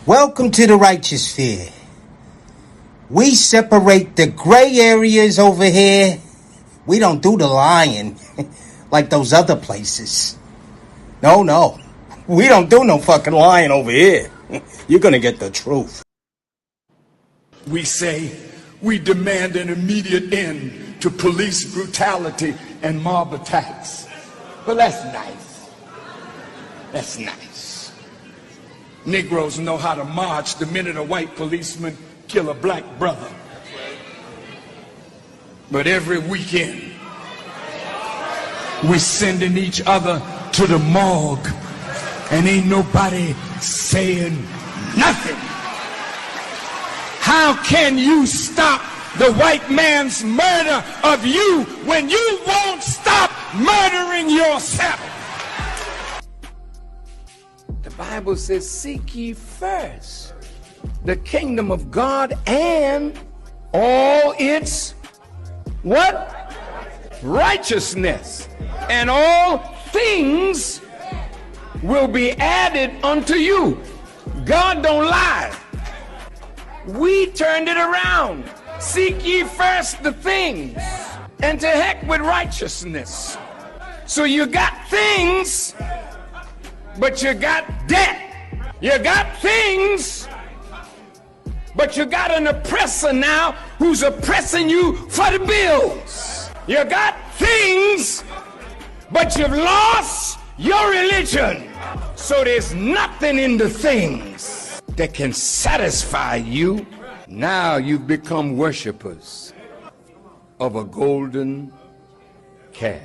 Welcome to the righteous sphere. We separate the gray areas over here. We don't do the lying like those other places. No. We don't do no fucking lying over here. You're gonna get the truth. We say we demand an immediate end to police brutality and mob attacks. Well, that's nice. That's nice. Negroes know how to march the minute a white policeman kill a black brother. But every weekend, we sending each other to the morgue, and ain't nobody saying nothing. How can you stop the white man's murder of you when you won't stop murdering yourself? The Bible says, seek ye first the kingdom of God and all its what? Righteousness. And all things will be added unto you. God don't lie. We turned it around. Seek ye first the things, and to heck with righteousness. So you got things, but you got debt. You got things, but you got an oppressor now who's oppressing you for the bills. You got things, but you've lost your religion. So there's nothing in the things that can satisfy you. Now you've become worshipers of a golden calf.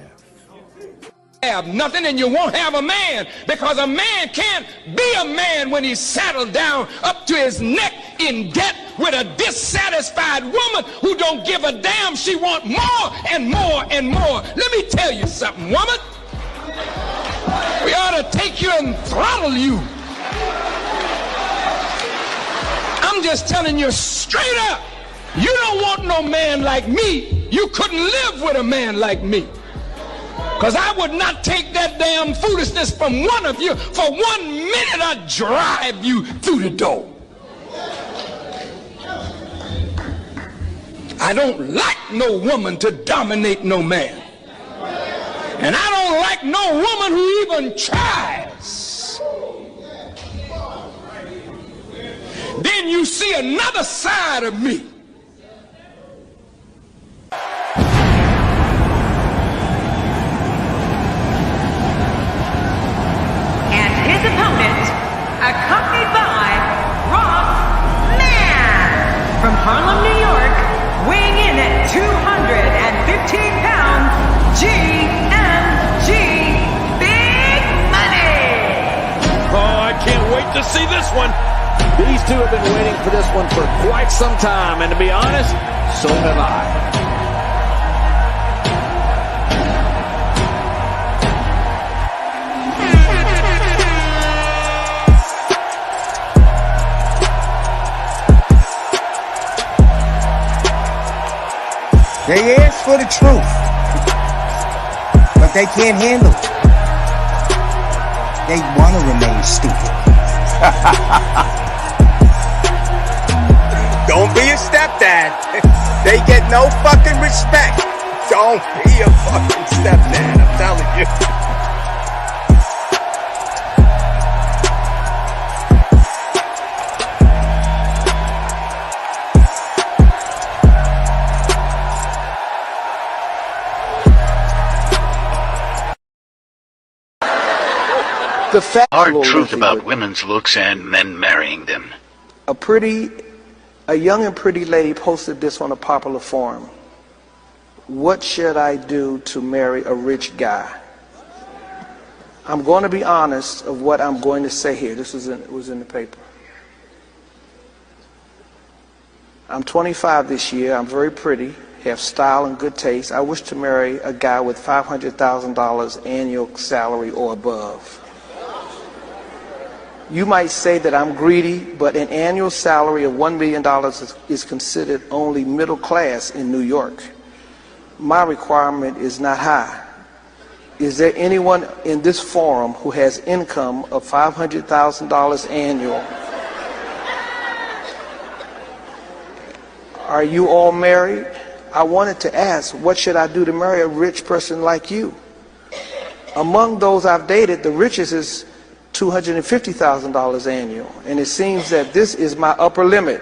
Have nothing and you won't have a man, because a man can't be a man when he's saddled down up to his neck in debt with a dissatisfied woman who don't give a damn. She wants more and more and more. Let me tell you something, woman. We ought to take you and throttle you. I'm just telling you straight up. You don't want no man like me. You couldn't live with a man like me. Because I would not take that damn foolishness from one of you. For 1 minute I'd drive you through the door. I don't like no woman to dominate no man. And I don't like no woman who even tries. Then you see another side of me. Accompanied by Ross Mann from Harlem, New York, weighing in at 215 pounds, GMG Big Money. Oh, I can't wait to see this one. These two have been waiting for this one for quite some time, and to be honest, so have I. They ask for the truth, but they can't handle it. They want to remain stupid. Don't be a stepdad. They get no fucking respect. Don't be a fucking stepdad, I'm telling you. Hard truth about women's looks and men marrying them. A young and pretty lady posted this on a popular forum. What should I do to marry a rich guy? I'm going to be honest of what I'm going to say here. This was in the paper. I'm 25 this year. I'm very pretty, have style and good taste. I wish to marry a guy with $500,000 annual salary or above. You might say that I'm greedy, but an annual salary of $1 million is considered only middle class in New York. My requirement is not high. Is there anyone in this forum who has income of $500,000 annual Are you all married? I wanted to ask, what should I do to marry a rich person like you? Among those I've dated, the richest is $250,000 annual, and it seems that this is my upper limit.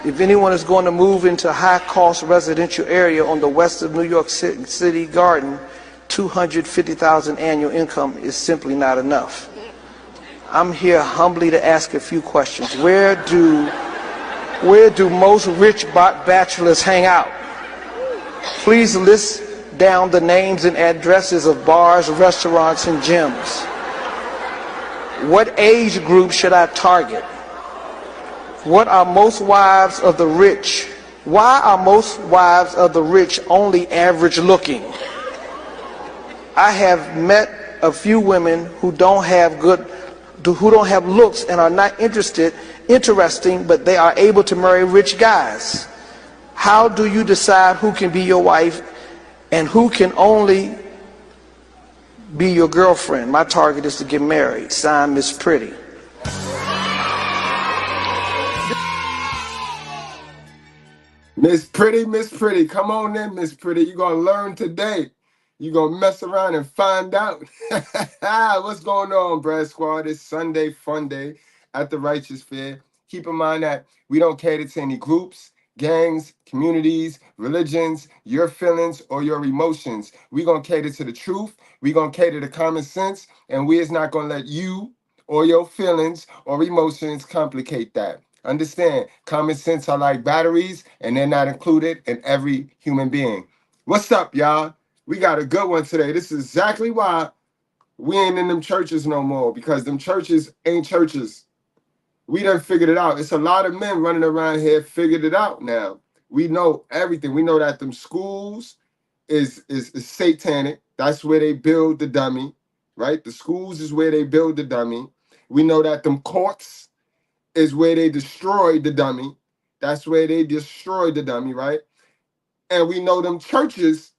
If anyone is going to move into a high-cost residential area on the west of New York City Garden, $250,000 annual income is simply not enough. I'm here humbly to ask a few questions. Where do most rich bachelors hang out? Please list down the names and addresses of bars, restaurants, and gyms. What age group should I target? What are most wives of the rich? Why are most wives of the rich only average looking? I have met a few women who don't have looks and are not interesting, but they are able to marry rich guys. How do you decide who can be your wife and who can only be your girlfriend? My target is to get married. Signed, Miss Pretty. Miss Pretty, come on in, Miss Pretty. You're going to learn today. You're going to mess around and find out. What's going on, Brad Squad? It's Sunday Fun Day at the Righteous Fair. Keep in mind that we don't cater to any groups, gangs, communities, religions, your feelings, or your emotions. We're going to cater to the truth. We're going to cater to common sense. And we is not going to let you or your feelings or emotions complicate that. Understand, common sense are like batteries, and they're not included in every human being. What's up, y'all? We got a good one today. This is exactly why we ain't in them churches no more, because them churches ain't churches. We done figured it out. It's a lot of men running around here figured it out now. We know everything. We know that them schools is satanic. That's where they build the dummy, right? The schools is where they build the dummy. We know that them courts is where they destroyed the dummy. That's where they destroyed the dummy, right? And we know them churches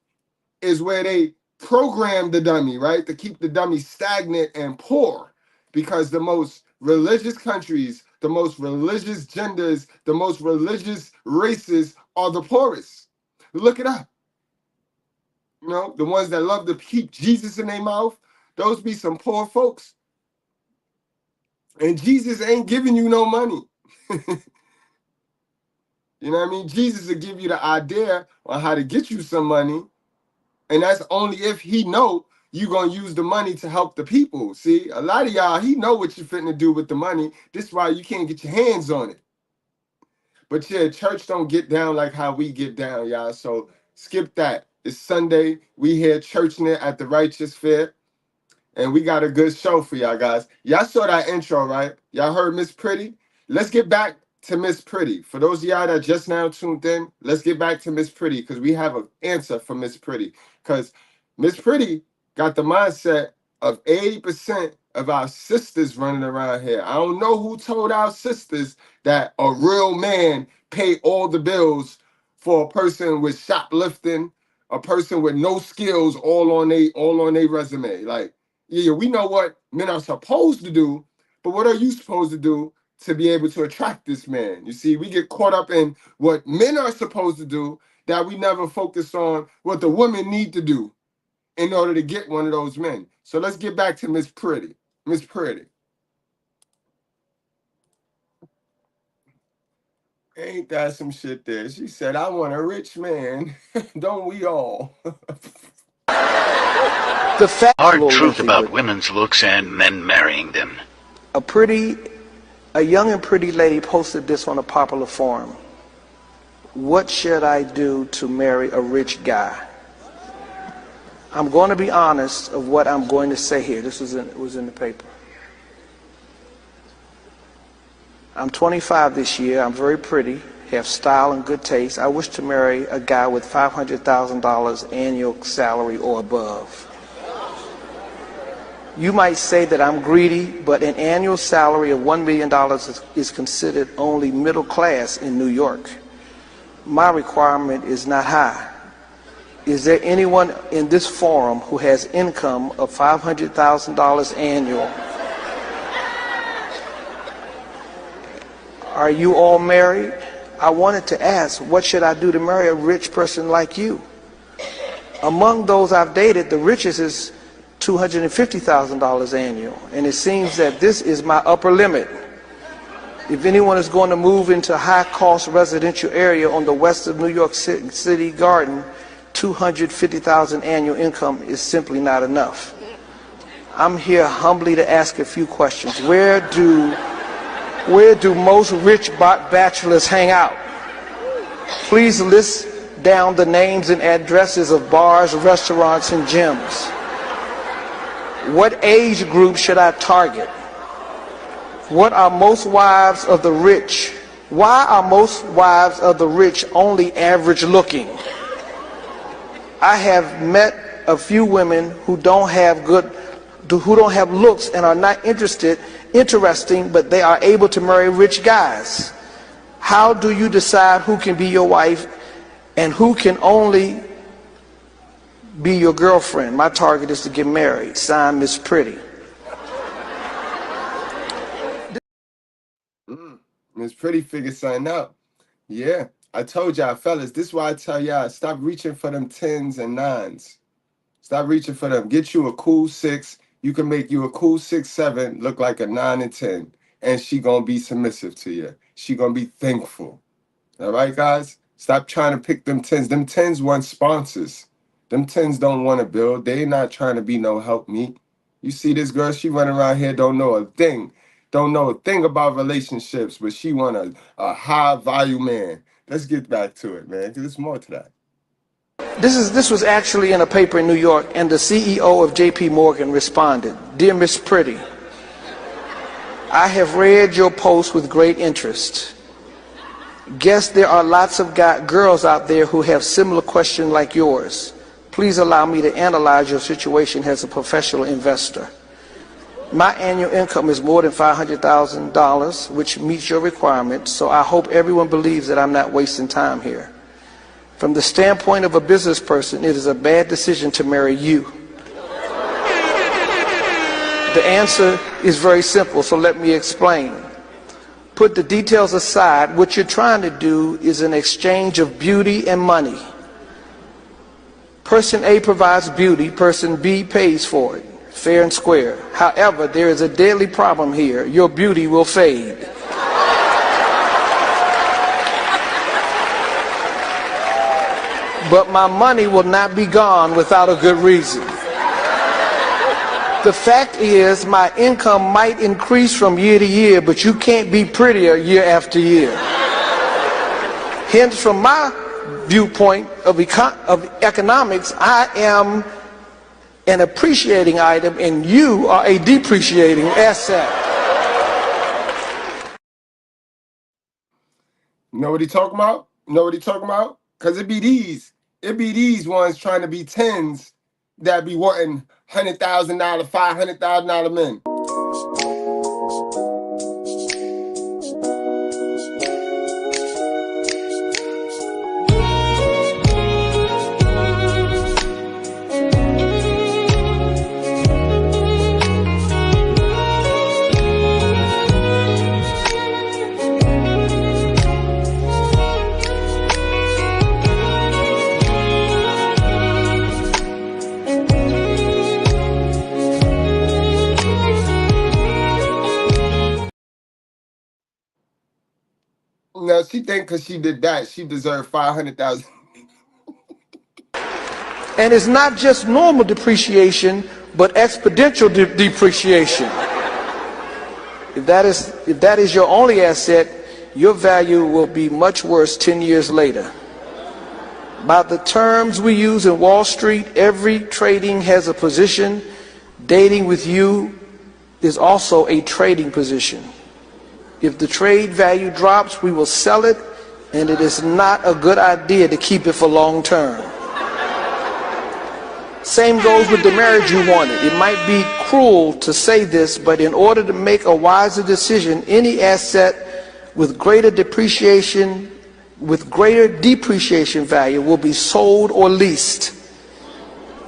is where they program the dummy, right? To keep the dummy stagnant and poor. Because the most religious countries, the most religious genders, the most religious races are the poorest. Look it up. You know, the ones that love to keep Jesus in their mouth, those be some poor folks. And Jesus ain't giving you no money. You know what I mean? Jesus will give you the idea on how to get you some money. And that's only if he know you going to use the money to help the people. See, a lot of y'all, he know what you're fitting to do with the money. This is why you can't get your hands on it. But yeah, church don't get down like how we get down, y'all. So skip that. It's Sunday. We here churching it at the Righteous Fair. And we got a good show for y'all guys. Y'all saw that intro, right? Y'all heard Miss Pretty? Let's get back to Miss Pretty. For those of y'all that just now tuned in, let's get back to Miss Pretty because we have an answer for Miss Pretty. Because Miss Pretty got the mindset of 80% of our sisters running around here. I don't know who told our sisters that a real man pay all the bills for a person with shoplifting, a person with no skills all on they resume. Like, yeah, we know what men are supposed to do, but what are you supposed to do to be able to attract this man? You see, we get caught up in what men are supposed to do that we never focus on what the women need to do in order to get one of those men. So let's get back to Miss Pretty. Miss Pretty. Ain't that some shit there? She said, I want a rich man. Don't we all? The Hard truth about women's looks and men marrying them. A young and pretty lady posted this on a popular forum. What should I do to marry a rich guy? I'm going to be honest of what I'm going to say here. This was in the paper. I'm 25 this year. I'm very pretty, have style and good taste. I wish to marry a guy with $500,000 annual salary or above. You might say that I'm greedy, but an annual salary of $1 million is considered only middle class in New York. My requirement is not high. Is there anyone in this forum who has income of $500,000 annual? Are you all married? I wanted to ask, what should I do to marry a rich person like you? Among those I've dated, the richest is $250,000 annual, and it seems that this is my upper limit. If anyone is going to move into a high-cost residential area on the west of New York City Garden, $250,000 annual income is simply not enough. I'm here humbly to ask a few questions. Where do most rich bachelors hang out? Please list down the names and addresses of bars, restaurants, and gyms. What age group should I target? What are most wives of the rich? Why are most wives of the rich only average looking? I have met a few women who don't have looks and are not interesting, but they are able to marry rich guys. How do you decide who can be your wife and who can only be your girlfriend? My target is to get married. Signed, Miss Pretty. Miss Pretty figured something out. Yeah, I told y'all, fellas, this is why I tell y'all, stop reaching for them 10s and 9s. Stop reaching for them. Get you a cool 6. You can make you a cool 6, 7 look like a 9 and 10. And she gonna be submissive to you. She gonna be thankful. All right, guys? Stop trying to pick them 10s. Them 10s want sponsors. Them 10s don't want to build. They not trying to be no help me. You see this girl, she running around here, don't know a thing. Don't know a thing about relationships, but she want a high value man. Let's get back to it, man, because there's more to that. This was actually in a paper in New York, and the CEO of J.P. Morgan responded, "Dear Miss Pretty, I have read your post with great interest. Guess there are lots of girls out there who have similar questions like yours. Please allow me to analyze your situation as a professional investor. My annual income is more than $500,000, which meets your requirements, so I hope everyone believes that I'm not wasting time here. From the standpoint of a business person, it is a bad decision to marry you. The answer is very simple, so let me explain. Put the details aside. What you're trying to do is an exchange of beauty and money. Person A provides beauty, person B pays for it. Fair and square. However, there is a deadly problem here. Your beauty will fade. But my money will not be gone without a good reason. The fact is, my income might increase from year to year, but you can't be prettier year after year. Hence, from my viewpoint of economics, I am an appreciating item and you are a depreciating asset. You know what he talking about? You know what he talking about? Because it be these ones trying to be 10s that be wanting $100,000, $500,000 men. Now, she think because she did that, she deserved $500,000. And it's not just normal depreciation, but exponential depreciation. If that is your only asset, your value will be much worse 10 years later. By the terms we use in Wall Street, every trading has a position. Dating with you is also a trading position. If the trade value drops, we will sell it, and it is not a good idea to keep it for long term. Same goes with the marriage you wanted. It might be cruel to say this, but in order to make a wiser decision, any asset with greater depreciation value will be sold or leased.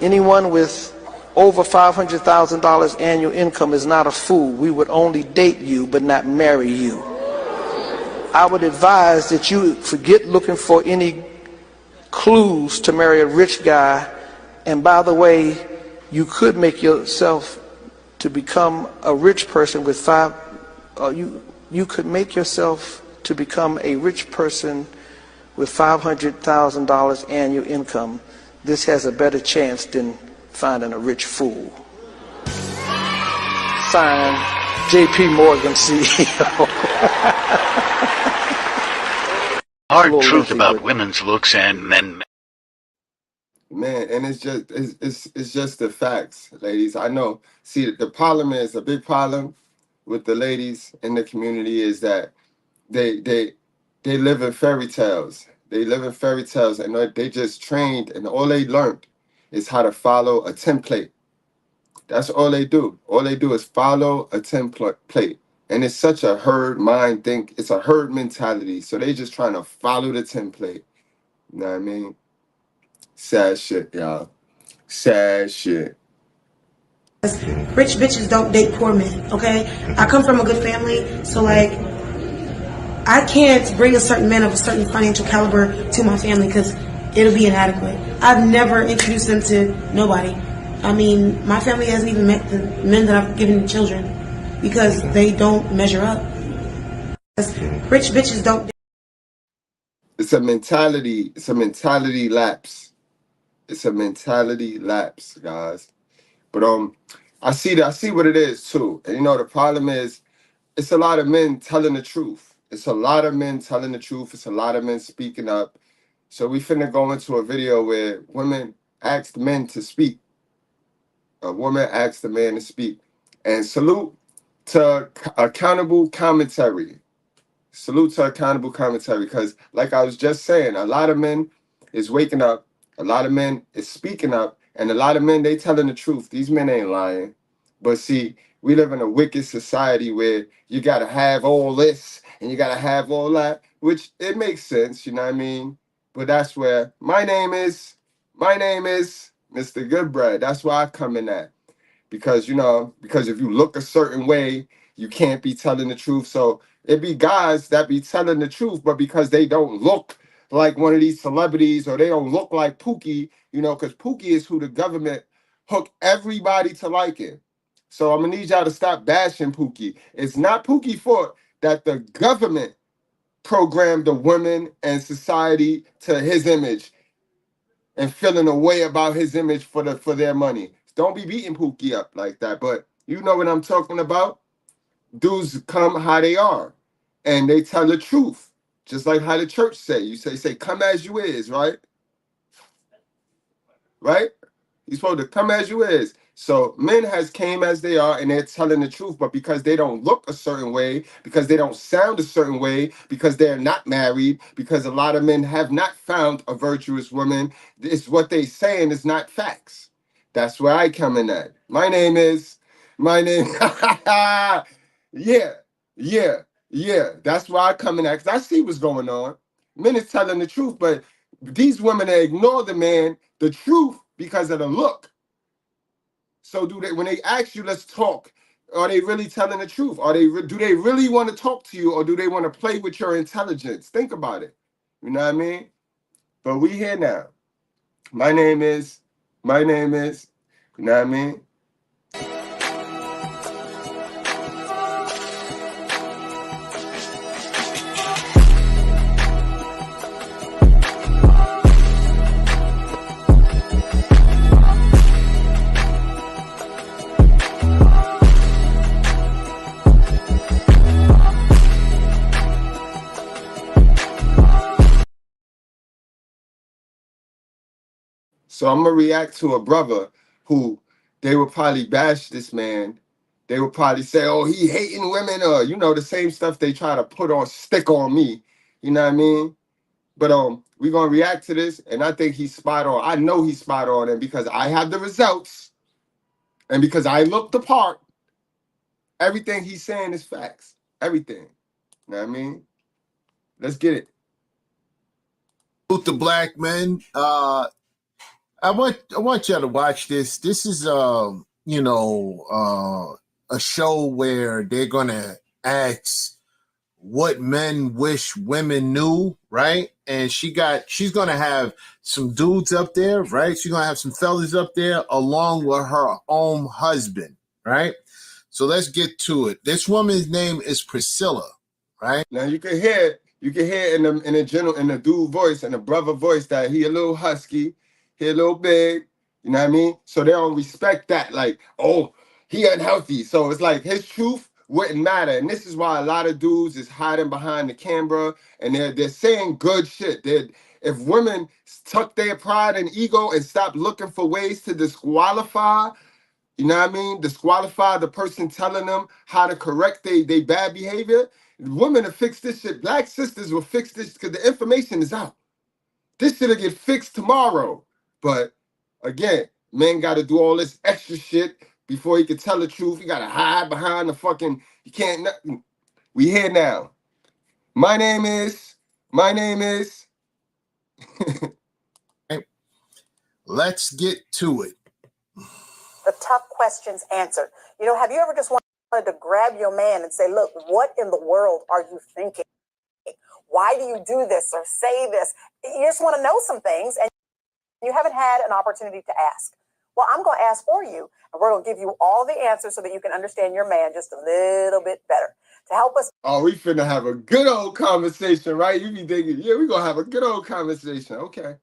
Anyone with over $500,000 annual income is not a fool. We would only date you but not marry you. I would advise that you forget looking for any clues to marry a rich guy. And by the way, you could make yourself to become a rich person with you could make yourself to become a rich person with $500,000 annual income. This has a better chance than finding a rich fool. Signed, J.P. Morgan, CEO. Hard truth about women's looks and men. Man, and it's just the facts, ladies. I know. See, the problem is, a big problem with the ladies in the community is that they live in fairy tales. They live in fairy tales, and they just trained, and all they learned is how to follow a template. That's all they do. All they do is follow a template. And it's such a herd mind think. It's a herd mentality. So they just trying to follow the template. You know what I mean? Sad shit, y'all. Sad shit. Rich bitches don't date poor men, okay? I come from a good family, so like, I can't bring a certain man of a certain financial caliber to my family because it'll be inadequate. I've never introduced them to nobody. I mean, my family hasn't even met the men that I've given children because they don't measure up. Rich bitches don't. It's a mentality. It's a mentality lapse. It's a mentality lapse, guys. But I see what it is too. And you know, the problem is, it's a lot of men telling the truth. It's a lot of men telling the truth. It's a lot of men speaking up. So we finna go into a video where women asked men to speak. A woman asked a man to speak. And salute to accountable commentary. Salute to accountable commentary. Because like I was just saying, a lot of men is waking up. A lot of men is speaking up. And a lot of men, they telling the truth. These men ain't lying. But see, we live in a wicked society where you got to have all this and you got to have all that, which it makes sense, you know what I mean? But that's where my name is Mr. Goodbread. That's why I come in at. Because, you know, because if you look a certain way, you can't be telling the truth. So it be guys that be telling the truth, but because they don't look like one of these celebrities or they don't look like Pookie, you know, because Pookie is who the government hook everybody to like it. So I'm gonna need y'all to stop bashing Pookie. It's not Pookie's fault that the government programmed the women and society to his image and feeling a way about his image for their money. Don't be beating Pookie up like that. But you know what I'm talking about. Dudes come how they are, and they tell the truth, just like how the church say. You say come as you is, right? Right? You're supposed to come as you is. So men has came as they are, and they're telling the truth. But because they don't look a certain way, because they don't sound a certain way, because they're not married, because a lot of men have not found a virtuous woman, it's what they saying is not facts. That's where I come in at. My name. Yeah. That's why I come in at, because I see what's going on. Men is telling the truth, but these women ignore the truth because of the look. So when they ask you, let's talk, are they really telling the truth? Do they really want to talk to you, or do they want to play with your intelligence? Think about it. You know what I mean? But we here now. My name is, you know what I mean? So I'm gonna react to a brother who they would probably bash this man. They would probably say, "Oh, he hating women," or you know, the same stuff they try to stick on me. You know what I mean? But we're gonna react to this, and I think he's spot on. I know he's spot on, and because I have the results, and because I look the part, everything he's saying is facts. Everything. You know what I mean? Let's get it. Salute the black men. I want y'all to watch this. This is a show where they're gonna ask what men wish women knew, right? And she's going to have some dudes up there, right? She's going to have some fellas up there along with her own husband, right? So let's get to it. This woman's name is Priscilla, right? Now you can hear in the dude voice and the brother voice that he a little husky, he a little big, you know what I mean? So they don't respect that, like, oh, he unhealthy. So it's like his truth wouldn't matter. And this is why a lot of dudes is hiding behind the camera and they're saying good shit. If women tuck their pride and ego and stop looking for ways to disqualify, you know what I mean, disqualify the person telling them how to correct their bad behavior, women will fix this shit. Black sisters will fix this because the information is out. This shit'll get fixed tomorrow. But again, men got to do all this extra shit before he can tell the truth. He got to hide behind the fucking, you can't, we here now. My name is. Let's get to it. The tough questions answered. You know, have you ever just wanted to grab your man and say, look, what in the world are you thinking? Why do you do this or say this? You just want to know some things and you haven't had an opportunity to ask. Well, I'm going to ask for you and we're going to give you all the answers so that you can understand your man just a little bit better. To help us. Oh, we finna have a good old conversation, right? You be thinking, yeah, we gonna have a good old conversation. Okay.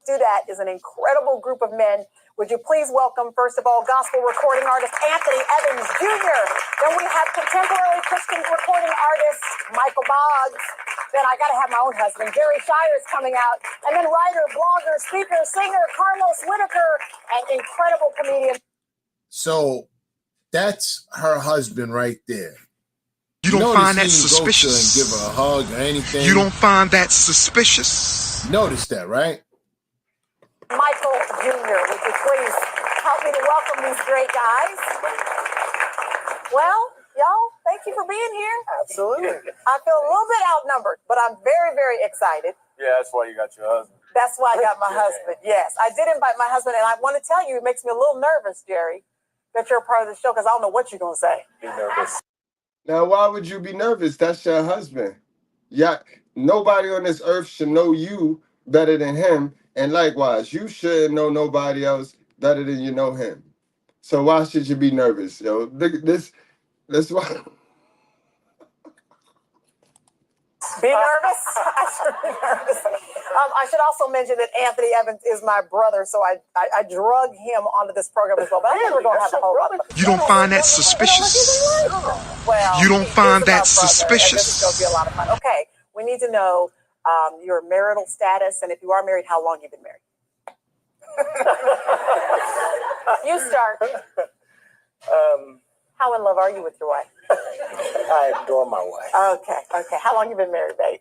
Do that is an incredible group of men. Would you please welcome, first of all, gospel recording artist Anthony Evans Jr. Then we have contemporary Christian recording artist Michael Boggs. Then I got to have my own husband, Jerry Shires, coming out. And then writer, blogger, speaker, singer, Carlos Whitaker, and incredible comedian. So that's her husband right there. You don't find that suspicious? Give her a hug or anything. You don't find that suspicious? Notice that, right? Michael Jr., would you please help me to welcome these great guys? Well, y'all, thank you for being here. Absolutely. I feel a little bit outnumbered, but I'm very, very excited. Yeah, that's why you got your husband. That's why I got my husband, yes. I did invite my husband, and I want to tell you, it makes me a little nervous, Jerry, that you're a part of the show, because I don't know what you're going to say. Be nervous. Now, why would you be nervous? That's your husband. Yeah, nobody on this earth should know you better than him. And likewise, you shouldn't know nobody else better than you know him. So why should you be nervous? Yo, this why. Be nervous? I should be nervous. I should also mention that Anthony Evans is my brother, so I drug him onto this program as well. But I think we're going to have a whole lot. You don't find that suspicious? Well, you don't find that suspicious? This is going to be a lot of fun. Okay, we need to know your marital status, and if you are married, how long you've been married. You start. How in love are you with your wife? I adore my wife. Okay. How long you been married, babe?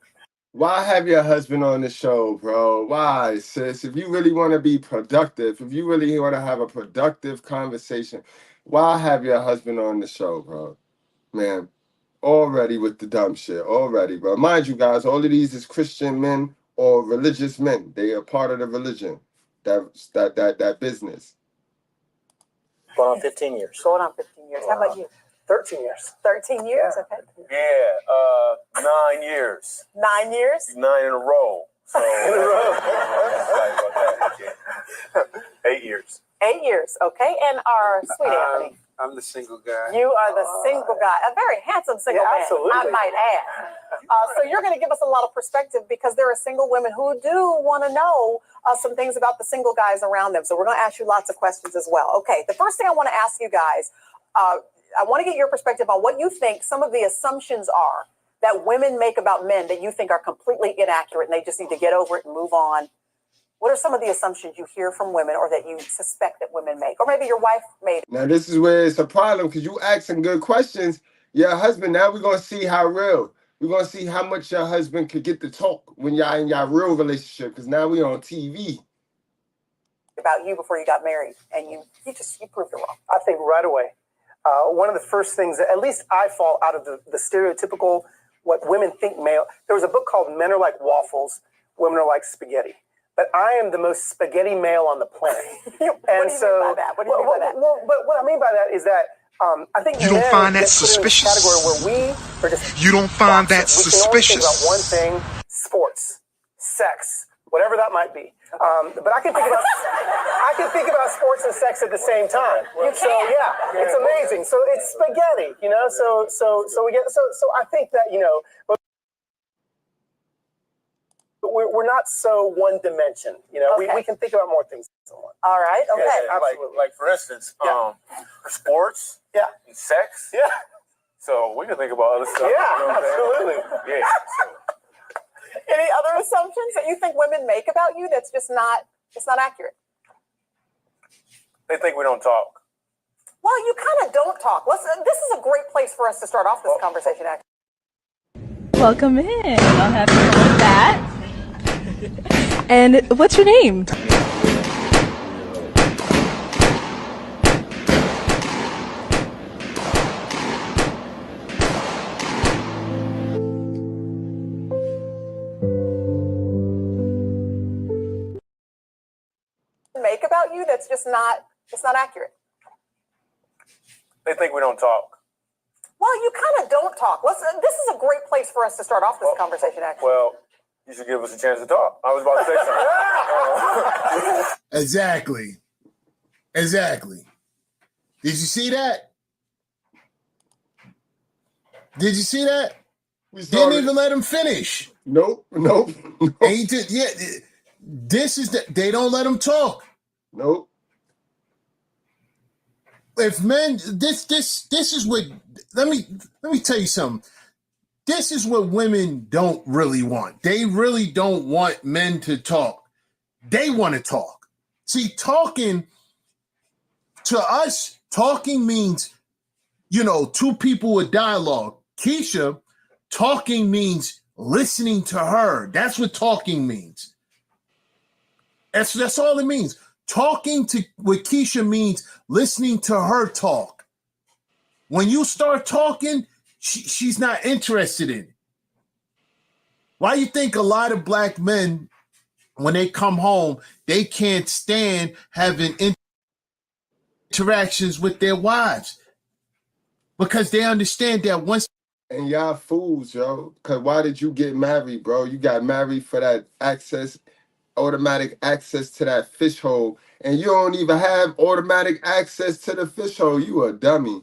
Why have your husband on the show, bro? Why, sis? If you really want to be productive, if you really want to have a productive conversation, why have your husband on the show, bro? Man, already with the dumb shit. Already, bro. Mind you, guys, all of these is Christian men or religious men. They are part of the religion, that business. Going on 15 years. Going on 15 years. How about you? 13 years. 13 years? Yeah. Okay. Yeah, 9 years. 9 years? 9 in a row. So, 8 years. 8 years, okay. And our sweet Anthony. I'm the single guy. You are the single guy. A very handsome single man, absolutely. I might add. So you're going to give us a lot of perspective because there are single women who do want to know some things about the single guys around them. So we're going to ask you lots of questions as well. Okay, the first thing I want to ask you guys, I want to get your perspective on what you think some of the assumptions are that women make about men that you think are completely inaccurate and they just need to get over it and move on. What are some of the assumptions you hear from women or that you suspect that women make? Or maybe your wife made it. Now, this is where it's a problem because you asking good questions. Your husband, now we're going to see how real. We're going to see how much your husband could get to talk when y'all in your real relationship because now we're on TV. About you before you got married and you proved it wrong. I think right away. One of the first things that at least I fall out of the stereotypical what women think male. There was a book called Men Are Like Waffles, Women Are Like Spaghetti. But I am the most spaghetti male on the planet. What do you mean by that? What do you mean by that? But what I mean by that is that I think You don't men find that get put in this suspicious? category where we are just You don't find that boxers. We can only think suspicious? about one thing: sports, sex, whatever that might be. But I can think about sports and sex at the same time. So yeah, it's amazing. So it's spaghetti, you know. So I think that, you know, but we're not so one dimension. You know, we can think about more things than someone. All right. Okay. Yeah, like for instance, sports, and sex. Yeah. So we can think about other stuff. Yeah, you know what I'm saying? absolutely. Yeah. So. Any other assumptions that you think women make about you that's just not accurate? They think we don't talk. Well, you kind of don't talk. This is a great place for us to start off this conversation, actually. Welcome in. I'll have you with that. And what's your name? Make about you that's just not accurate. They think we don't talk. Well, you kind of don't talk. This is a great place for us to start off this conversation, actually. Well, you should give us a chance to talk. I was about to say something. Exactly. Did you see that? Didn't even let him finish. Nope. And he did, they don't let him talk. Nope. If men, this is what, let me tell you something. This is what women don't really want. They really don't want men to talk. They want to talk. See, talking to us, talking means, you know, two people with dialogue. Keisha, talking means listening to her. That's what talking means. That's all it means. Talking with Keisha means listening to her talk. When you start talking, she's not interested in it. Why you think a lot of black men, when they come home, they can't stand having interactions with their wives? Because they understand that once. And y'all fools, yo. Because why did you get married, bro? You got married for that automatic access to that fish hole. And you don't even have automatic access to the fish hole. You a dummy.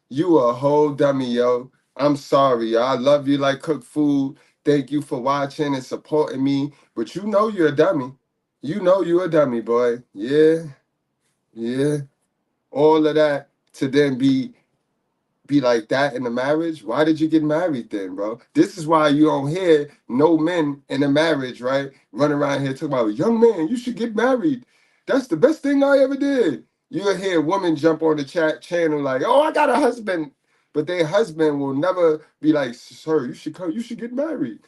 You a whole dummy, yo. I'm sorry, yo. I love you like cook food. Thank you for watching and supporting me. But you know you're a dummy. You know you're a dummy, boy. Yeah. All of that to then be like that in the marriage. Why did you get married then, bro? This is why you don't hear no men in a marriage, right? Running around here talking about, young man, you should get married. That's the best thing I ever did. You'll hear women jump on the chat channel like, oh, I got a husband. But their husband will never be like, sir, you should get married.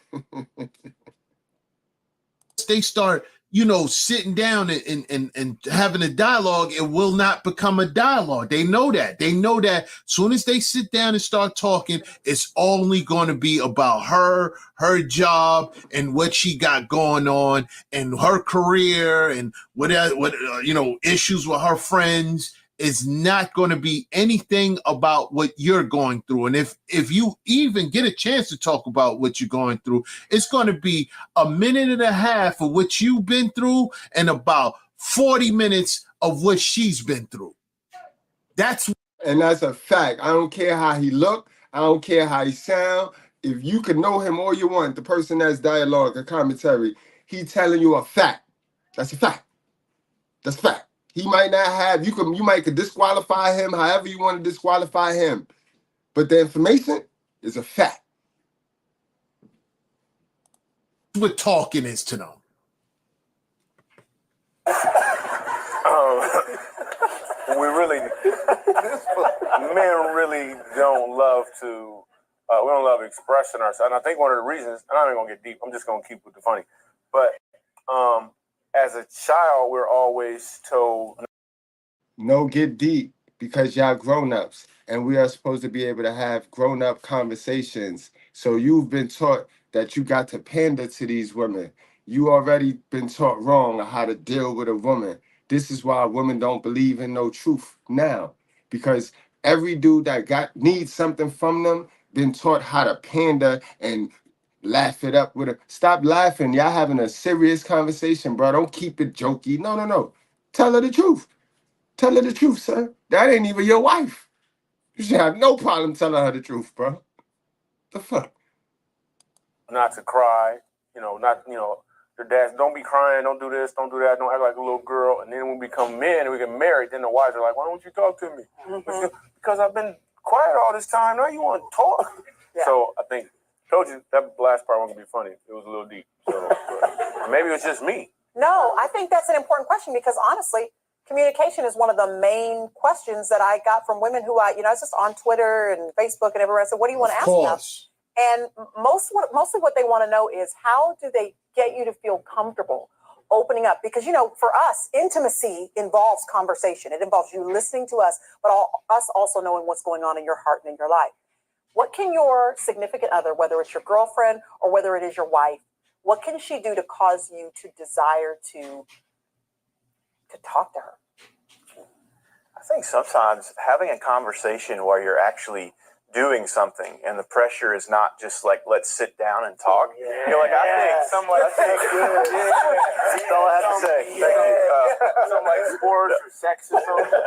They start, you know, sitting down and having a dialogue, it will not become a dialogue. They know that. They know that as soon as they sit down and start talking, it's only going to be about her job and what she got going on and her career and what issues with her friends. Is not going to be anything about what you're going through. And if you even get a chance to talk about what you're going through, it's going to be a minute and a half of what you've been through and about 40 minutes of what she's been through. That's a fact. I don't care how he look. I don't care how he sound. If you can know him all you want, the person that's dialogue or commentary, he telling you a fact. That's a fact. That's a fact. He might not have, you might could disqualify him however you want to disqualify him. But the information is a fact. What talking is to them. Men really don't love to, we don't love expressing ourselves. And I think one of the reasons, and I'm not going to get deep, I'm just going to keep with the funny. But as a child, we're always told, no, get deep, because y'all grown-ups, and we are supposed to be able to have grown-up conversations. So you've been taught that you got to pander to these women. You already been taught wrong on how to deal with a woman. This is why women don't believe in no truth now, because every dude that needs something from them been taught how to pander and laugh it up with a stop laughing. Y'all having a serious conversation, bro. Don't keep it jokey. No, no, no. Tell her the truth. Tell her the truth, sir. That ain't even your wife. You should have no problem telling her the truth, bro. The fuck? Not to cry, their dads don't be crying, don't do this, don't do that, don't act like a little girl. And then when we become men and we get married, then the wives are like, why don't you talk to me? Mm-hmm. Because I've been quiet all this time. Now you want to talk. Yeah. So I think, told you that last part wasn't going to be funny. It was a little deep. So maybe it was just me. No, I think that's an important question because honestly, communication is one of the main questions that I got from women who it's just on Twitter and Facebook and everywhere. I said, what do you want to ask about? And mostly what they want to know is how do they get you to feel comfortable opening up? Because, for us, intimacy involves conversation. It involves you listening to us, but us also knowing what's going on in your heart and in your life. What can your significant other, whether it's your girlfriend or whether it is your wife, what can she do to cause you to desire to talk to her? I think sometimes having a conversation where you're actually doing something and the pressure is not just like, let's sit down and talk. Yeah. You're like, that's all I have to say. Thank you. Something like sports or sex or something.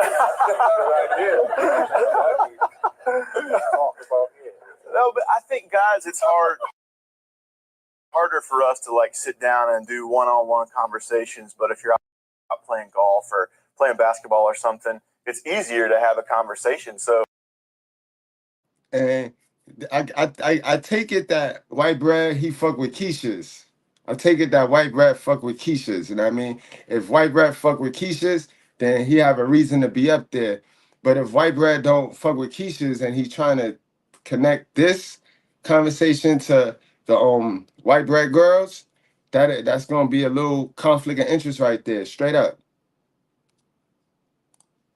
No, but I think, guys, it's harder for us to like sit down and do one-on-one conversations. But if you're out playing golf or playing basketball or something, it's easier to have a conversation. So. And I take it that White Bread, he fuck with Keisha's. I take it that White Bread fuck with Keisha's. You know what I mean? If White Bread fuck with Keisha's, then he have a reason to be up there. But if White Bread don't fuck with Keisha's and he's trying to connect this conversation to the White Bread girls, that's gonna be a little conflict of interest right there, straight up.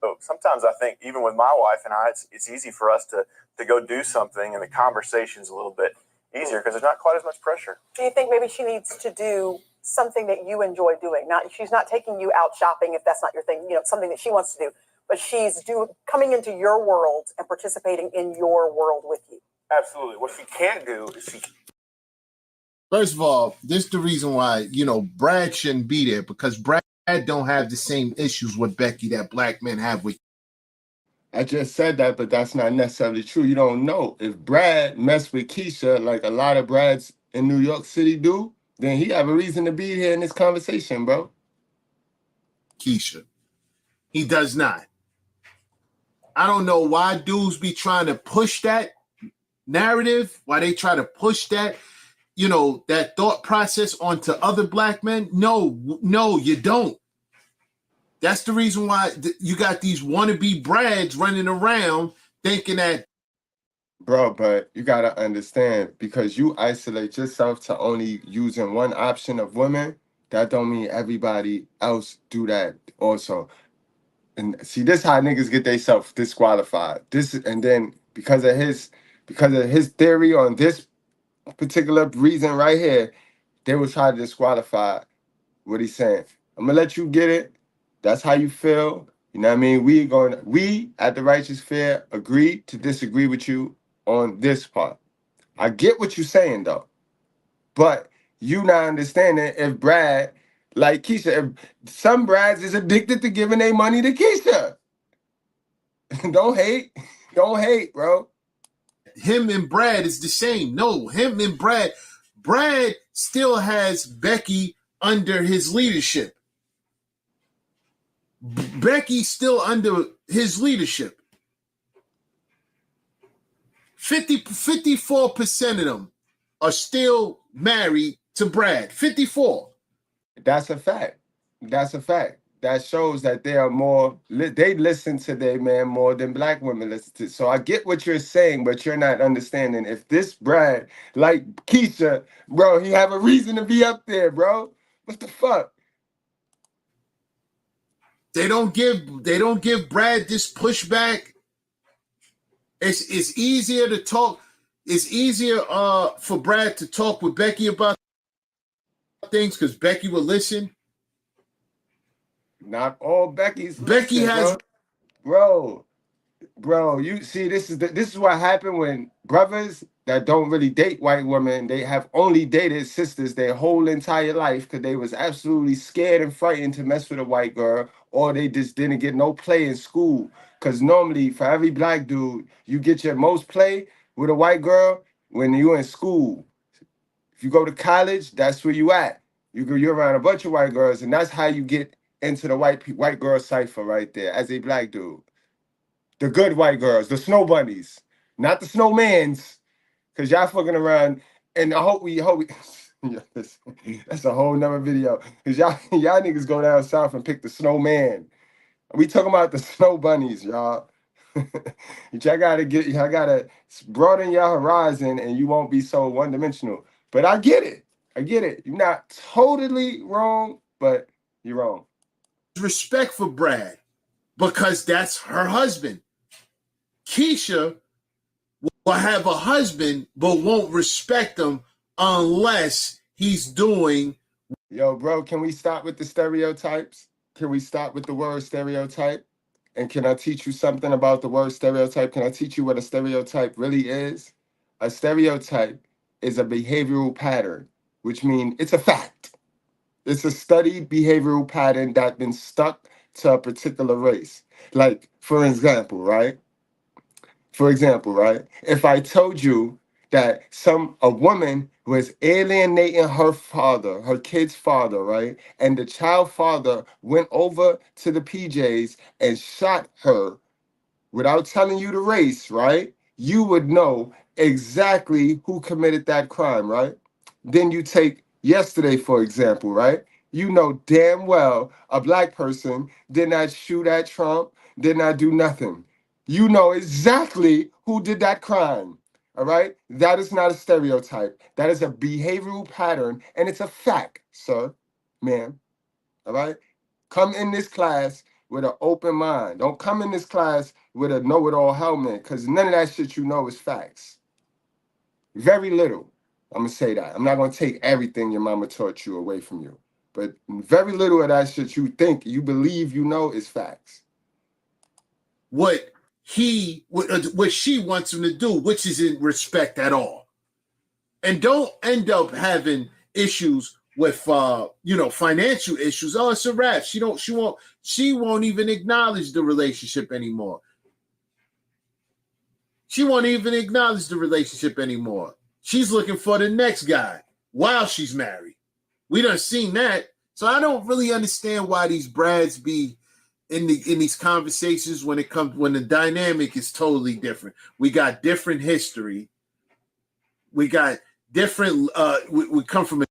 So sometimes I think even with my wife and I, it's easy for us to go do something and the conversation's a little bit easier because there's not quite as much pressure. Do you think maybe she needs to do something that you enjoy doing? She's not taking you out shopping if that's not your thing, something that she wants to do, but she's coming into your world and participating in your world with you. Absolutely. What she can't do is First of all, this is the reason why, Brad shouldn't be there because Brad don't have the same issues with Becky that black men have with. I just said that, but that's not necessarily true. You don't know. If Brad messed with Keisha like a lot of Brads in New York City do, then he have a reason to be here in this conversation, bro. Keisha. He does not. I don't know why dudes be trying to push that narrative, why they try to push that, that thought process onto other black men. No, you don't. That's the reason why you got these wannabe Brads running around thinking that. Bro, but you got to understand, because you isolate yourself to only using one option of women, that don't mean everybody else do that also. And see, this how niggas get themselves disqualified. And then because of his theory on this particular reason right here, they will try to disqualify what he's saying. I'm gonna let you get it. That's how you feel. You know what I mean? We at the Righteous Fair agree to disagree with you on this part. I get what you're saying though, but you not understanding if Brad, like Keisha, if some Brads is addicted to giving their money to Keisha. Don't hate, bro. Him and Brad is the same. No, him and Brad still has Becky under his leadership. Becky's still under his leadership. 54% of them are still married to Brad. 54. That's a fact. That shows that they are more, they listen to their man more than black women listen to. So I get what you're saying, but you're not understanding. If this Brad, like Keisha, bro, he have a reason to be up there, bro. What the fuck? They don't give Brad this pushback. It's easier to talk. It's easier for Brad to talk with Becky about things because Becky will listen. Not all Becky has, bro. Bro, you see, this is what happened when brothers that don't really date white women, they have only dated sisters their whole entire life because they was absolutely scared and frightened to mess with a white girl, or they just didn't get no play in school. Because normally, for every black dude, you get your most play with a white girl when you're in school. If you go to college, that's where you at. You're around a bunch of white girls, and that's how you get into the white girl cipher right there as a black dude. The good white girls, the snow bunnies, not the snowmans, because y'all fucking around. And I hope we yeah, that's a whole nother video. Because y'all niggas go down south and pick the snowman. We talking about the snow bunnies, y'all. y'all gotta broaden your horizon and you won't be so one-dimensional. But I get it. You're not totally wrong, but you're wrong. Respect for Brad because that's her husband. Keisha will have a husband but won't respect him unless he's doing. Yo, bro, can we stop with the stereotypes? Can we stop with the word stereotype? And can I teach you something about the word stereotype? Can I teach you what a stereotype really is? A stereotype is a behavioral pattern, which means it's a fact. It's a studied behavioral pattern that's been stuck to a particular race. Like, for example, right? If I told you that a woman was alienating her kid's father, right? And the child father went over to the PJs and shot her without telling you the race, right? You would know exactly who committed that crime, right? Then you take yesterday, for example, right? You know damn well a black person did not shoot at Trump, did not do nothing. You know exactly who did that crime, all right? That is not a stereotype. That is a behavioral pattern, and it's a fact, sir, ma'am, all right? Come in this class with an open mind. Don't come in this class with a know-it-all helmet, because none of that shit you know is facts. Very little. I'm going to say that. I'm not going to take everything your mama taught you away from you. But very little of that shit you think, you believe you know is facts. What she wants him to do, which isn't respect at all. And don't end up having issues with financial issues. Oh, it's a wrap. She won't even acknowledge the relationship anymore. She's looking for the next guy while she's married. We done seen that. So I don't really understand why these brads be in these conversations when the dynamic is totally different. We got different history. We got different we come from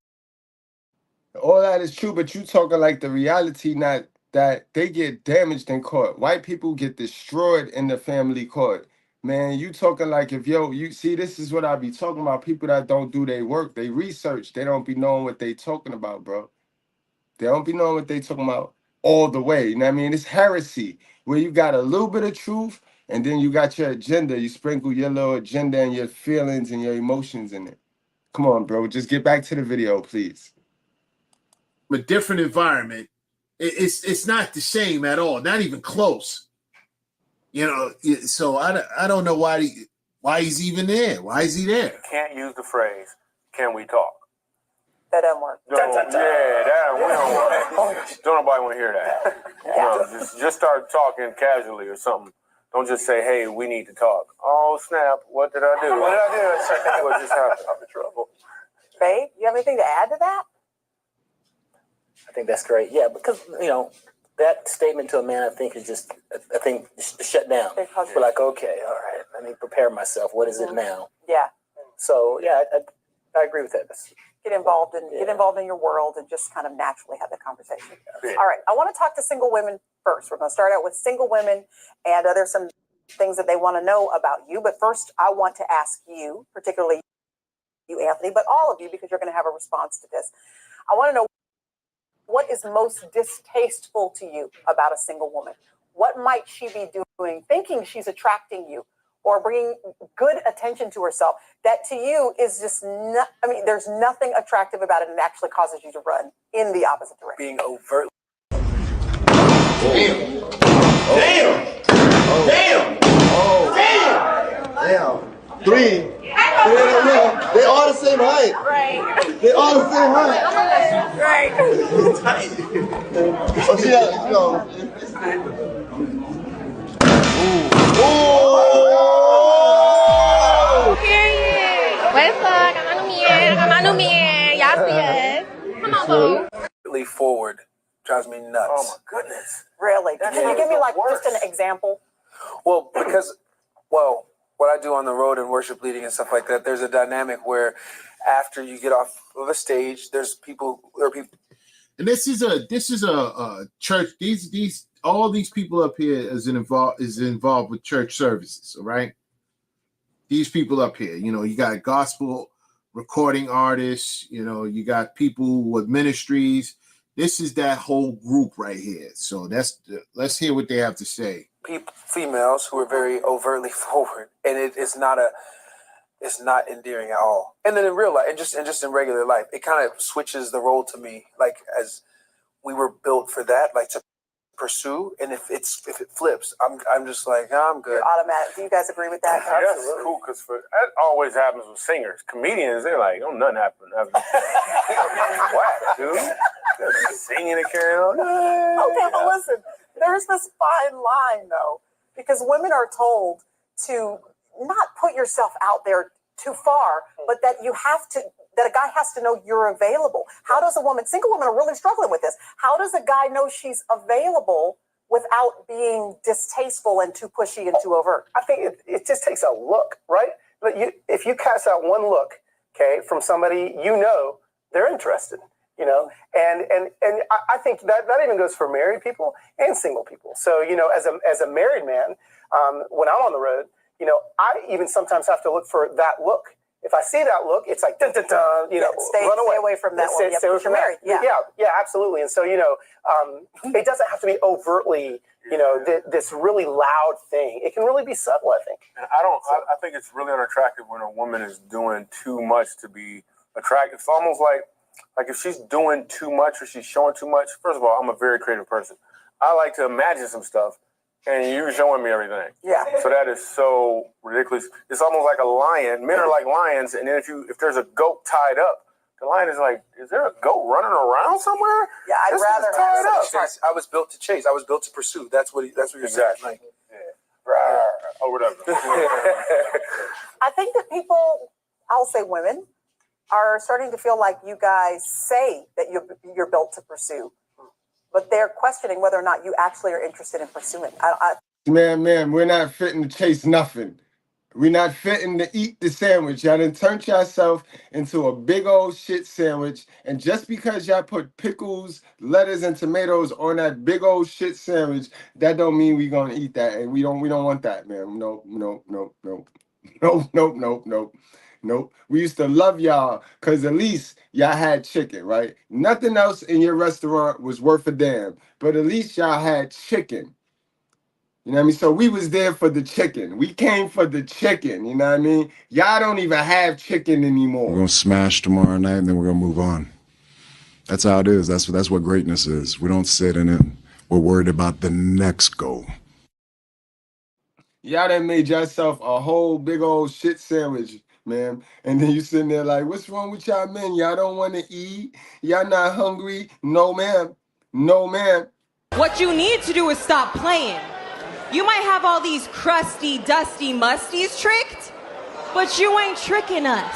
all that is true, but you talking like the reality, not that they get damaged in court. White people get destroyed in the family court. Man, you talking like you see, this is what I be talking about. People that don't do their work, they research, they don't be knowing what they talking about, bro. They don't be knowing what they talking about all the way. You know what I mean? It's heresy where you got a little bit of truth and then you got your agenda. You sprinkle your little agenda and your feelings and your emotions in it. Come on, bro. Just get back to the video, please. A different environment. It's not the same at all. Not even close. So I don't know why he's even there. Why is he there? You can't use the phrase, "Can we talk?" That doesn't work. We don't nobody want to hear that. Just start talking casually or something. Don't just say, "Hey, we need to talk." Oh snap! What did I do? What just happened? I'm in trouble. Babe, you have anything to add to that? I think that's great. Yeah, because that statement to a man, I think, is just a thing to shut down. We're like, okay, all right, let me prepare myself. What is it now? Yeah. So yeah, I agree with that. Get involved in your world and just kind of naturally have that conversation. Yeah. All right, I want to talk to single women first. We're going to start out with single women, and there's some things that they want to know about you. But first, I want to ask you, particularly you, Anthony, but all of you, because you're going to have a response to this. I want to know, what is most distasteful to you about a single woman? What might she be doing, thinking she's attracting you or bringing good attention to herself that to you is just not, there's nothing attractive about it and actually causes you to run in the opposite direction? Being overtly. Damn. Oh. Damn. 3. They all the same height. Right. They all the same height. Right. Oh, see that? No. Period. What's up? Kamanu Mie. Y'all see us. Come on, boo. Leap forward drives me nuts. Oh my goodness. Really? Can you give me like just an example? Well, because, what I do on the road and worship leading and stuff like that, there's a dynamic where after you get off of a stage, there are people. And this is a church. These all these people up here is involved with church services. All right. These people up here, you got gospel recording artists, you got people with ministries. This is that whole group right here. So let's hear what they have to say. Females who are very overtly forward, and it's not endearing at all. And then in real life, and just in regular life, it kind of switches the role to me, like as we were built for that, like to pursue. And if it flips, I'm just like, I'm good. You're automatic. Do you guys agree with that? That's cool, because that always happens with singers. Comedians, they're like, don't nothing happen. Whack, dude. Singing and carrying on. Okay, but listen, there's this fine line though, because women are told to not put yourself out there too far, but that that a guy has to know you're available. How does single women are really struggling with this. How does a guy know she's available without being distasteful and too pushy and too overt? I think it just takes a look, right? But if you cast out one look, okay, from somebody, they're interested. And I think that even goes for married people and single people. So, as a married man, when I'm on the road, I even sometimes have to look for that look. If I see that look, it's like, dun, dun, dun, stay away from that one. Stay away from married. Yeah, absolutely. And so, it doesn't have to be overtly, this really loud thing. It can really be subtle, I think. And I think it's really unattractive when a woman is doing too much to be attractive. It's almost like if she's doing too much or she's showing too much. First of all, I'm a very creative person. I like to imagine some stuff, and you're showing me everything. Yeah. So that is so ridiculous. It's almost like a lion. Men are like lions, and then if there's a goat tied up, the lion is like, is there a goat running around somewhere? Yeah, I'd rather have tied up. I was built to chase. I was built to pursue. That's what you're saying. Like, or whatever. I think that I'll say women, are starting to feel like you guys say that you're built to pursue, but they're questioning whether or not you actually are interested in pursuing. Man, we're not fitting to chase nothing. We're not fitting to eat the sandwich. Y'all done turned yourself into a big old shit sandwich, and just because y'all put pickles, lettuce, and tomatoes on that big old shit sandwich, that don't mean we gonna eat that, and we don't want that, man. Nope. Nope. We used to love y'all because at least y'all had chicken, right? Nothing else in your restaurant was worth a damn, but at least y'all had chicken. You know what I mean? So we was there for the chicken. We came for the chicken, you know what I mean? Y'all don't even have chicken anymore. We're going to smash tomorrow night, and then we're going to move on. That's how it is. That's what greatness is. We don't sit in it. We're worried about the next goal. Y'all done made yourself a whole big old shit sandwich, man. And then you sitting there like, what's wrong with y'all men? Y'all don't want to eat? Y'all not hungry? No, ma'am. No, ma'am. What you need to do is stop playing. You might have all these crusty, dusty musties tricked, but you ain't tricking us.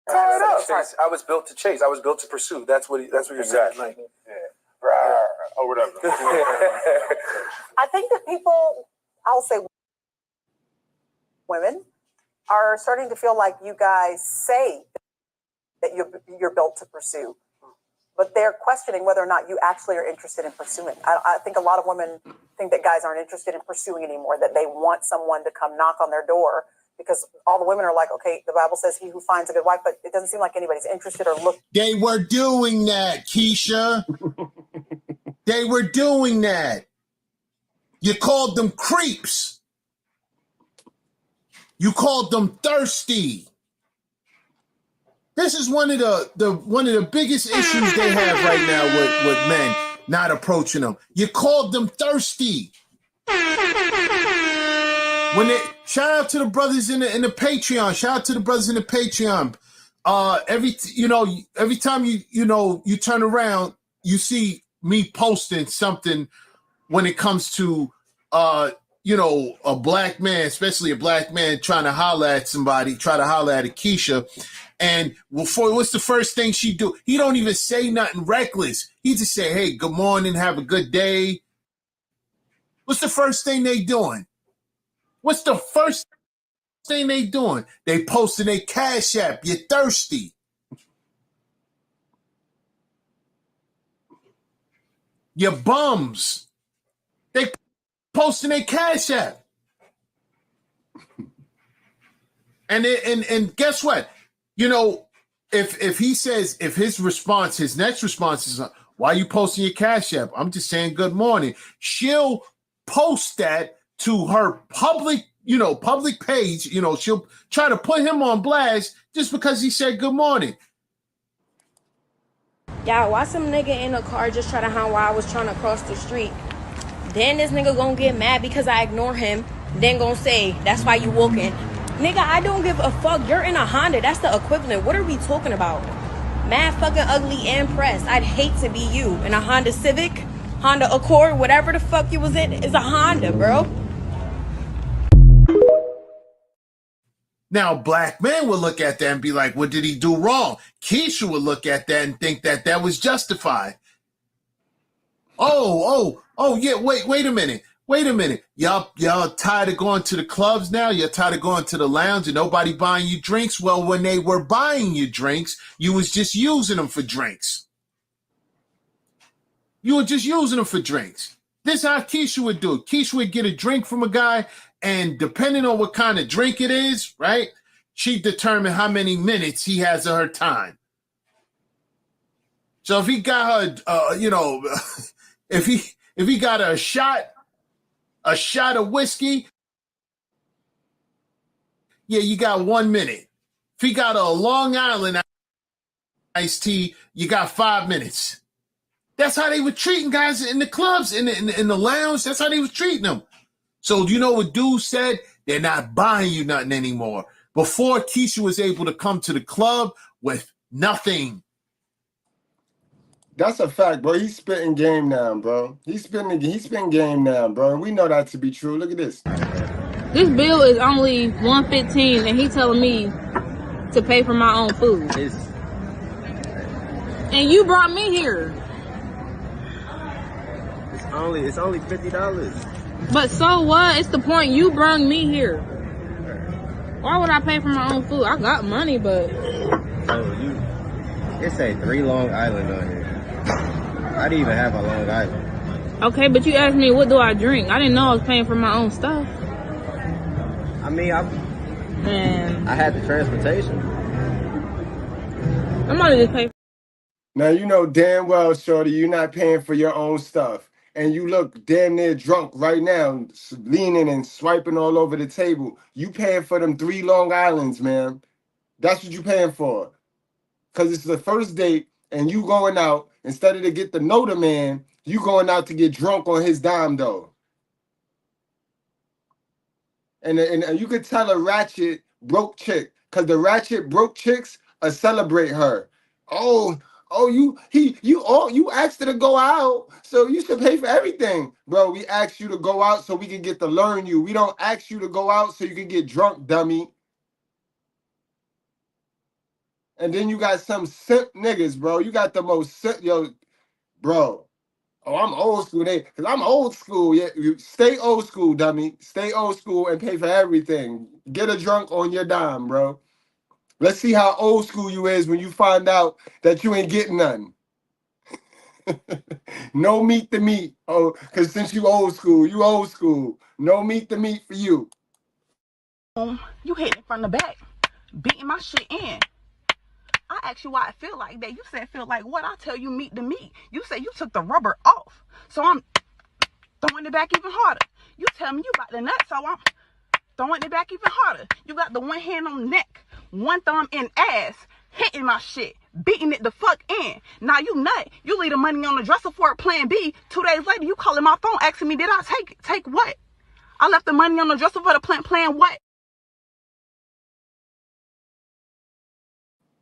I was built to chase. I was built to pursue. That's what you're saying. Like, or whatever. I think that I'll say women, are starting to feel like you guys say that you're built to pursue, but they're questioning whether or not you actually are interested in pursuing. I think a lot of women think that guys aren't interested in pursuing anymore, that they want someone to come knock on their door, because all the women are like, okay, the Bible says he who finds a good wife, but it doesn't seem like anybody's interested or looking. They were doing that, Keisha. They were doing that. You called them creeps. You called them thirsty. This is one of the biggest issues they have right now with men not approaching them. You called them thirsty. When they shout out to the brothers in the Patreon. Shout out to the brothers in the Patreon. Every time you turn around, you see me posting something when it comes to a black man, especially a black man trying to holler at somebody, try to holler at Akeisha. And what's the first thing she do? He don't even say nothing reckless. He just say, hey, good morning, have a good day. What's the first thing they doing? What's the first thing they doing? They posting their Cash App. You're thirsty. You're bums. They posting their Cash App. And guess what? If he says, if his next response is, why are you posting your Cash App? I'm just saying good morning. She'll post that to her public page. She'll try to put him on blast just because he said good morning. Yeah, why some nigga in a car just try to hound while I was trying to cross the street? Then this nigga gonna get mad because I ignore him. Then gonna say, that's why you walking. Nigga, I don't give a fuck. You're in a Honda. That's the equivalent. What are we talking about? Mad fucking ugly and pressed. I'd hate to be you. In a Honda Civic, Honda Accord, whatever the fuck you was in, is a Honda, bro. Now, black men will look at that and be like, what did he do wrong? Keisha would look at that and think that that was justified. Oh, yeah, wait a minute. Y'all tired of going to the clubs now? You're tired of going to the lounge and nobody buying you drinks? Well, when they were buying you drinks, you was just using them for drinks. You were just using them for drinks. This is how Keisha would do it. Keisha would get a drink from a guy, and depending on what kind of drink it is, right, she'd determine how many minutes he has of her time. So if he got her, if he got her a shot of whiskey, yeah, you got 1 minute. If he got a Long Island iced tea, you got 5 minutes. That's how they were treating guys in the clubs, in the lounge. That's how they was treating them. So you know what dude said? They're not buying you nothing anymore. Before, Keisha was able to come to the club with nothing. That's a fact, bro. He's spitting game now, bro. He's spitting game now, bro. And we know that to be true. Look at this. This bill is only $115, and he telling me to pay for my own food. And you brought me here. It's only $50. But so what? It's the point. You brought me here. Why would I pay for my own food? I got money, but it say 3 Long Island on here. I didn't even have a Long Island. Okay, but you asked me what do I drink. I didn't know I was paying for my own stuff. I mean, I had the transportation. I'm gonna just pay. Now you know damn well, shorty, you're not paying for your own stuff. And you look damn near drunk right now, leaning and swiping all over the table. You paying for them 3 Long Islands, man. That's what you paying for. Because it's the first date, and you going out, instead of to get to know the man, you going out to get drunk on his dime, though. And you could tell a ratchet broke chick, because the ratchet broke chicks celebrate her. You asked her to go out, so you should pay for everything. Bro, we asked you to go out so we can get to learn you. We don't ask you to go out so you can get drunk, dummy. And then you got some simp niggas, bro. You got the most simp, bro. Oh, I'm old school, because I'm old school. Yeah, you stay old school, dummy. Stay old school and pay for everything. Get a drunk on your dime, bro. Let's see how old school you is when you find out that you ain't getting nothing. No meat to meat. Oh, because since you old school. No meat to meat for you. You hit it from the back, beating my shit in. I asked you why I feel like that. You said feel like what? I tell you meat to meat. You said you took the rubber off. So I'm throwing it back even harder. You tell me you got the nut, so I'm throwing it back even harder. You got the one hand on the neck, one thumb in ass, hitting my shit. beating it the fuck in. Now you nut. You leave the money on the dresser for plan B. 2 days later, you calling my phone asking me, did I take what? I left the money on the dresser for the plan what?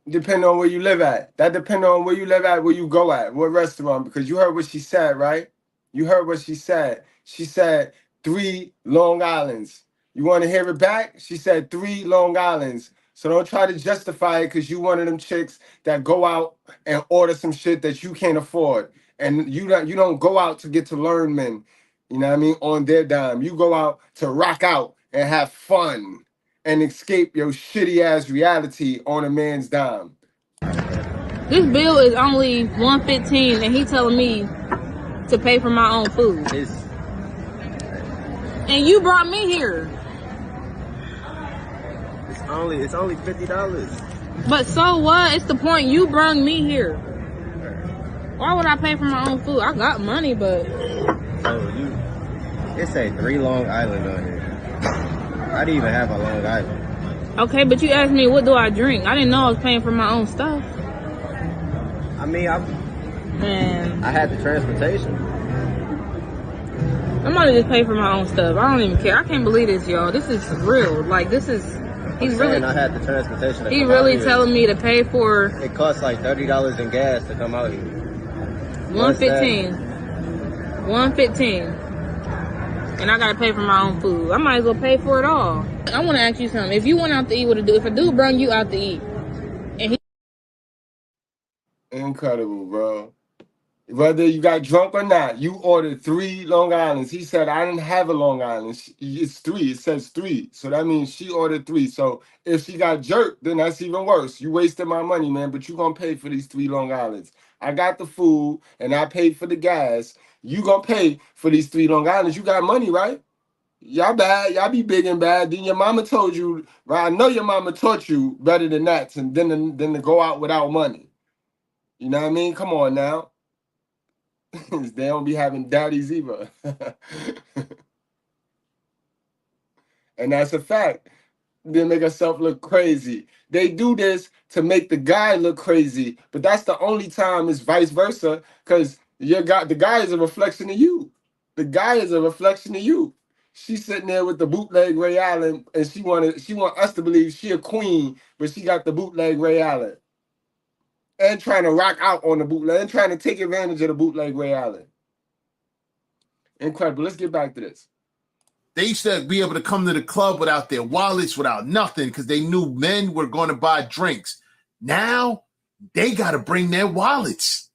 Depending on where you live at. That depends on where you live at, where you go at, what restaurant. Because you heard what she said, right? You heard what she said. She said 3 Long Islands. You want to hear it back? She said 3 Long Islands. So don't try to justify it because you one of them chicks that go out and order some shit that you can't afford. And you don't go out to get to learn men, you know what I mean, on their dime. You go out to rock out and have fun and escape your shitty ass reality on a man's dime. This bill is only $115, and he telling me to pay for my own food. And you brought me here. It's only $50. But so what? It's the point. You brought me here. Why would I pay for my own food? I got money, but It say 3 Long Island on here. I didn't even have a Long Island. okay. But you asked me what do I drink. I didn't know I was paying for my own stuff. I mean, Man, I had the transportation. I'm gonna just pay for my own stuff. I don't even care. I can't believe this, y'all. This is real. Like this is. He's really. I had the transportation. He really telling me to pay for. It costs like $30 in gas to come out here. $115. $115. And I gotta pay for my own food. I might as well pay for it all. I wanna ask you something. If you went out to eat with a dude, if a dude brought you out to eat, and he Incredible, bro. Whether you got drunk or not, you ordered 3 Long Islands. He said, I didn't have a Long Island. It's 3. It says 3. So that means she ordered 3. So if she got jerked, then that's even worse. You wasted my money, man, but you going to pay for these 3 Long Islands. I got the food, and I paid for the gas. You going to pay for these 3 Long Islands. You got money, right? Y'all bad. Y'all be big and bad. Then your mama told you, right? I know your mama taught you better than that than to go out without money. You know what I mean? Come on now. They don't be having daddies either. And that's a fact. They make herself look crazy. They do this to make the guy look crazy, but that's the only time it's vice versa, because the guy is a reflection of you. The guy is a reflection of you. She's sitting there with the bootleg Ray Allen, and she want us to believe she a queen, but she got the bootleg Ray Allen. And trying to rock out on the bootleg and trying to take advantage of the bootleg Ray Allen. Incredible. Let's get back to this. They used to be able to come to the club without their wallets, without nothing, because they knew men were going to buy drinks. Now, they got to bring their wallets.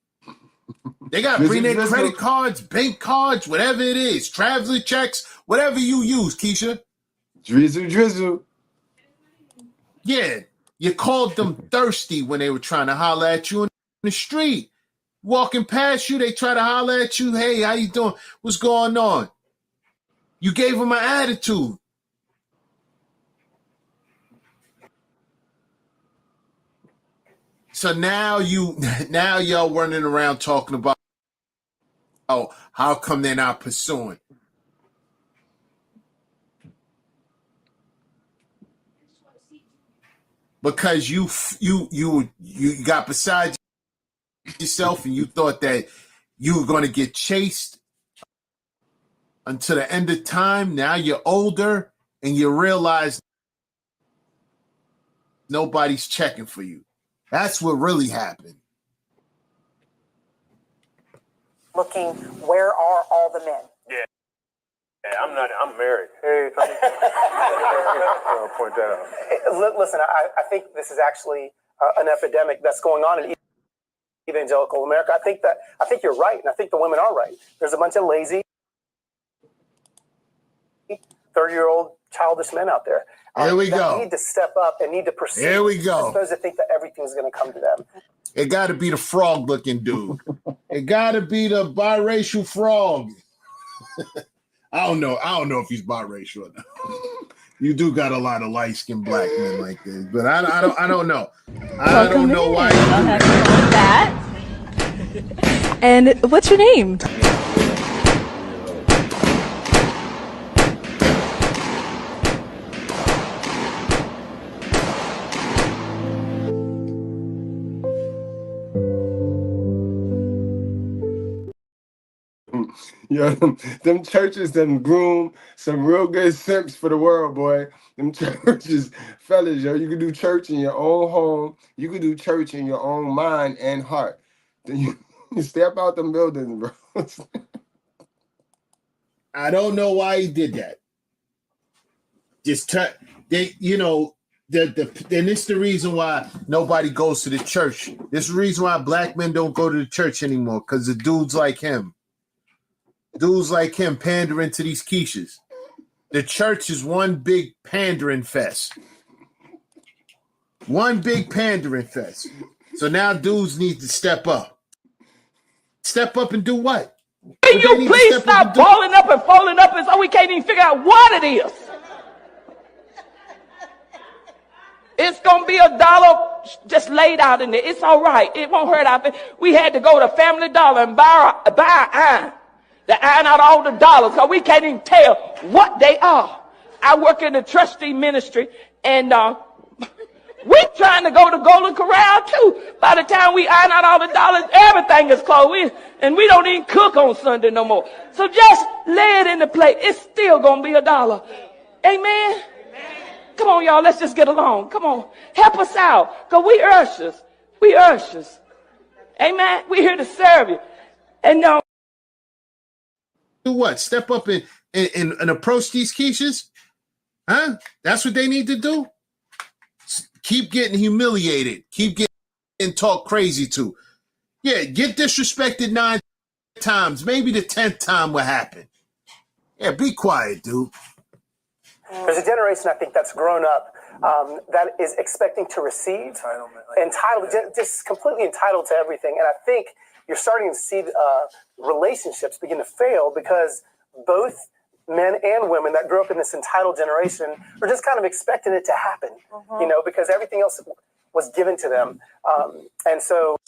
They got to bring their credit cards, bank cards, whatever it is, traveler checks, whatever you use, Keisha. Drizzle. Yeah. You called them thirsty when they were trying to holler at you in the street. Walking past you, they try to holler at you. Hey, how you doing? What's going on? You gave them an attitude. So now y'all running around talking about, oh, how come they're not pursuing? Because you got beside yourself and you thought that you were going to get chased until the end of time. Now you're older and you realize nobody's checking for you. That's what really happened. Looking, where are all the men? Yeah, I'm married. Hey, I'll point that out. Listen, I think this is actually an epidemic that's going on in evangelical America. I think you're right, and I think the women are right. There's a bunch of lazy 30-year-old childish men out there. Here we go. Need to step up and need to pursue. Here we go. As opposed to think that everything's going to come to them. It got to be the frog-looking dude. It got to be the biracial frog. I don't know if he's biracial or not. You do got a lot of light-skinned black men like this, but I don't know. I don't know why. I'll have fun with that. And what's your name? Yo, them churches, them groom some real good simps for the world, boy. Them churches, fellas, yo, you can do church in your own home. You can do church in your own mind and heart. Then you step out them buildings, bro. I don't know why he did that. And it's the reason why nobody goes to the church. It's the reason why black men don't go to the church anymore, because of dudes like him. Dudes like him pandering to these quiches. The church is one big pandering fest. One big pandering fest. So now dudes need to step up. Step up and do what? Can you please stop balling up and folding up and so we can't even figure out what it is? It's going to be $1 just laid out in there. It's all right. It won't hurt our face. We had to go to Family Dollar and buy an iron. To iron out all the dollars because we can't even tell what they are. I work in the trustee ministry and we're trying to go to Golden Corral too. By the time we iron out all the dollars, everything is closed. And we don't even cook on Sunday no more. So just lay it in the plate. It's still going to be $1. Amen. Come on, y'all. Let's just get along. Come on. Help us out. Because we ushers. We ushers. Amen. We're here to serve you. And do what? Step up and approach these quiches? Huh? That's what they need to do? Keep getting humiliated. Keep getting talked crazy to. Yeah, get disrespected 9 times. Maybe the 10th time will happen. Yeah, be quiet, dude. There's a generation, I think, that's grown up that is expecting to receive. Entitled, just completely entitled to everything. And I think you're starting to see relationships begin to fail because both men and women that grew up in this entitled generation are just kind of expecting it to happen, because everything else was given to them. And so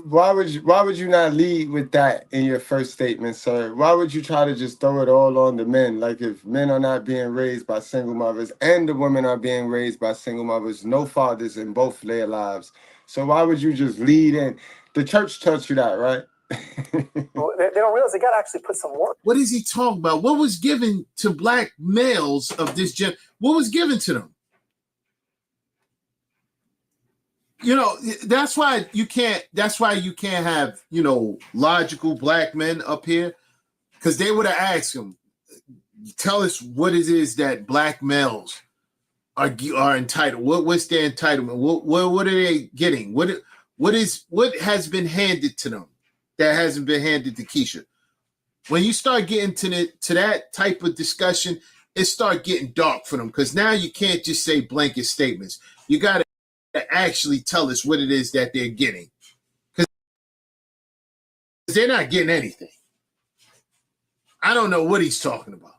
why would you not lead with that in your first statement, sir? Why would you try to just throw it all on the men? Like if men are not being raised by single mothers and the women are being raised by single mothers, no fathers in both their lives. So why would you just lead in? The church taught you that, right? They don't realize they got to actually put some work. What is he talking about? What was given to black males of this gen? What was given to them? That's why you can't have, logical black men up here, because they would have asked him, tell us what it is that black males are entitled. What's their entitlement? What are they getting? What has been handed to them that hasn't been handed to Keisha? When you start getting to that type of discussion, it start getting dark for them, because now you can't just say blanket statements. You got to actually tell us what it is that they're getting, because they're not getting anything. I don't know what he's talking about.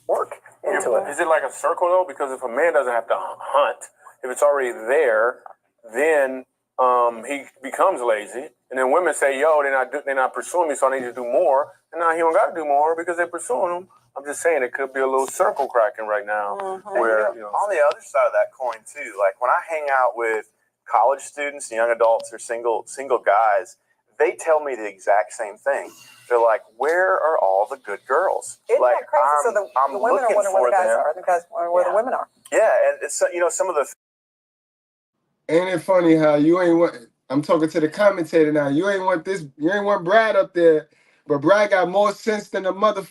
Work into it. Is it like a circle though? Because if a man doesn't have to hunt, if it's already there, then he becomes lazy. And then women say, "Yo, they're not pursuing me, so I need to do more." And now he don't got to do more because they're pursuing him. I'm just saying it could be a little circle cracking right now. Where on the other side of that coin too, like when I hang out with college students and young adults or single guys, they tell me the exact same thing. They're like, "Where are all the good girls?" Isn't like, that crazy? So the women are wondering where the guys are. The guys are where the women are. Yeah, and it's some of the. Ain't it funny how you ain't want? I'm talking to the commentator now. You ain't want Brad up there, but Brad got more sense than a mother.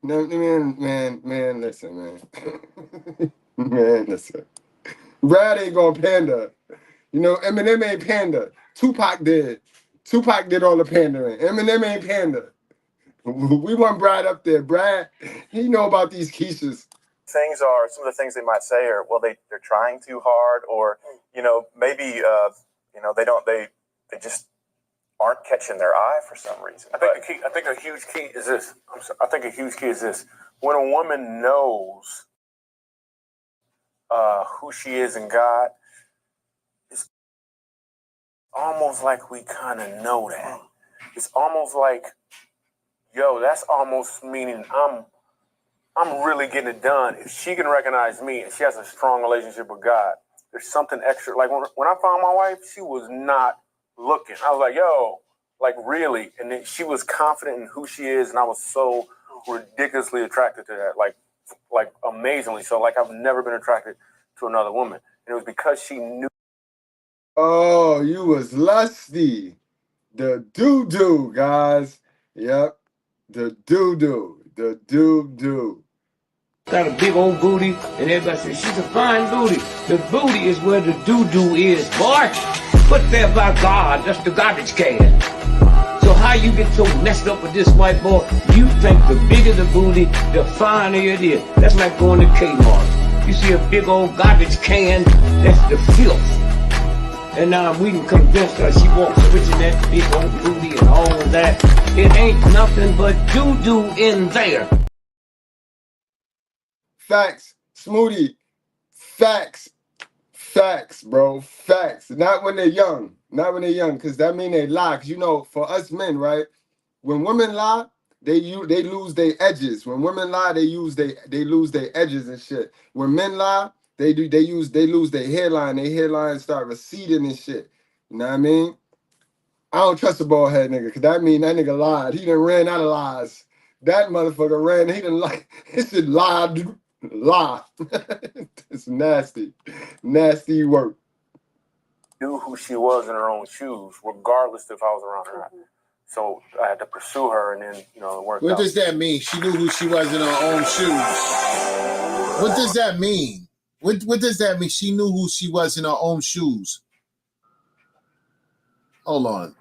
No, man, listen, man. Man, listen. Brad ain't gonna pander. Eminem ain't pander. Tupac did. Tupac did all the pandering. Eminem ain't pander. We want Brad up there. Brad, he know about these quiches. Things are, some of the things they might say are, well, they're trying too hard, or, maybe, they just aren't catching their eye for some reason. I think a huge key is this. When a woman knows who she is in God, it's almost like we kind of know that. It's almost like, that's almost meaning I'm really getting it done. If she can recognize me and she has a strong relationship with God, there's something extra. Like when I found my wife, she was not looking. I was like, like really. And then she was confident in who she is, and I was so ridiculously attracted to that, like amazingly so. Like I've never been attracted to another woman, and it was because she knew. Oh, you was lusty. The doo-doo, guys. Yep. The doo-doo. The doo-doo. Got a big old booty, and everybody says she's a fine booty. The booty is where the doo-doo is, boy. Put there by God, that's the garbage can. So how you get so messed up with this white boy? You think the bigger the booty, the finer it is. That's like going to Kmart. You see a big old garbage can, that's the filth. And now we can convince her she wants switching that big old booty and all of that. It ain't nothing but doo-doo in there. Facts, Smoothie. Facts. Facts, bro. Facts. Not when they're young. Not when they're young, because that mean they lie. Because, you know, for us men, right? When women lie, they lose their edges. When women lie, they lose their edges and shit. When men lie, they lose their hairline. Their hairline start receding and shit. You know what I mean? I don't trust a bald head nigga, because that mean that nigga lied. He done ran out of lies. That motherfucker ran. He done like, he said lied. Lie. It's nasty. Nasty work. Knew who she was in her own shoes, regardless if I was around her. So I had to pursue her, and then, you know, it worked out. What does that mean? She knew who she was in her own shoes. What does that mean? What does that mean? She knew who she was in her own shoes. Hold on.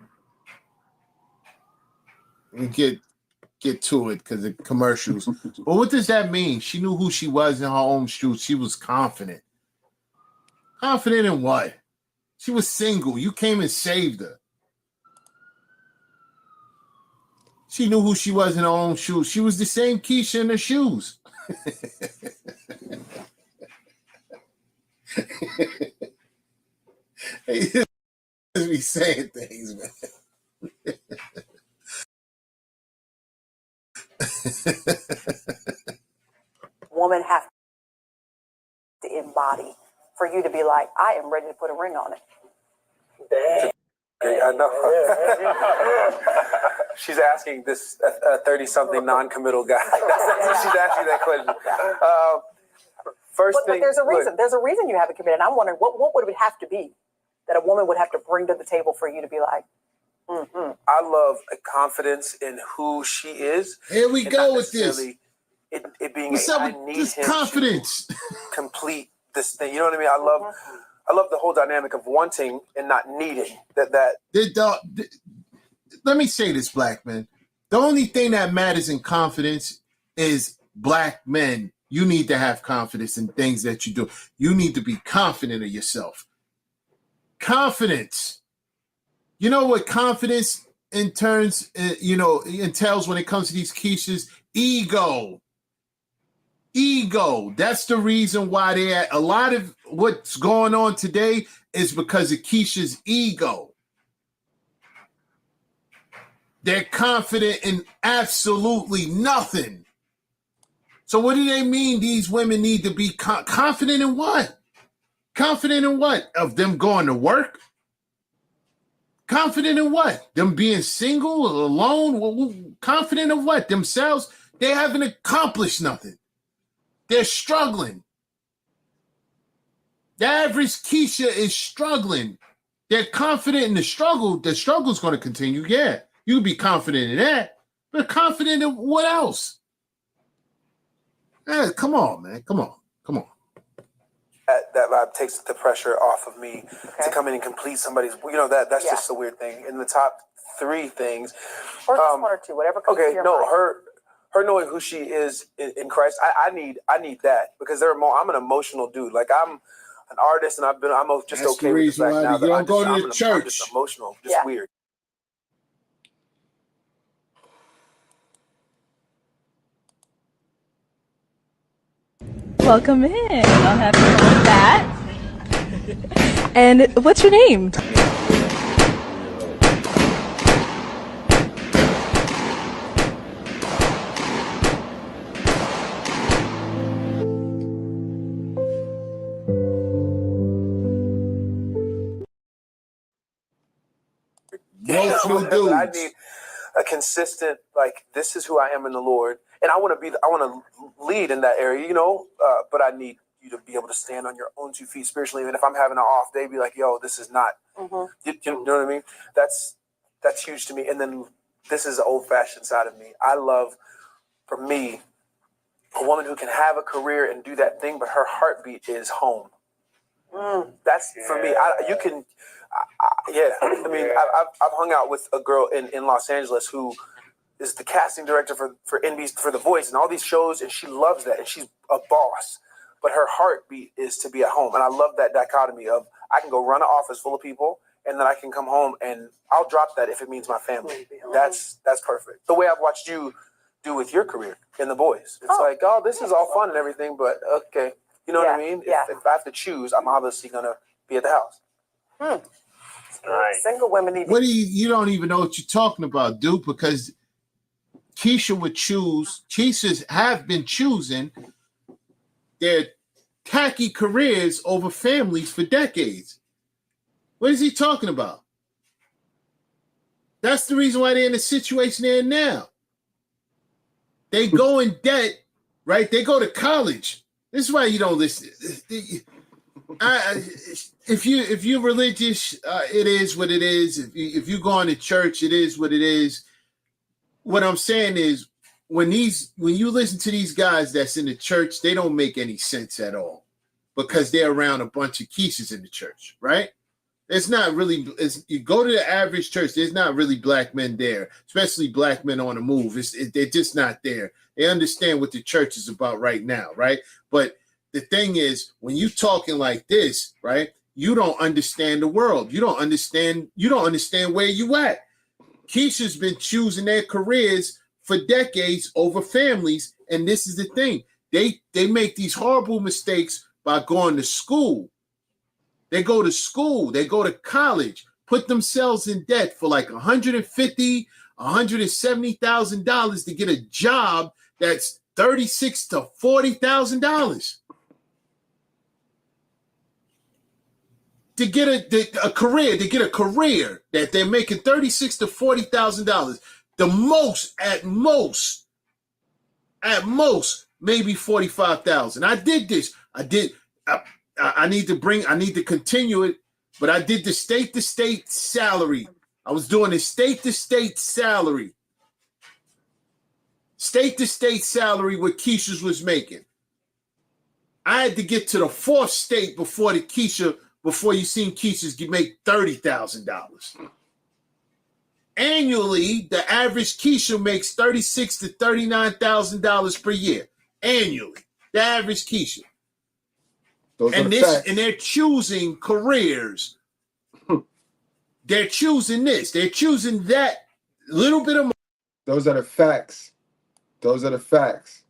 Let me get to it because of commercials. But what does that mean? She knew who she was in her own shoes. She was confident. Confident in what? She was single. You came and saved her. She knew who she was in her own shoes. She was the same Keisha in her shoes. Hey, just be saying things, man. Woman have to embody for you to be like, I am ready to put a ring on it. I know. She's asking this 30-something non-committal guy. She's asking that question. But there's a reason. There's a reason you haven't committed. I'm wondering what would it have to be that a woman would have to bring to the table for you to be like, I love a confidence in who she is. Here we go with this. It being What's up with this confidence? Complete this thing. You know what I mean? I love the whole dynamic of wanting and not needing that. Let me say this, black man. The only thing that matters in confidence is black men. You need to have confidence in things that you do. You need to be confident of yourself. Confidence. You know what confidence entails when it comes to these Keishas? Ego. Ego. That's the reason why a lot of what's going on today is because of Keisha's ego. They're confident in absolutely nothing. So what do they mean these women need to be confident in what? Confident in what? Of them going to work? Confident in what? Them being single or alone? Confident of what? Themselves? They haven't accomplished nothing. They're struggling. The average Keisha is struggling. They're confident in the struggle. The struggle's going to continue. Yeah, you can be confident in that. But confident in what else? Hey, come on, man. Come on. That vibe takes the pressure off of me to come in and complete somebody's. That's just a weird thing. In the top 3 things, or just 1 or 2, whatever comes to your mind. Her knowing who she is in Christ. I need that because I'm an emotional dude. Like I'm an artist, and I'm just That's okay with the fact now you don't go to the church. I'm just emotional, weird. Welcome in. I'll have you with that. And what's your name? Most dudes. I need a consistent, like, this is who I am in the Lord, and I want to lead in that area, you know. But I need you to be able to stand on your own 2 feet spiritually. And if I'm having an off day, be like, yo, this is not. You know what I mean? That's huge to me. And then this is the old-fashioned side of me. I love, for me, a woman who can have a career and do that thing, but her heartbeat is home. That's for me. I mean, I've hung out with a girl in Los Angeles who is the casting director for NBC, for The Voice and all these shows, and she loves that, and she's a boss. But her heartbeat is to be at home, and I love that dichotomy of I can go run an office full of people, and then I can come home and I'll drop that if it means my family. That's perfect. The way I've watched you do with your career in The Voice. It's like, oh, this is all fun and everything, but okay. You know what I mean? Yeah. If I have to choose, I'm obviously going to be at the house. Right. Single women need. What do you don't even know what you're talking about, dude, because Keisha would choose, Keishas have been choosing their tacky careers over families for decades. What is he talking about? That's the reason why they're in the situation they're in now. They go in debt, right? They go to college. This is why you don't listen. If you're religious, it is what it is. If you go on to church, it is what it is. What I'm saying is, when you listen to these guys that's in the church, they don't make any sense at all because they're around a bunch of Keishas in the church, right? It's not really. You go to the average church, there's not really black men there, especially black men on the move. They're just not there. They understand what the church is about right now, right? But the thing is, when you talking like this, right, you don't understand the world. You don't understand where you at. Keisha's been choosing their careers for decades over families, and this is the thing. They make these horrible mistakes by going to school. They go to school, they go to college, put themselves in debt for like $150,000, $170,000 to get a job that's $36,000 to $40,000. To get a career that they're making $36,000 to $40,000. The most, at most, maybe $45,000. I did this. I need to continue it, but I did the state-to-state salary. I was doing the state-to-state salary. State-to-state salary what Keisha's was making. I had to get to the fourth state before you seen Keisha's make $30,000. Annually, the average Keisha makes $36,000 to $39,000 per year. Annually, the average Keisha. And they're choosing careers. They're choosing this. They're choosing that little bit of money. Those are the facts. Those are the facts.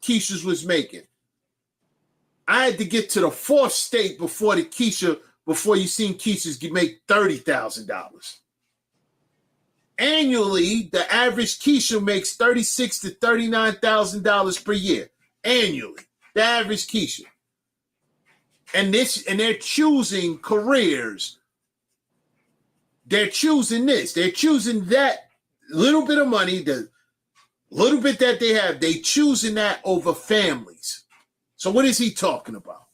Keisha's was making. I had to get to the fourth state before you seen Keisha's make $30,000. Annually, the average Keisha makes $36,000 to $39,000 per year. Annually, the average Keisha. And they're choosing careers. They're choosing this. They're choosing that little bit of money, the little bit that they have. They choosing that over families. So what is he talking about?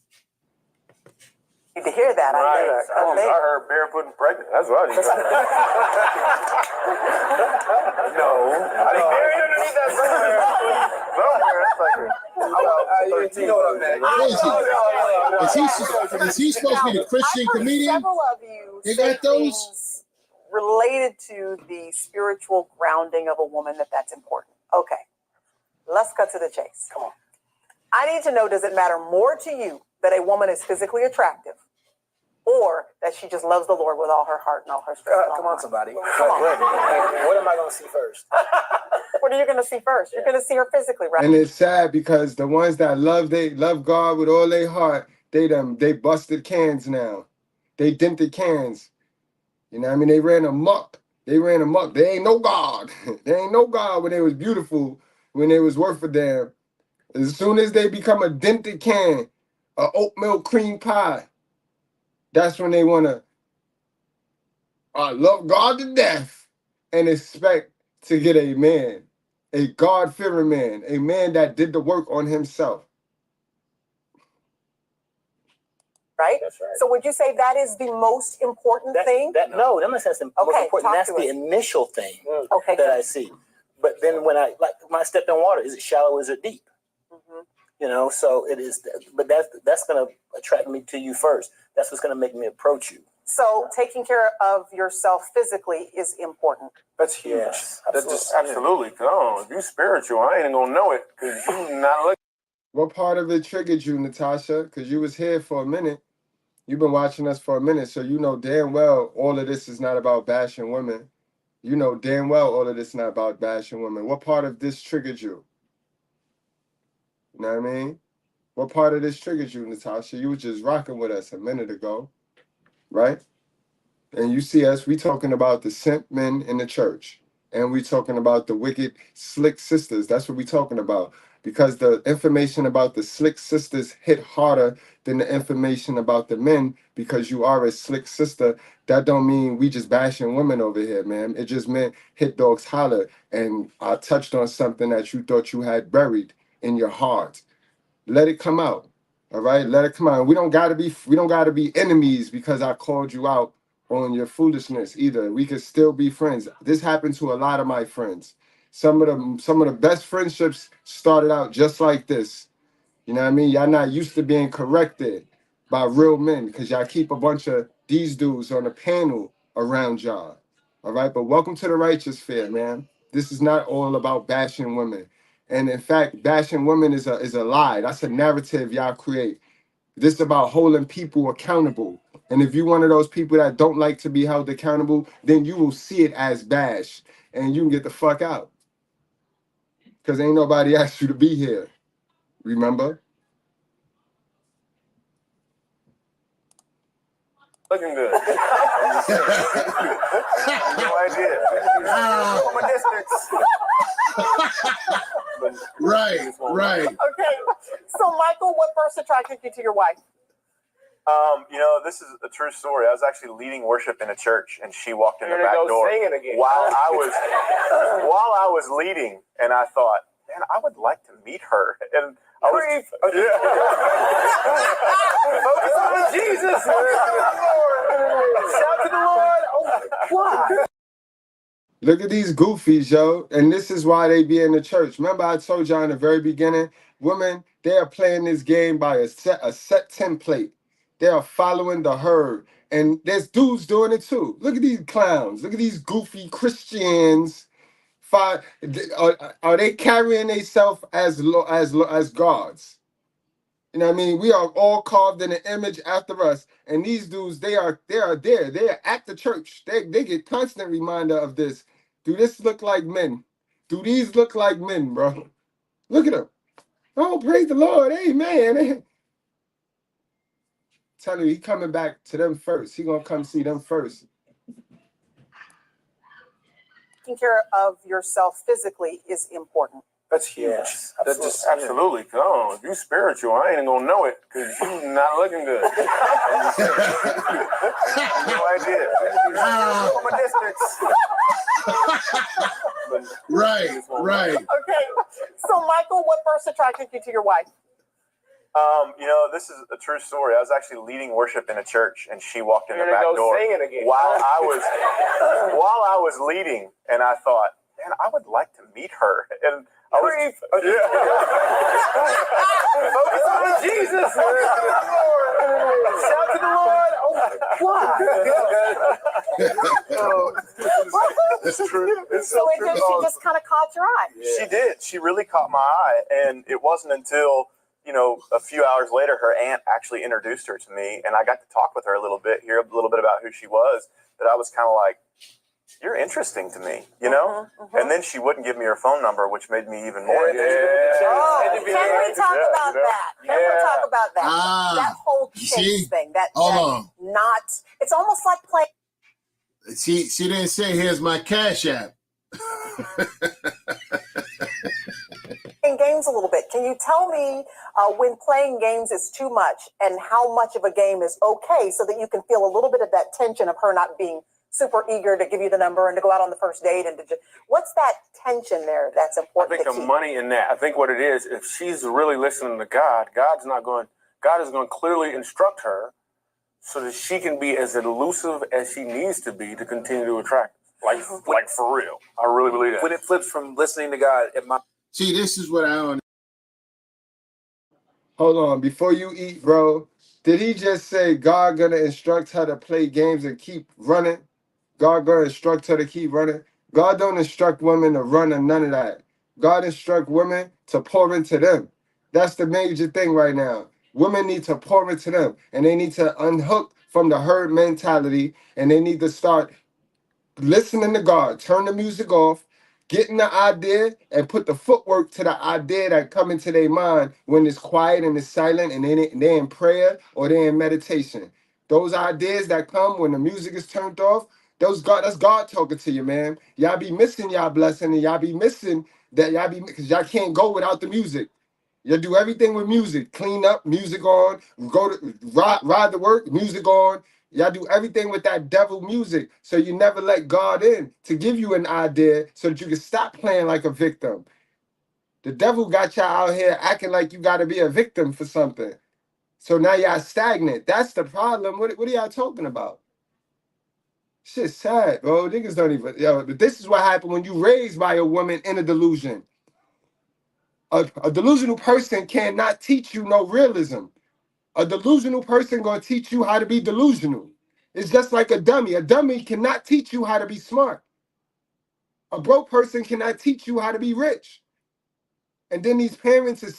You need to hear that. Right. I heard barefoot and pregnant. That's what I need to hear. No. I think buried underneath that somewhere. You know what I'm saying? Is he supposed to be the Christian comedian? Several of you They say got those things related to the spiritual grounding of a woman that's important. Okay, let's cut to the chase. Come on. I need to know, does it matter more to you that a woman is physically attractive or that she just loves the Lord with all her heart and all her strength? Come on, somebody. Come on. What am I going to see first? What are you going to see first? You're going to see her physically, right? And it's sad because the ones that love God with all their heart, they busted cans now. They dented cans. You know what I mean? They ran amok. They ain't no God. They ain't no God when they was beautiful, when they was worth a damn. As soon as they become a dented can, a oatmeal cream pie, that's when they want to love God to death and expect to get a man, a God-fearing man, a man that did the work on himself. Right? That's right. So would you say that is the most important thing? No, I'm not saying that's the most important. That's the initial thing that I see. But then when I stepped in water, is it shallow? Is it deep? Mm-hmm. You know, so it is. But that's going to attract me to you first. That's what's going to make me approach you. So taking care of yourself physically is important. That's huge. Yes, That's just absolutely. If you spiritual, I ain't gonna know it because you not looking. What part of it triggered you, Natasha? Because you was here for a minute. You've been watching us for a minute, so you know damn well all of this is not about bashing women. You know damn well all of this is not about bashing women. What part of this triggered you? You know what I mean? What part of this triggered you, Natasha? You were just rocking with us a minute ago, right? And you see us, we talking about the simp men in the church. And we talking about the wicked, slick sisters. That's what we talking about. Because the information about the slick sisters hit harder than the information about the men, because you are a slick sister. That don't mean we just bashing women over here, man. It just meant hit dogs holler. And I touched on something that you thought you had buried in your heart. Let it come out. All right? Let it come out. We don't gotta be enemies because I called you out on your foolishness either. We could still be friends. This happened to a lot of my friends. Some of the best friendships started out just like this. You know what I mean? Y'all not used to being corrected by real men because y'all keep a bunch of these dudes on a panel around y'all. All right, but welcome to the righteous fair, man. This is not all about bashing women. And in fact, bashing women is a lie. That's a narrative y'all create. This is about holding people accountable. And if you're one of those people that don't like to be held accountable, then you will see it as bash and you can get the fuck out. Because ain't nobody asked you to be here. Remember? Looking good. No idea. From a distance. Right. Okay. So, Michael, what first attracted you to your wife? This is a true story. I was actually leading worship in a church, and she walked in the back go door sing it again. while I was leading, and I thought, man, I would like to meet her. And I was, focus on Jesus. Shout to the Lord. Oh, what? Look at these goofies, yo. And this is why they be in the church. Remember I told y'all in the very beginning, women, they are playing this game by a set template. They are following the herd. And there's dudes doing it too. Look at these clowns. Look at these goofy Christians. Are they carrying themselves as gods? You know what I mean? We are all carved in an image after us. And these dudes, they are there. They are at the church. They get constant reminder of this. Do this look like men? Do these look like men, bro? Look at them. Oh, praise the Lord. Amen. Tell you, he coming back to them first. He gonna come see them first. Taking care of yourself physically is important. That's huge. Yes, That's just absolutely. If you spiritual, I ain't gonna know it because you not looking good. No idea. From a distance. Right. Okay. So, Michael, what first attracted you to your wife? This is a true story. I was actually leading worship in a church, and she walked in the back go door sing it again. while I was leading, and I thought, man, I would like to meet her. And I was, focus on Jesus. Shout to the Lord. Oh, what? It's true. It's So true. she just kind of caught your eye. She did. She really caught my eye, and it wasn't until a few hours later, her aunt actually introduced her to me, and I got to talk with her a little bit, hear a little bit about who she was. That I was kind of like, "You're interesting to me," And then she wouldn't give me her phone number, which made me even more interested. Can we talk about that? Can we talk about that? That whole chase thing. It's almost like playing. She didn't say, "Here's my Cash App." Games a little bit. Can you tell me when playing games is too much and how much of a game is okay so that you can feel a little bit of that tension of her not being super eager to give you the number and to go out on the first date and what's that tension there that's important? I think the money in that. I think what it is, if she's really listening to God, God is going to clearly instruct her so that she can be as elusive as she needs to be to continue to attract. Like for real. I really believe that. When it flips from listening to God, See, this is what I don't. Hold on, before you eat, bro. Did he just say God gonna instruct her to play games and keep running? God gonna instruct her to keep running? God don't instruct women to run or none of that. God instruct women to pour into them. That's the major thing right now. Women need to pour into them, and they need to unhook from the herd mentality, and they need to start listening to God. Turn the music off, getting the idea, and put the footwork to the idea that come into their mind when it's quiet and it's silent, and they're in prayer or they're in meditation. Those ideas that come when the music is turned off, that's God talking to you, man. Y'all be missing y'all blessing, and y'all be missing that because y'all can't go without the music. You do everything with music. Clean up, music on. Go to ride to work, music on. Y'all do everything with that devil music. So you never let God in to give you an idea so that you can stop playing like a victim. The devil got y'all out here acting like you got to be a victim for something. So now y'all stagnant. That's the problem. What are y'all talking about? Shit's sad, bro. Niggas don't even. But this is what happened when you raised by a woman in a delusion. A delusional person cannot teach you no realism. A delusional person gonna teach you how to be delusional. It's just like a dummy. A dummy cannot teach you how to be smart. A broke person cannot teach you how to be rich. And then these parents would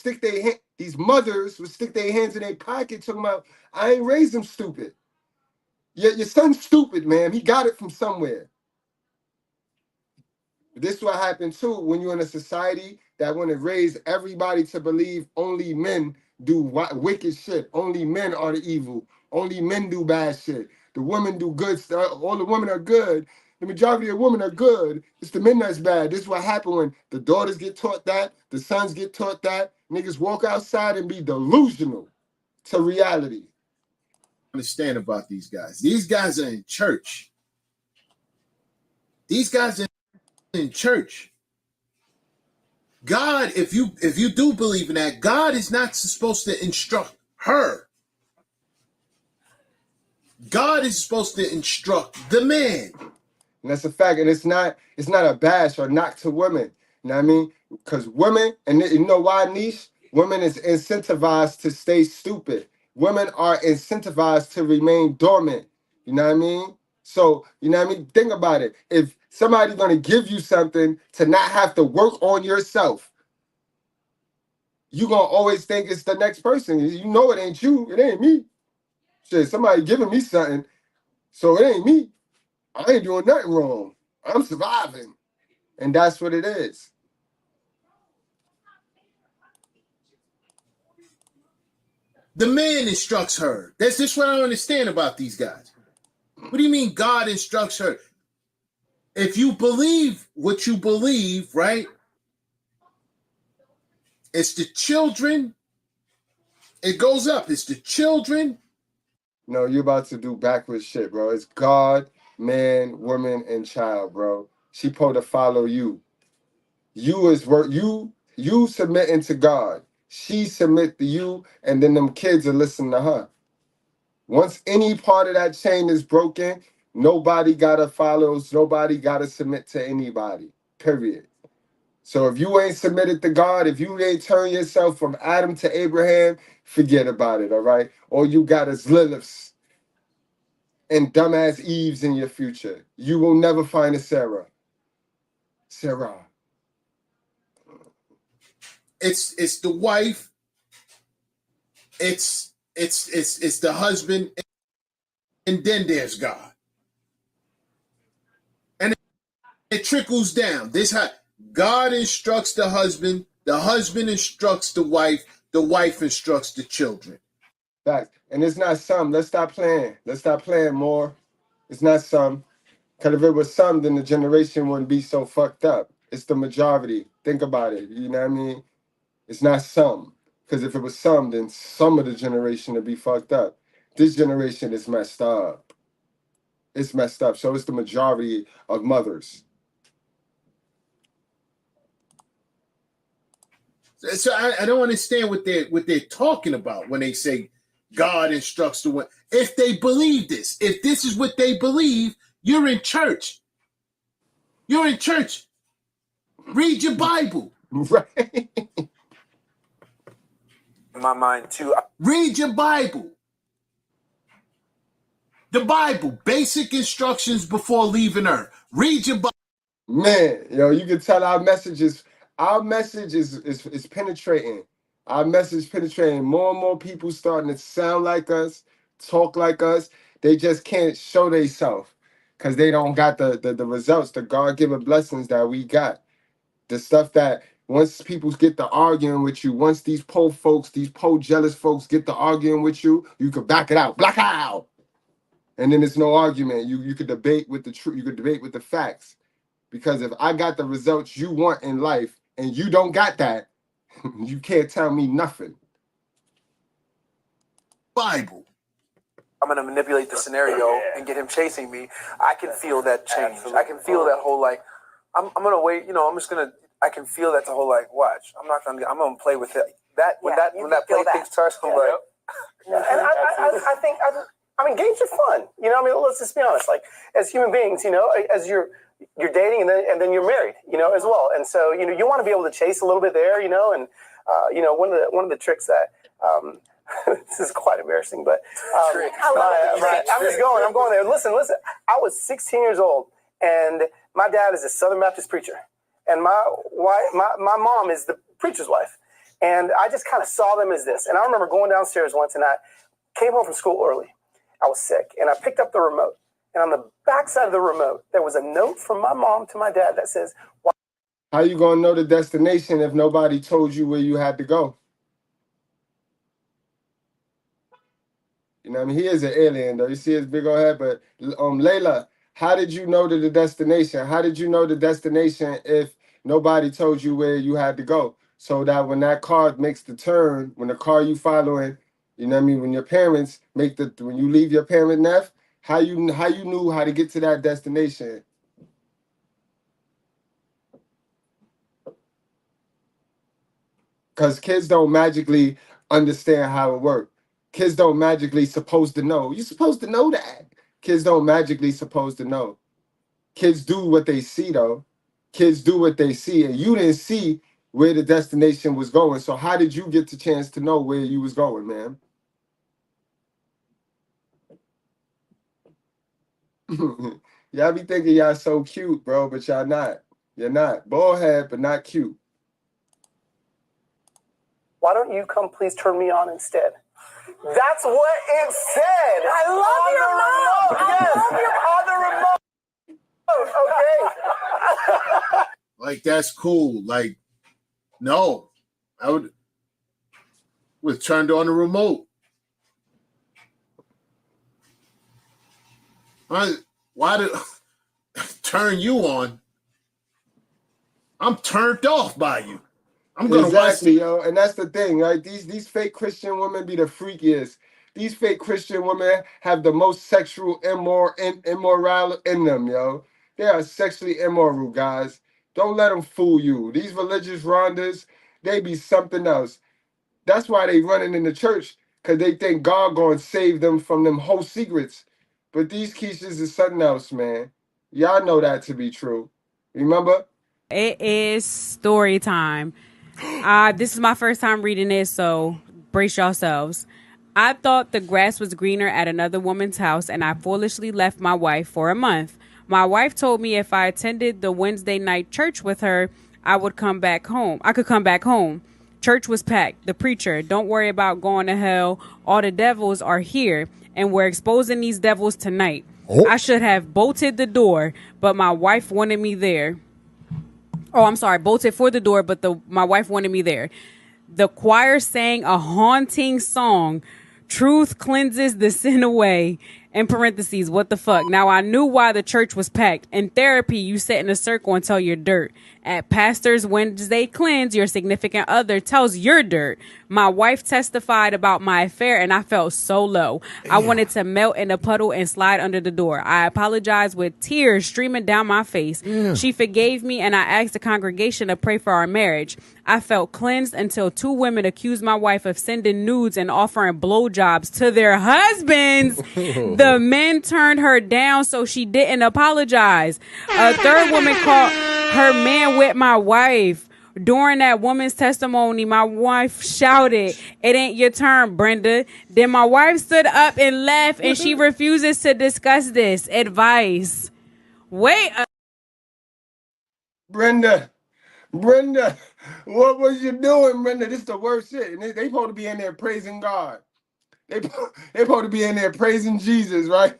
these mothers would stick their hands in their pocket talking about, I ain't raised him stupid. Your son's stupid, man. He got it from somewhere. This is what happened too when you're in a society that want to raise everybody to believe only men do wicked shit. Only men are the evil. Only men do bad shit. The women do good stuff. All the women are good. The majority of women are good. It's the men that's bad. This is what happened when the daughters get taught that, the sons get taught that. Niggas walk outside and be delusional to reality. Understand about these guys. These guys are in church. These guys are in church. God, if you do believe in that, God is not supposed to instruct her. God is supposed to instruct the man. And that's a fact. And it's not a bash or knock to women. You know what I mean? Because women, and you know why, Niche? Women is incentivized to stay stupid. Women are incentivized to remain dormant. You know what I mean? So, you know what I mean? Think about it. If somebody's going to give you something to not have to work on yourself, you're going to always think it's the next person. You know it ain't you. It ain't me. Shit, somebody giving me something, so it ain't me. I ain't doing nothing wrong. I'm surviving. And that's what it is. The man instructs her. That's just what I don't understand about these guys. What do you mean God instructs her? If you believe what you believe, right? It's the children. It goes up. It's the children. No, you're about to do backwards shit, bro. It's God, man, woman, and child, bro. She supposed to follow you. You is work. You submitting to God. She submit to you, and then them kids are listening to her. Once any part of that chain is broken, nobody gotta follow. Nobody gotta submit to anybody. Period. So if you ain't submitted to God, if you ain't turned yourself from Adam to Abraham, forget about it, all right? All you got is Liliths and dumbass Eves in your future. You will never find a Sarah. It's the wife. It's the husband, and then there's God. And it trickles down. This how God instructs the husband instructs the wife instructs the children. Facts. And it's not some. Let's stop playing. Let's stop playing more. It's not some. Because if it was some, then the generation wouldn't be so fucked up. It's the majority. Think about it. You know what I mean? It's not some. Because if it was some, then some of the generation would be fucked up. This generation is messed up. it's messed up. So it's the majority of mothers. So I don't understand what they're talking about when they say God instructs the women. If they believe this, if this is what they believe, you're in church. You're in church. Read your Bible. Right. In my mind too. Read your Bible. The Bible, basic instructions before leaving Earth. Read your Bible. Man, yo, you can tell our message is penetrating. Our message penetrating. More and more people starting to sound like us, talk like us. They just can't show themselves because they don't got the results, the God-given blessings that we got. The stuff that once people get to arguing with you, once these po folks, these po jealous folks get to arguing with you, you could back it out. Black out. And then there's no argument. You could debate with the truth. You could debate with the facts. Because if I got the results you want in life and you don't got that, you can't tell me nothing. Bible. I'm going to manipulate the scenario and get him chasing me. I can feel that change. I can feel that whole, like, I'm going to wait, I'm just going to, I can feel that the whole, like, watch. I'm going to play with it. When that play thing starts, I'm like. And I think, games are fun. Let's just be honest. Like, as human beings, as you're dating and then you're married, as well. And so, you want to be able to chase a little bit there, and one of the tricks that, this is quite embarrassing, but I'm going there. Listen. I was 16 years old, and my dad is a Southern Baptist preacher, and my mom is the preacher's wife, and I just kind of saw them as this. And I remember going downstairs once, and I came home from school early. I was sick, and I picked up the remote, and on the back side of the remote, there was a note from my mom to my dad that says, "How you gonna know the destination if nobody told you where you had to go?" He is an alien, though. You see his big old head. But Layla, how did you know the destination? How did you know the destination if nobody told you where you had to go? So that when that car makes the turn, when the car you following, when your parents when you leave your parent nest, how you knew how to get to that destination? Because kids don't magically understand how it works. Kids don't magically supposed to know. You're supposed to know that. Kids don't magically supposed to know. Kids do what they see, though. Kids do what they see, and you didn't see where the destination was going. So how did you get the chance to know where you was going, man? Y'all be thinking y'all so cute, bro, but y'all not. You're not. Bald head, but not cute. Why don't you come please turn me on instead? That's what it said. I love your remote. Yes. On the remote. Okay. Like, that's cool. Like, no. I was turned on the remote. Why did turn you on? I'm turned off by you. I'm gonna exactly, yo, and that's the thing, right? These fake Christian women be the freakiest. These fake Christian women have the most sexual immoral in them, yo. They are sexually immoral, guys. Don't let them fool you. These religious Rondas, they be something else. That's why they running in the church, because they think God gonna save them from them whole secrets. But these Keishas is something else, man. Y'all know that to be true. Remember? It is story time. This is my first time reading this, so brace yourselves. I thought the grass was greener at another woman's house, and I foolishly left my wife for a month. My wife told me if I attended the Wednesday night church with her, I could come back home. Church was packed. The preacher, don't worry about going to hell. All the devils are here, and we're exposing these devils tonight. I should have bolted the door, but my wife wanted me there. Oh, I'm sorry, bolted for the door, but my wife wanted me there. The choir sang a haunting song, "Truth cleanses the sin away," In parentheses, what the fuck? Now I knew why the church was packed. In therapy, you sit in a circle and tell your dirt. At Pastor's Wednesday Cleanse, your significant other tells your dirt. My wife testified about my affair and I felt so low. I wanted to melt in a puddle and slide under the door. I apologized with tears streaming down my face. She forgave me and I asked the congregation to pray for our marriage. I felt cleansed until 2 women accused my wife of sending nudes and offering blowjobs to their husbands. The men turned her down, so she didn't apologize. A 3rd woman called her man with my wife. During that woman's testimony, my wife shouted, "It ain't your turn, Brenda." Then my wife stood up and left, and she refuses to discuss this. Advice. Wait. Brenda, what was you doing, Brenda? This is the worst shit. And they supposed to be in there praising God. They supposed to be in there praising Jesus, right?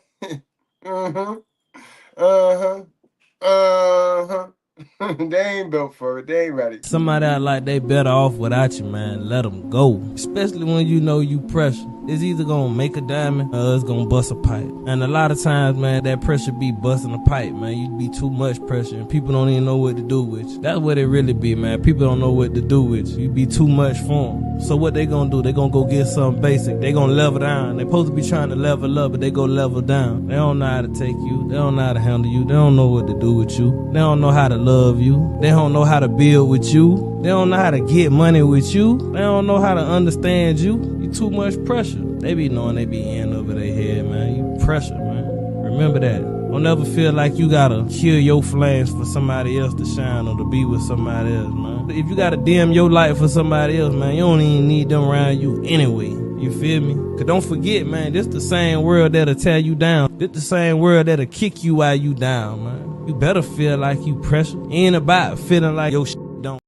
They ain't built for it. They ain't ready. Somebody out like they better off without you, man. Let them go. Especially when you know you pressure. It's either gonna make a diamond or it's gonna bust a pipe. And a lot of times, man, that pressure be busting a pipe, man. You be too much pressure and people don't even know what to do with you. That's what it really be, man. People don't know what to do with you. You be too much for them. So what they gonna do? They gonna go get something basic. They gonna level down. They supposed to be trying to level up, but they go level down. They don't know how to take you. They don't know how to handle you. They don't know what to do with you. They don't know how to love you. They don't know how to build with you. They don't know how to get money with you. They don't know how to understand you. You too much pressure. They be knowing they be in over their head, man. You pressure, man. Remember that. Don't ever feel like you gotta kill your flames for somebody else to shine or to be with somebody else, man. If you gotta dim your light for somebody else, man, you don't even need them around you anyway. You feel me? Cause don't forget, man, this the same world that'll tear you down. This the same world that'll kick you while you down, man. You better feel like you pressure. It ain't about feeling like your shit don't.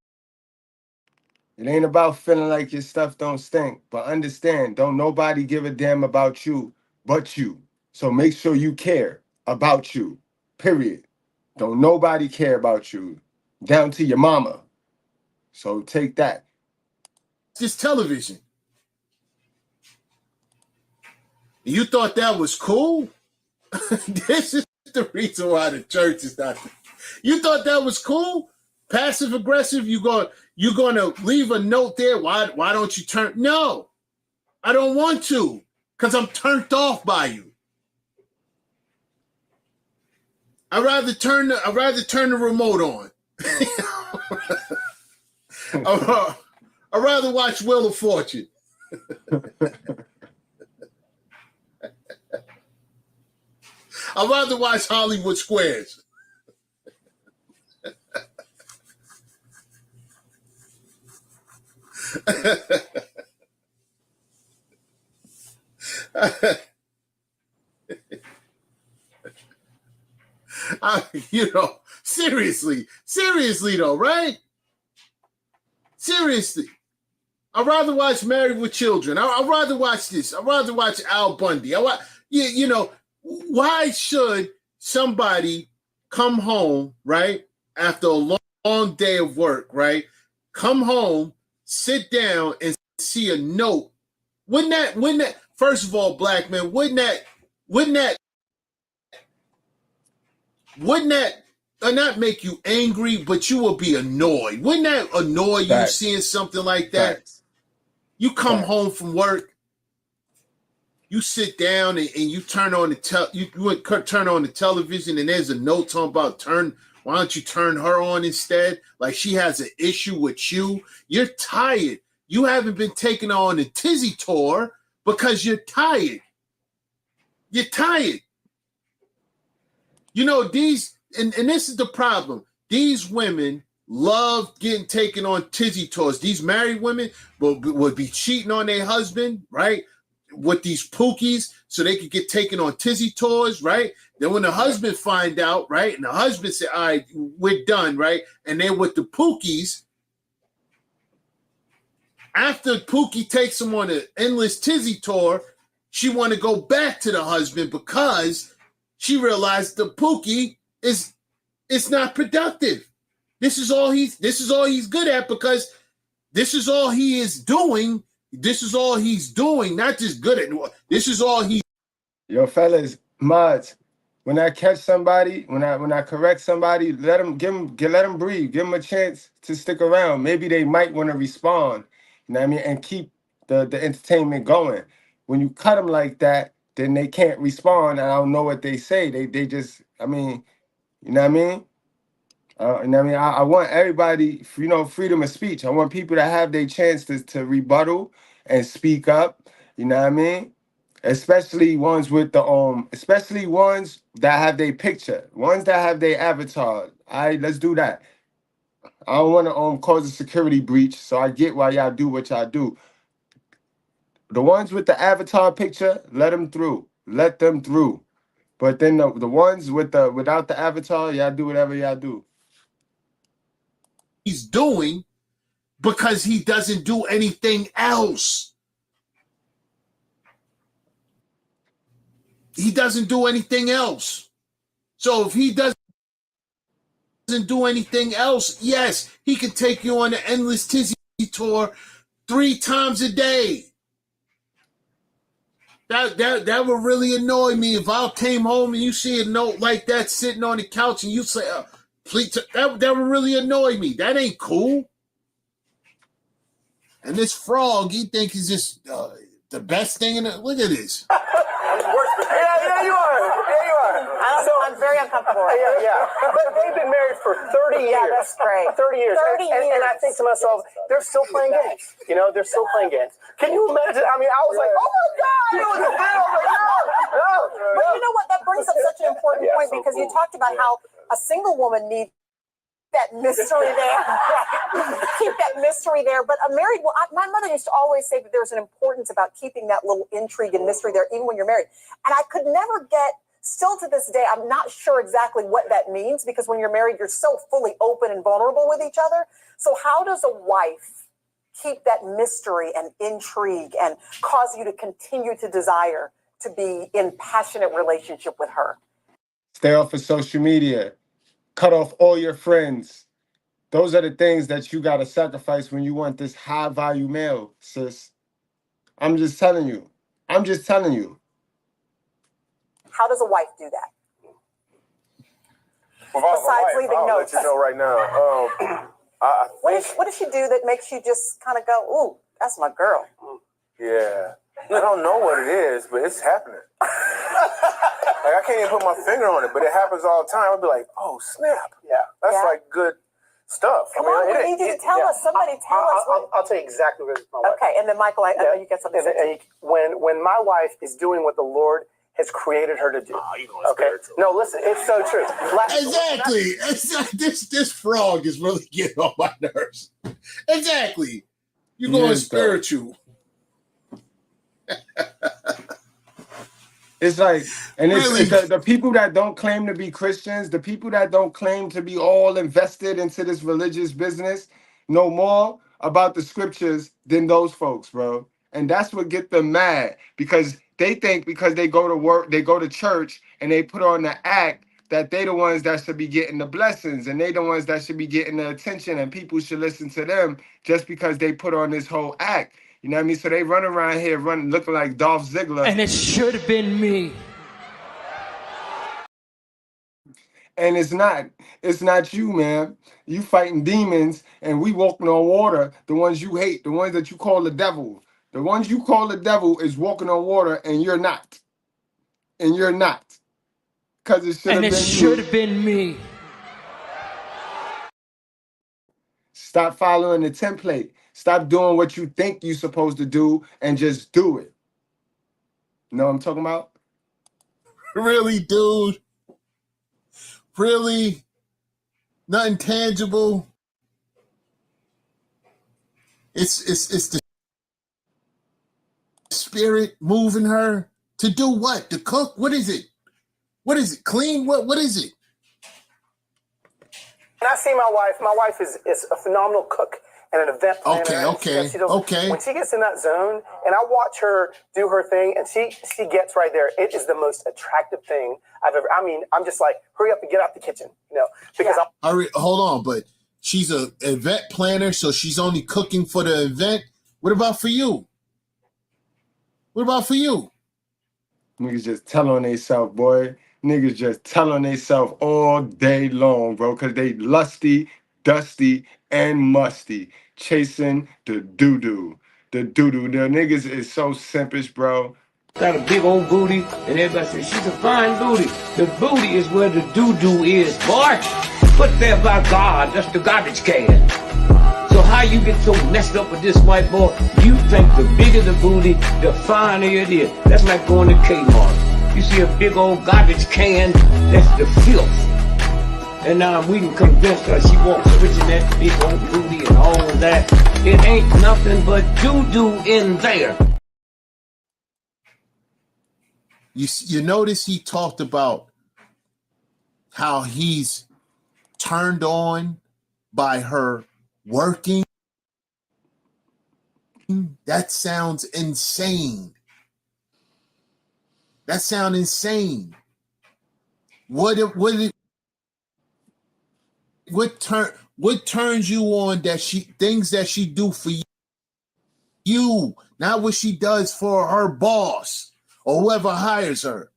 It ain't about feeling like your stuff don't stink. But understand, don't nobody give a damn about you but you. So make sure you care about you. Period. Don't nobody care about you. Down to your mama. So take that. Just television. You thought that was cool? This is the reason why the church is not. You thought that was cool? Passive aggressive? You're gonna leave a note there? Why don't you turn? No, I don't want to, because I'm turned off by you. I'd rather turn the remote on. I'd rather watch Wheel of Fortune. I'd rather watch Hollywood Squares. Seriously though, right? Seriously. I'd rather watch Married with Children. I'd rather watch this. I'd rather watch Al Bundy. Why should somebody come home, right, after a long day of work, right, come home, sit down, and see a note? Wouldn't that, first of all, black men, wouldn't that not make you angry, but you will be annoyed? Wouldn't that annoy you seeing something like that? You come home from work, you sit down and you turn on the television, and there's a note talking about why don't you turn her on instead? Like she has an issue with you. You're tired. You haven't been taking her on a tizzy tour because you're tired. You're tired. These, and this is the problem. These women love getting taken on tizzy tours. These married women would be cheating on their husband, right? With these pookies so they could get taken on tizzy tours, right? Then when the husband find out, right, and the husband said, all right, we're done, right? And then with the pookies, after Pookie takes him on an endless tizzy tour, she want to go back to the husband because she realized the Pookie is not productive. This is all he's good at, because this is all he is doing. This is all he's doing, not just good at. This is all he's Yo, fellas, mods. When I catch somebody, when I correct somebody, let them breathe. Give them a chance to stick around. Maybe they might want to respond. You know what I mean? And keep the entertainment going. When you cut them like that, then they can't respond. And I don't know what they say. They just, I mean, you know what I mean? And I mean, I want everybody, freedom of speech. I want people to have their chance to rebuttal and speak up. You know what I mean? Especially ones with especially ones that have their picture, ones that have their avatar. All right, let's do that. I don't want to cause a security breach, so I get why y'all do what y'all do. The ones with the avatar picture, let them through. Let them through. But then the ones without the avatar, y'all do whatever y'all do. He's doing because he doesn't do anything else. He doesn't do anything else. So if he doesn't do anything else, yes, he can take you on an endless tizzy tour 3 times a day. That would really annoy me if I came home and you see a note like that sitting on the couch and you say, please, that would really annoy me. That ain't cool. And this frog, he thinks he's just the best thing in it. Look at this. Yeah, you are. I'm very uncomfortable. Yeah. But they've been married for 30 years. Yeah, that's great. 30 years. 30 years. And I think to myself, they're still playing games. You know, they're still playing games. Can you imagine? I mean, I was like, oh my God. You know, no. But you know what? That brings up such an important point because you talked about how a single woman needs that mystery there. Keep that mystery there. But a married woman, my mother used to always say that there's an importance about keeping that little intrigue and mystery there, even when you're married. And I could never get, still to this day, I'm not sure exactly what that means because when you're married, you're so fully open and vulnerable with each other. So how does a wife keep that mystery and intrigue and cause you to continue to desire to be in passionate relationship with her? Stay off of social media. Cut off all your friends. Those are the things that you got to sacrifice when you want this high value male, sis. I'm just telling you. How does a wife do that? Besides leaving notes. I'll let you know right now. What does she do that makes you just kind of go, ooh, that's my girl? Yeah. I don't know what it is, but it's happening. Like, I can't even put my finger on it, but it happens all the time. I'll be like, oh, snap. Yeah. That's like good stuff. Come on, we need you to tell us. Somebody tell us. I'll tell you exactly what it is. Okay, and then Michael, I know you get something to say. When my wife is doing what the Lord has created her to do. Spiritual. No, listen, it's so true. Exactly. This frog is really getting on my nerves. Exactly. You're going spiritual. It's like, and Really? it's the people that don't claim to be Christians, the people that don't claim to be all invested into this religious business, know more about the scriptures than those folks, bro. And that's what get them mad because they think because they go to work, they go to church, and they put on the act that they the ones that should be getting the blessings and they the ones that should be getting the attention and people should listen to them just because they put on this whole act. You know what I mean? So they run around here looking like Dolph Ziggler. And it should have been me. And it's not you, man. You fighting demons and we walking on water, the ones you hate, the ones that you call the devil. The ones you call the devil is walking on water and you're not. And you're not. Because it should have been me. Stop following the template. Stop doing what you think you're supposed to do and just do it. You know what I'm talking about? Really, dude? Really? Nothing tangible? It's the spirit moving her to do what? To cook? What is it? What is it? Clean? What is it? When I see my wife is a phenomenal cook and an event planner. Okay. When she gets in that zone and I watch her do her thing and she gets right there, it is the most attractive thing I've ever. I mean, I'm just like, hurry up and get out the kitchen, because Hold on, but she's an event planner, so she's only cooking for the event. What about for you? Niggas just tell on themselves, boy. Niggas just tell on themselves all day long, bro, because they lusty, dusty, and musty, chasing the doo-doo. The doo-doo. The niggas is so simpish, bro. Got a big old booty, and everybody says she's a fine booty. The booty is where the doo-doo is, boy. Put there by God, that's the garbage can. So how you get so messed up with this white boy? You think the bigger the booty, the finer it is. That's like going to Kmart. You see a big old garbage can, that's the filth. And now we can convince her she wants switching that big old booty and all of that. It ain't nothing but doo-doo in there. You notice he talked about how he's turned on by her working. That sounds insane. That sounds insane. What turns you on that things that she do for you, not what she does for her boss or whoever hires her.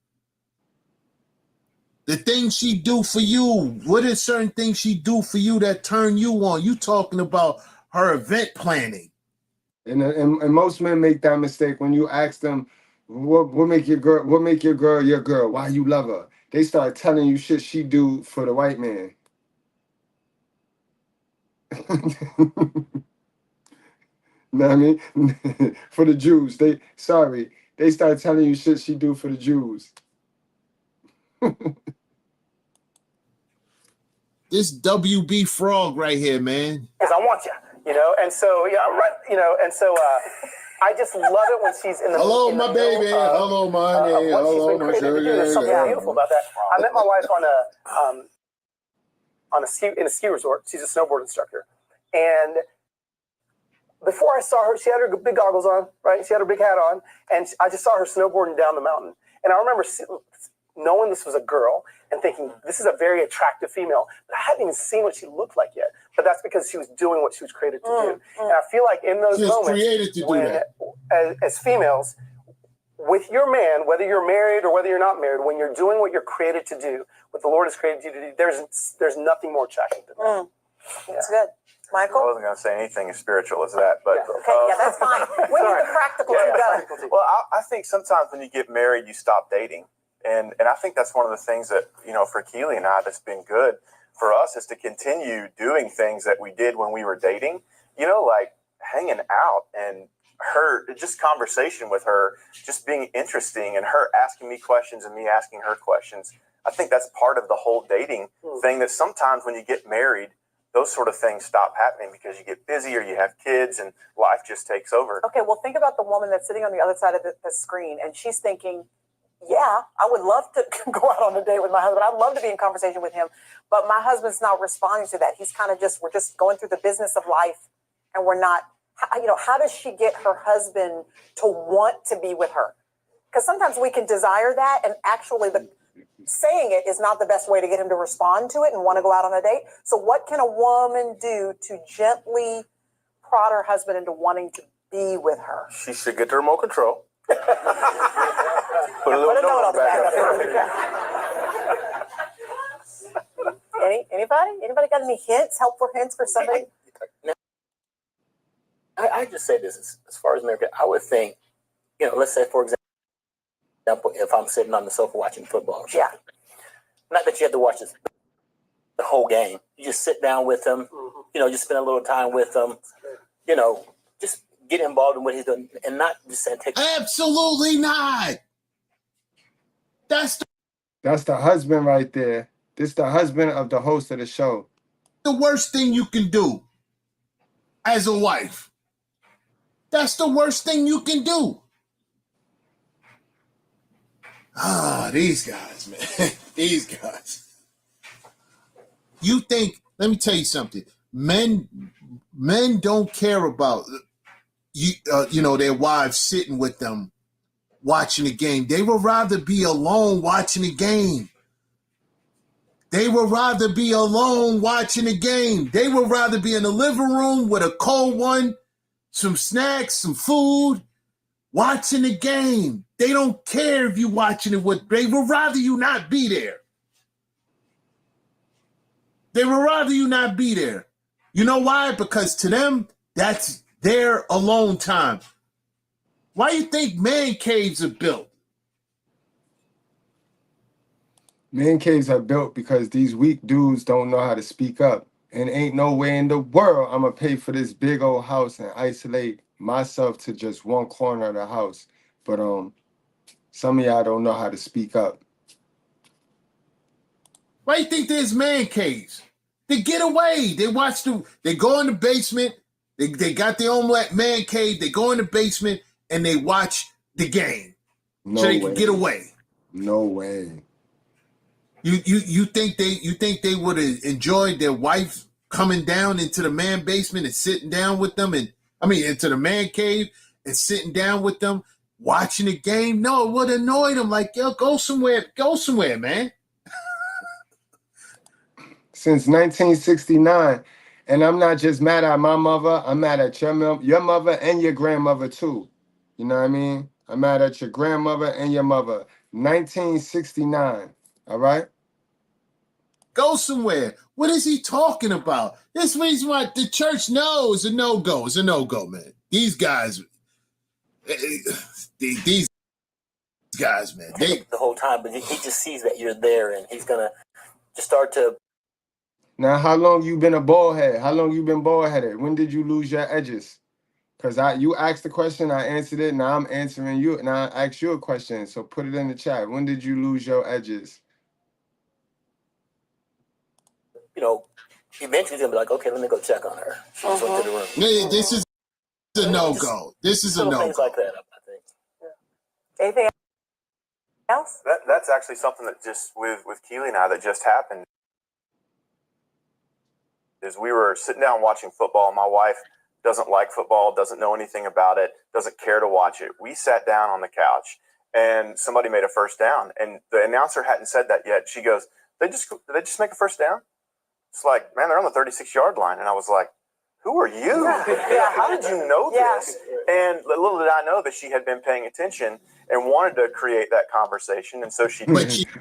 The things she do for you, what are certain things she do for you that turn you on? You talking about her event planning. And most men make that mistake when you ask them, what make your girl your girl? Why you love her? They start telling you shit she do for the white man. Know what I mean? For the Jews. They start telling you shit she do for the Jews. This WB Frog right here, man. Because I want you know, and so I just love it when she's in the. Hello, my baby. Hello, my honey. Hello, my sugar. There's something beautiful about that. I met my wife in a ski resort. She's a snowboard instructor, and before I saw her, she had her big goggles on, right? She had her big hat on, and I just saw her snowboarding down the mountain. And I remember knowing this was a girl and thinking, this is a very attractive female. But I hadn't even seen what she looked like yet. But that's because she was doing what she was created to do. And I feel like in those moments, when, as females, with your man, whether you're married or whether you're not married, when you're doing what you're created to do, what the Lord has created you to do, there's nothing more attractive than that. That's good. Michael? I wasn't going to say anything as spiritual as that, but Okay, that's fine. We need the practical too. Well, I think sometimes when you get married, you stop dating, and I think that's one of the things that, you know, for Keely and I, that's been good for us, is to continue doing things that we did when we were dating. You know, like hanging out and her, just conversation with her, just being interesting, and her asking me questions and me asking her questions. I think that's part of the whole dating thing, that sometimes when you get married, those sort of things stop happening because you get busy or you have kids and life just takes over. Okay, well, think about the woman that's sitting on the other side of the screen, and she's thinking, yeah, I would love to go out on a date with my husband. I'd love to be in conversation with him, but my husband's not responding to that. He's kind of we're just going through the business of life, and we're not, you know, how does she get her husband to want to be with her? Because sometimes we can desire that, and actually saying it is not the best way to get him to respond to it and want to go out on a date. So what can a woman do to gently prod her husband into wanting to be with her? She should get the remote control. Put a little note on the back. Anybody got any hints, helpful hints for somebody? I just say this, as far as America, I would think, you know, let's say, for example, if I'm sitting on the sofa watching football or something. Not that you have to watch the whole game. You just sit down with them, you know, just spend a little time with them, you know, just get involved in what he's doing, and not just say, take. Absolutely not. That's the husband right there. This is the husband of the host of the show. The worst thing you can do as a wife. That's the worst thing you can do. These guys, man. These guys. You think, let me tell you something. Men don't care about you know, their wives sitting with them watching the game. They would rather be alone watching the game. They would rather be alone watching the game. They would rather be in the living room with a cold one, some snacks, some food, watching the game. They don't care if you watching it with. They would rather you not be there. They would rather you not be there. You know why? Because to them, that's their alone time. Why you think man caves are built? Man caves are built because these weak dudes don't know how to speak up. And ain't no way in the world I'm going to pay for this big old house and isolate myself to just one corner of the house. But some of y'all don't know how to speak up. Why you think there's man caves? They get away. They go in the basement. They got their own man cave. They go in the basement and they watch the game. No so they way. can get away. No way. You think they would have enjoyed their wife coming down into the man basement and sitting down with them into the man cave and sitting down with them watching the game? No, it would annoy them. Like, yo, go somewhere, man. Since 1969, and I'm not just mad at my mother, I'm mad at your mother and your grandmother too. You know what I mean? I'm mad at your grandmother and your mother. 1969, all right? Go somewhere. What is he talking about? This reason why the church knows a no-go. It's a no-go, man. These guys, these guys, man. The whole time, but he just sees that you're there, and he's gonna just start to. Now, how long you been a bald head? How long you been bald headed? When did you lose your edges? Because you asked the question, I answered it. Now I'm answering you. Now I asked you a question, so put it in the chat. When did you lose your edges? Eventually he's gonna be like, okay, let me go check on her. She just went to the room. Yeah, this is a no-go. This is a no-go. Things like that, I think. Yeah. Anything else? That's actually something that just with Keely and I that just happened. Is we were sitting down watching football. My wife doesn't like football, doesn't know anything about it, doesn't care to watch it. We sat down on the couch and somebody made a first down, and the announcer hadn't said that yet. She goes, did they just make a first down? It's like, man, they're on the 36-yard line. And I was like, who are you? Yeah, how did you know this? And little did I know that she had been paying attention and wanted to create that conversation. And so she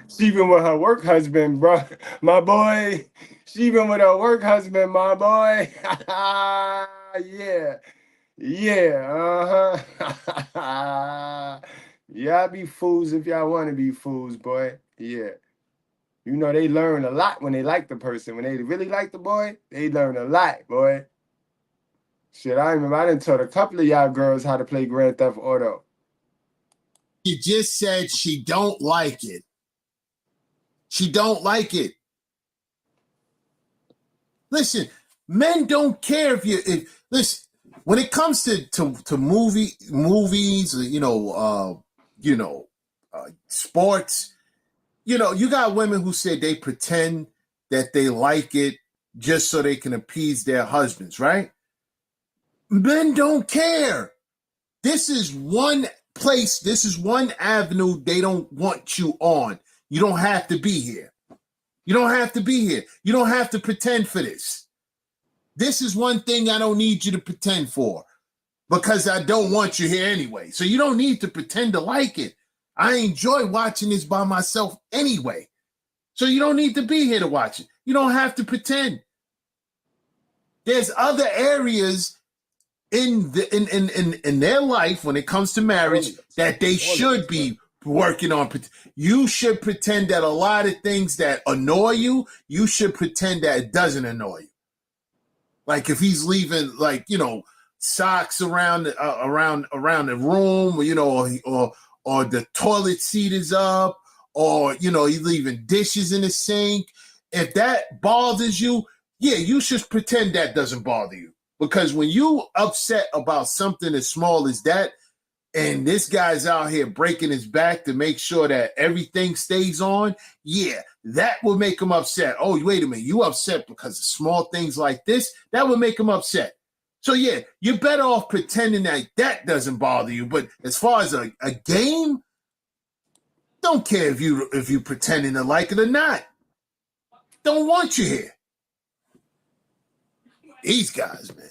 She been with her work husband, bro. My boy. She been with her work husband, my boy. Yeah. Yeah. Uh-huh. Y'all be fools if y'all want to be fools, boy. Yeah. You know, they learn a lot when they like the person. When they really like the boy, they learn a lot, boy. Shit, I remember I done taught a couple of y'all girls how to play Grand Theft Auto. She just said she don't like it. She don't like it. Listen, men don't care listen, when it comes to movies, sports, you got women who say they pretend that they like it just so they can appease their husbands, right? Men don't care. This is one place, this is one avenue they don't want you on. You don't have to be here. You don't have to be here. You don't have to pretend for this. This is one thing I don't need you to pretend for because I don't want you here anyway. So you don't need to pretend to like it. I enjoy watching this by myself anyway. So you don't need to be here to watch it. You don't have to pretend. There's other areas in their life when it comes to marriage that they should be working on. You should pretend that a lot of things that annoy you, you should pretend that it doesn't annoy you. Like if he's leaving, socks around the room, or the toilet seat is up, or he's leaving dishes in the sink. If that bothers you, yeah, you should pretend that doesn't bother you. Because when you upset about something as small as that, and this guy's out here breaking his back to make sure that everything stays on, yeah, that will make him upset. Oh, wait a minute, you upset because of small things like this? That would make him upset. So yeah, you're better off pretending that doesn't bother you. But as far as a game, don't care if you pretending to like it or not. Don't want you here. These guys, man.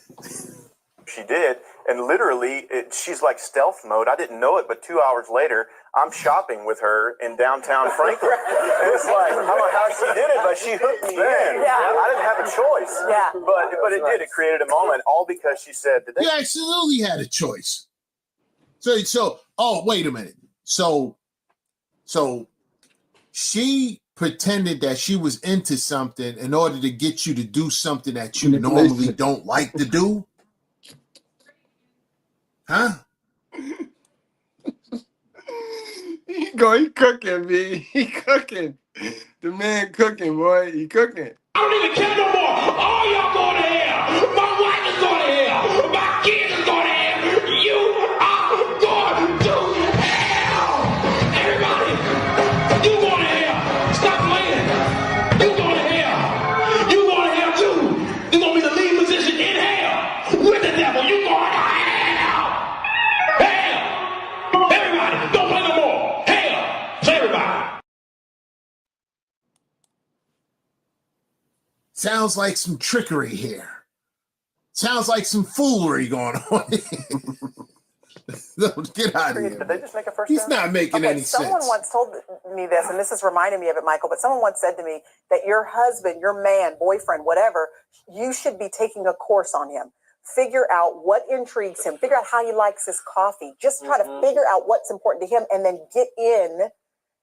She did. And literally, she's like stealth mode. I didn't know it, but 2 hours later, I'm shopping with her in downtown Franklin. And it's like, I don't know how she did it, but she hooked me in. Yeah. I didn't have a choice. Yeah. But it did. It created a moment, all because she said, You absolutely had a choice. So, oh, wait a minute. So she pretended that she was into something in order to get you to do something that you normally don't like to do? Huh? He cooking, B. He cooking. The man cooking, boy. He cooking. I don't even care no more. All y'all going to hell. My wife is going to hell. My kids is going to hell. You are going to hell. Everybody, you going to hell. Stop playing. You going to hell. You going to hell too. You're going to be the lead position in hell with the devil. You going to hell. Hell. Everybody, don't play no more. Hell. Say everybody. Sounds like some trickery here. Sounds like some foolery going on. Get out of here. Did they just make a first He's not making any Someone sense. once told me this, and this is reminding me of it, Michael, but someone once said to me that your husband, your man, boyfriend, whatever, you should be taking a course on him. Figure out what intrigues him. Figure out how he likes his coffee. Just try to figure out what's important to him and then get in,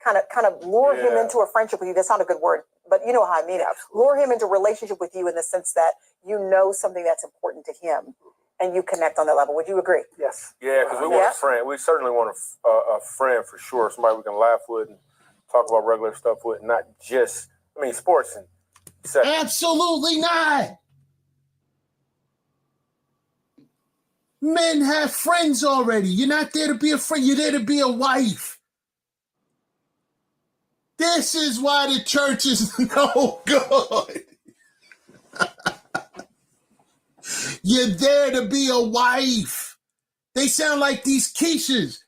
kind of lure him into a friendship with you. That's not a good word, but you know how I mean it. Lure him into a relationship with you in the sense that you know something that's important to him and you connect on that level. Would you agree? Yes. Yeah, because we want a friend. We certainly want a friend for sure. Somebody we can laugh with and talk about regular stuff with, not just, sports and sex. Absolutely not. Men have friends already. You're not there to be a friend. You're there to be a wife. This is why the church is no good. You're there to be a wife. They sound like these Keishas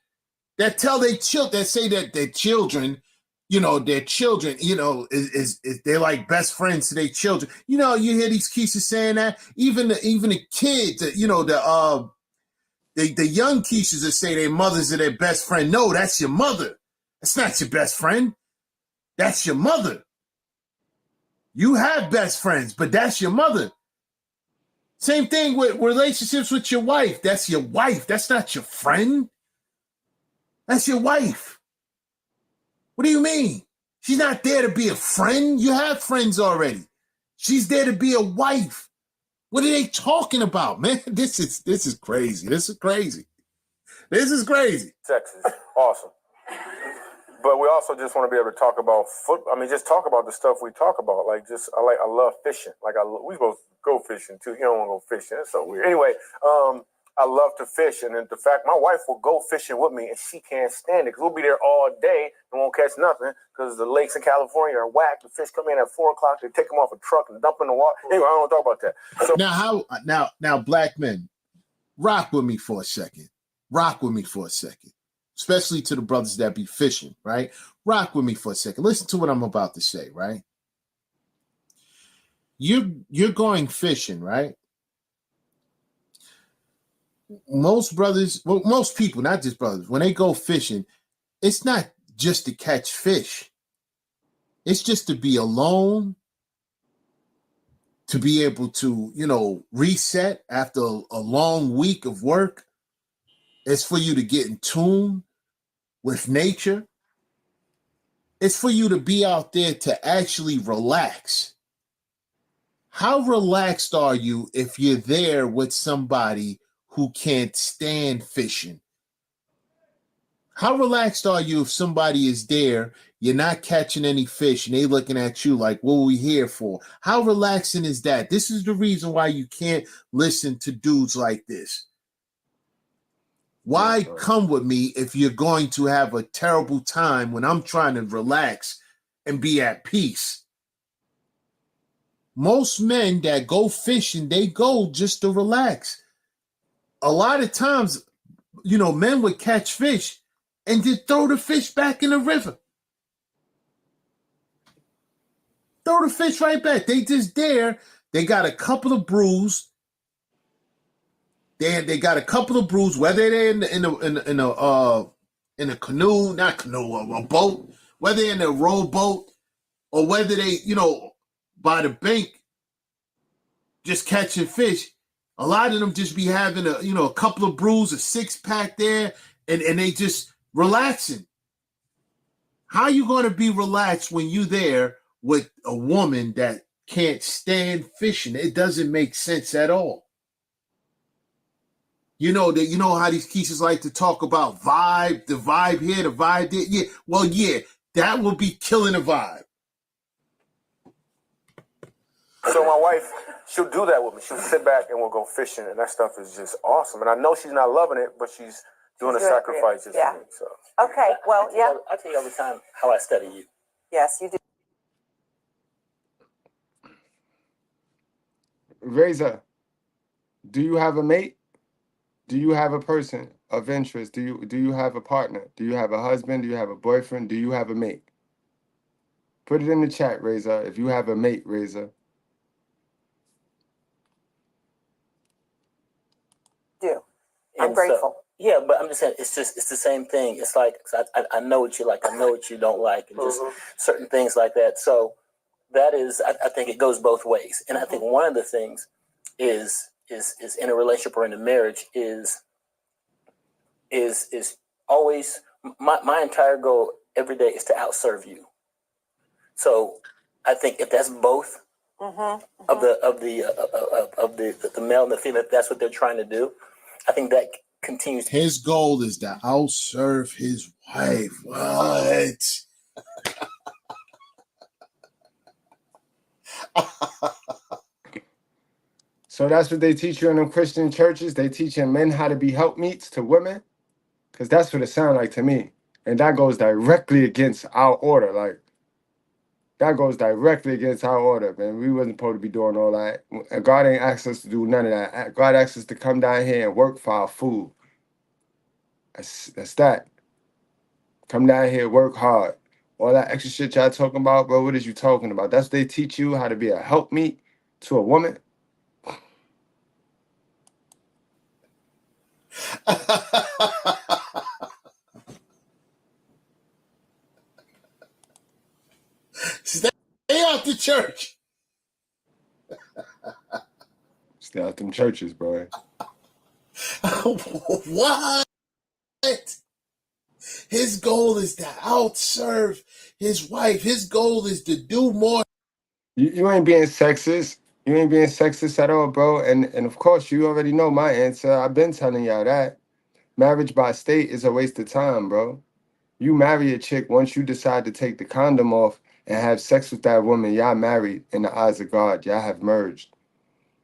that tell their children, that say that their children, is they're like best friends to their children. You hear these Keishas saying that. Even the kids, the young Keishas that say their mothers are their best friend. No, that's your mother. That's not your best friend. That's your mother. You have best friends, but that's your mother. Same thing with relationships with your wife. That's your wife. That's not your friend. That's your wife. What do you mean? She's not there to be a friend. You have friends already. She's there to be a wife. What are they talking about, man? This is crazy. This is crazy. This is crazy. Sex is awesome. But we also just want to be able to talk about football. Just talk about the stuff we talk about. I love fishing. We both go fishing too. You don't want to go fishing. It's so weird. Anyway, I love to fish. And the fact my wife will go fishing with me and she can't stand it because we'll be there all day and won't catch nothing because the lakes in California are whacked. The fish come in at 4 o'clock. They take them off a truck and dump in the water. Anyway, I don't want to talk about that. So Now, black men, rock with me for a second. Rock with me for a second. Especially to the brothers that be fishing, right? Rock with me for a second. Listen to what I'm about to say, right? You're going fishing, right? Most brothers, well, most people, not just brothers, when they go fishing, it's not just to catch fish. It's just to be alone, to be able to, reset after a long week of work. It's for you to get in tune with nature. It's for you to be out there to actually relax. How relaxed are you if you're there with somebody who can't stand fishing? How relaxed are you if somebody is there, you're not catching any fish, and they looking at you like, what are we here for? How relaxing is that? This is the reason why you can't listen to dudes like this. Why come with me if you're going to have a terrible time when I'm trying to relax and be at peace? Most men that go fishing, they go just to relax. A lot of times, men would catch fish and just throw the fish back in the river. Throw the fish right back. They just there. They got a couple of brews. They got a couple of bruises, whether they're in a canoe, not canoe, a boat, whether they're in a rowboat, or whether they, by the bank, just catching fish. A lot of them just be having a couple of bruises, a 6-pack there, and they just relaxing. How you going to be relaxed when you there with a woman that can't stand fishing? It doesn't make sense at all. You know how these keishas like to talk about vibe, the vibe here, the vibe there. Yeah, well, yeah, that will be killing the vibe. So my wife, she'll do that with me. She'll sit back and we'll go fishing, and that stuff is just awesome. And I know she's not loving it, but she's doing the sacrifices for me. So. Okay, well, yeah. I tell you all the time how I study you. Yes, you do. Reza, do you have a mate? Do you have a person of interest? Do you have a partner? Do you have a husband? Do you have a boyfriend? Do you have a mate? Put it in the chat, Reza, if you have a mate, Reza. Do. I'm grateful. Yeah, but I'm just saying, it's the same thing. It's like, I know what you like, I know what you don't like, and just certain things like that. So that is, I think it goes both ways. And I think one of the things is in a relationship or in a marriage is always, my entire goal every day is to outserve you. So I think if that's both of the male and the female, if that's what they're trying to do, I think that continues. His goal is to outserve his wife. What? So that's what they teach you in them Christian churches. They teaching men how to be helpmeets to women, because that's what it sounds like to me. And that goes directly against our order. Like, that goes directly against our order, man. We wasn't supposed to be doing all that. God ain't asked us to do none of that. God asked us to come down here and work for our food. That's that. Come down here, work hard. All that extra shit y'all talking about, bro, what is you talking about? That's what they teach you, how to be a helpmeet to a woman. Stay out the church. Stay out them churches, bro. What? His goal is to outserve his wife. His goal is to do more. You ain't being sexist. You ain't being sexist at all, bro. And of course, you already know my answer. I've been telling y'all that. Marriage by state is a waste of time, bro. You marry a chick, once you decide to take the condom off and have sex with that woman, y'all married in the eyes of God. Y'all have merged.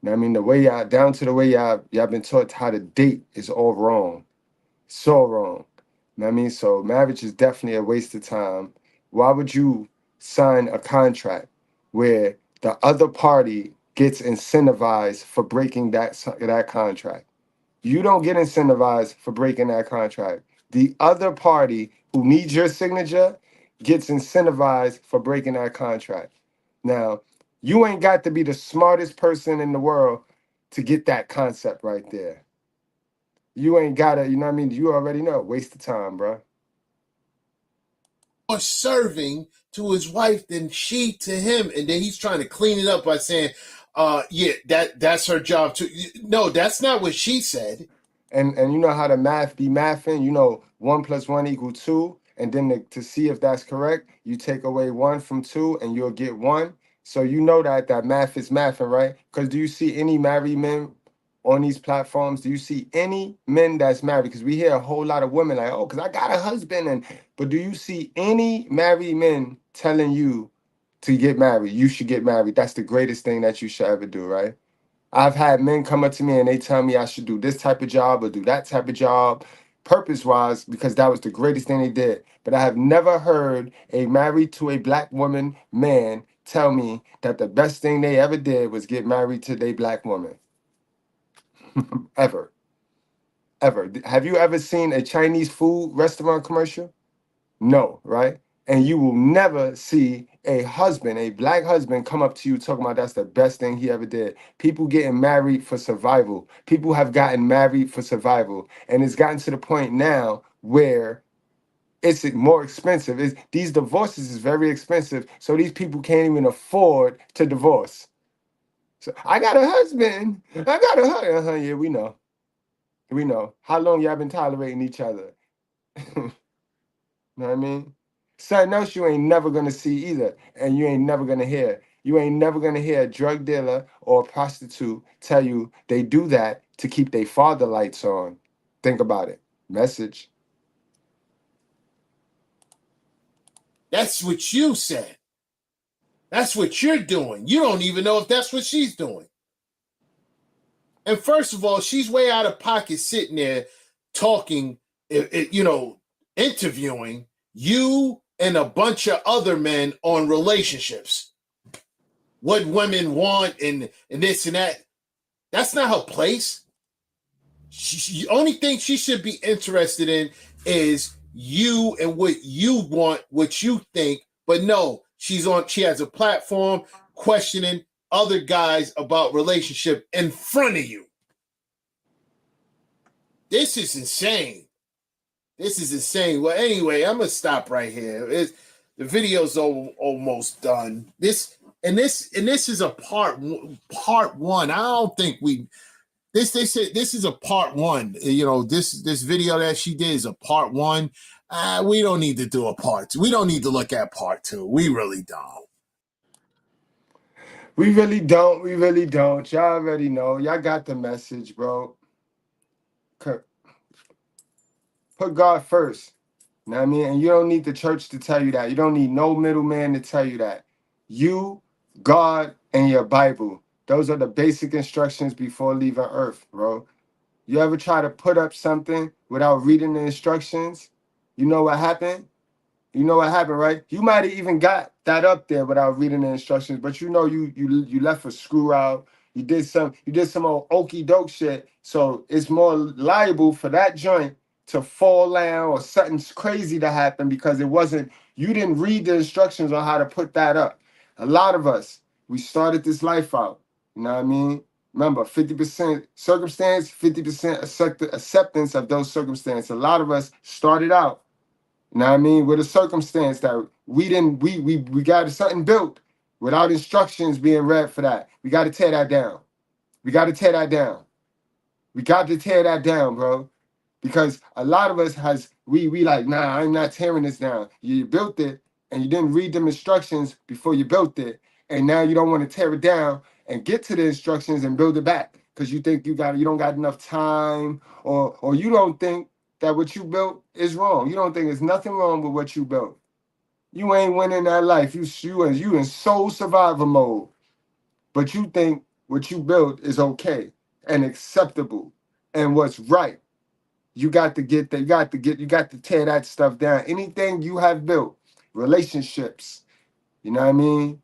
You know what I mean? The way y'all, down to the way y'all been taught how to date is all wrong. So wrong. You know what I mean? So marriage is definitely a waste of time. Why would you sign a contract where the other party gets incentivized for breaking that contract? You don't get incentivized for breaking that contract. The other party who needs your signature gets incentivized for breaking that contract. Now, you ain't got to be the smartest person in the world to get that concept right there. You ain't got to, you know what I mean? You already know. Waste of time, bro. More serving to his wife than she to him. And then he's trying to clean it up by saying, yeah, that's her job too. No, that's not what she said. And you know how the math be mathing, 1 + 1 = 2. And then to see if that's correct, you take away 1 from 2 and you'll get 1. So you know that math is mathing, right? Because do you see any married men on these platforms? Do you see any men that's married? Because we hear a whole lot of women like, oh, because I got a husband. But do you see any married men telling you to get married? You should get married. That's the greatest thing that you should ever do, right? I've had men come up to me and they tell me I should do this type of job or do that type of job purpose-wise because that was the greatest thing they did. But I have never heard a married to a black woman man tell me that the best thing they ever did was get married to their black woman. Ever. Have you ever seen a Chinese food restaurant commercial? No, right? And you will never see a husband, a black husband, come up to you talking about that's the best thing he ever did. People getting married for survival. People have gotten married for survival. And it's gotten to the point now where it's more expensive. These divorces is very expensive. So these people can't even afford to divorce. So I got a husband. I got a husband. Yeah, we know. We know. How long y'all been tolerating each other? Know what I mean? Something else you ain't never gonna see either, and you ain't never gonna hear. You ain't never gonna hear a drug dealer or a prostitute tell you they do that to keep their father lights on. Think about it. Message. That's what you said. That's what you're doing. You don't even know if that's what she's doing. And first of all, she's way out of pocket sitting there talking, interviewing you and a bunch of other men on relationships. What women want and this and that. That's not her place. The only thing she should be interested in is you and what you want, what you think. But no, she has a platform questioning other guys about relationship in front of you. This is insane. This is insane. Well, anyway, I'm gonna stop right here. The video's almost done. This is a part one. I don't think they said this is a part one. This video that she did is a part one. We don't need to do a part two. We don't need to look at part two. We really don't. We really don't. We really don't. Y'all already know. Y'all got the message, bro. Put God first. You know what I mean? And you don't need the church to tell you that. You don't need no middleman to tell you that. You, God, and your Bible. Those are the basic instructions before leaving Earth, bro. You ever try to put up something without reading the instructions? You know what happened? You know what happened, right? You might have even got that up there without reading the instructions, but you know you left a screw out. You did some old okey doke shit. So it's more liable for that joint to fall down or something crazy to happen because you didn't read the instructions on how to put that up. A lot of us, we started this life out. You know what I mean? Remember, 50% circumstance, 50% acceptance of those circumstances. A lot of us started out, you know what I mean, with a circumstance that we got something built without instructions being read for that. We got to tear that down. We got to tear that down. We got to tear that down, bro. Because a lot of us we like, nah, I'm not tearing this down. You built it and you didn't read them instructions before you built it. And now you don't want to tear it down and get to the instructions and build it back. Because you think you don't got enough time, or you don't think that what you built is wrong. You don't think there's nothing wrong with what you built. You ain't winning that life. You in soul survivor mode. But you think what you built is okay and acceptable and what's right. You got to tear that stuff down. Anything you have built, relationships, you know what I mean?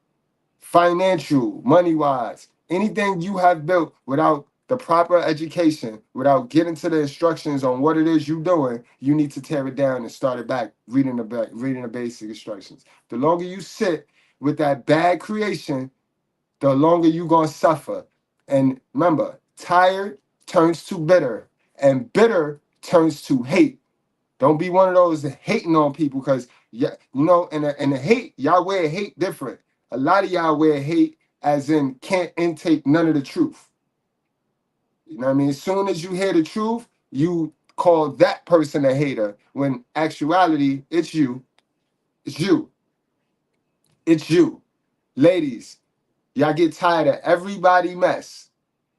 Financial, money-wise, anything you have built without the proper education, without getting to the instructions on what it is you're doing, you need to tear it down and start it back, reading the basic instructions. The longer you sit with that bad creation, the longer you're going to suffer. And remember, tired turns to bitter, and bitter turns to hate. Don't be one of those hating on people, because and the hate, y'all wear hate different. A lot of y'all wear hate as in can't intake none of the truth. You know what I mean? As soon as you hear the truth, you call that person a hater, when actuality, it's you. It's you. It's you. Ladies, y'all get tired of everybody mess.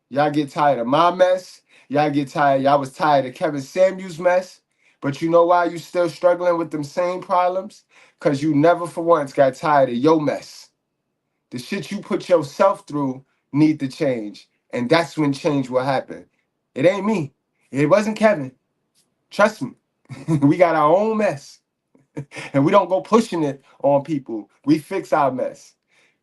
Y'all get tired of my mess. Y'all was tired of Kevin Samuels' mess. But you know why you still struggling with them same problems? Because you never for once got tired of your mess. The shit you put yourself through need to change. And that's when change will happen. It ain't me. It wasn't Kevin. Trust me. We got our own mess. And we don't go pushing it on people. We fix our mess.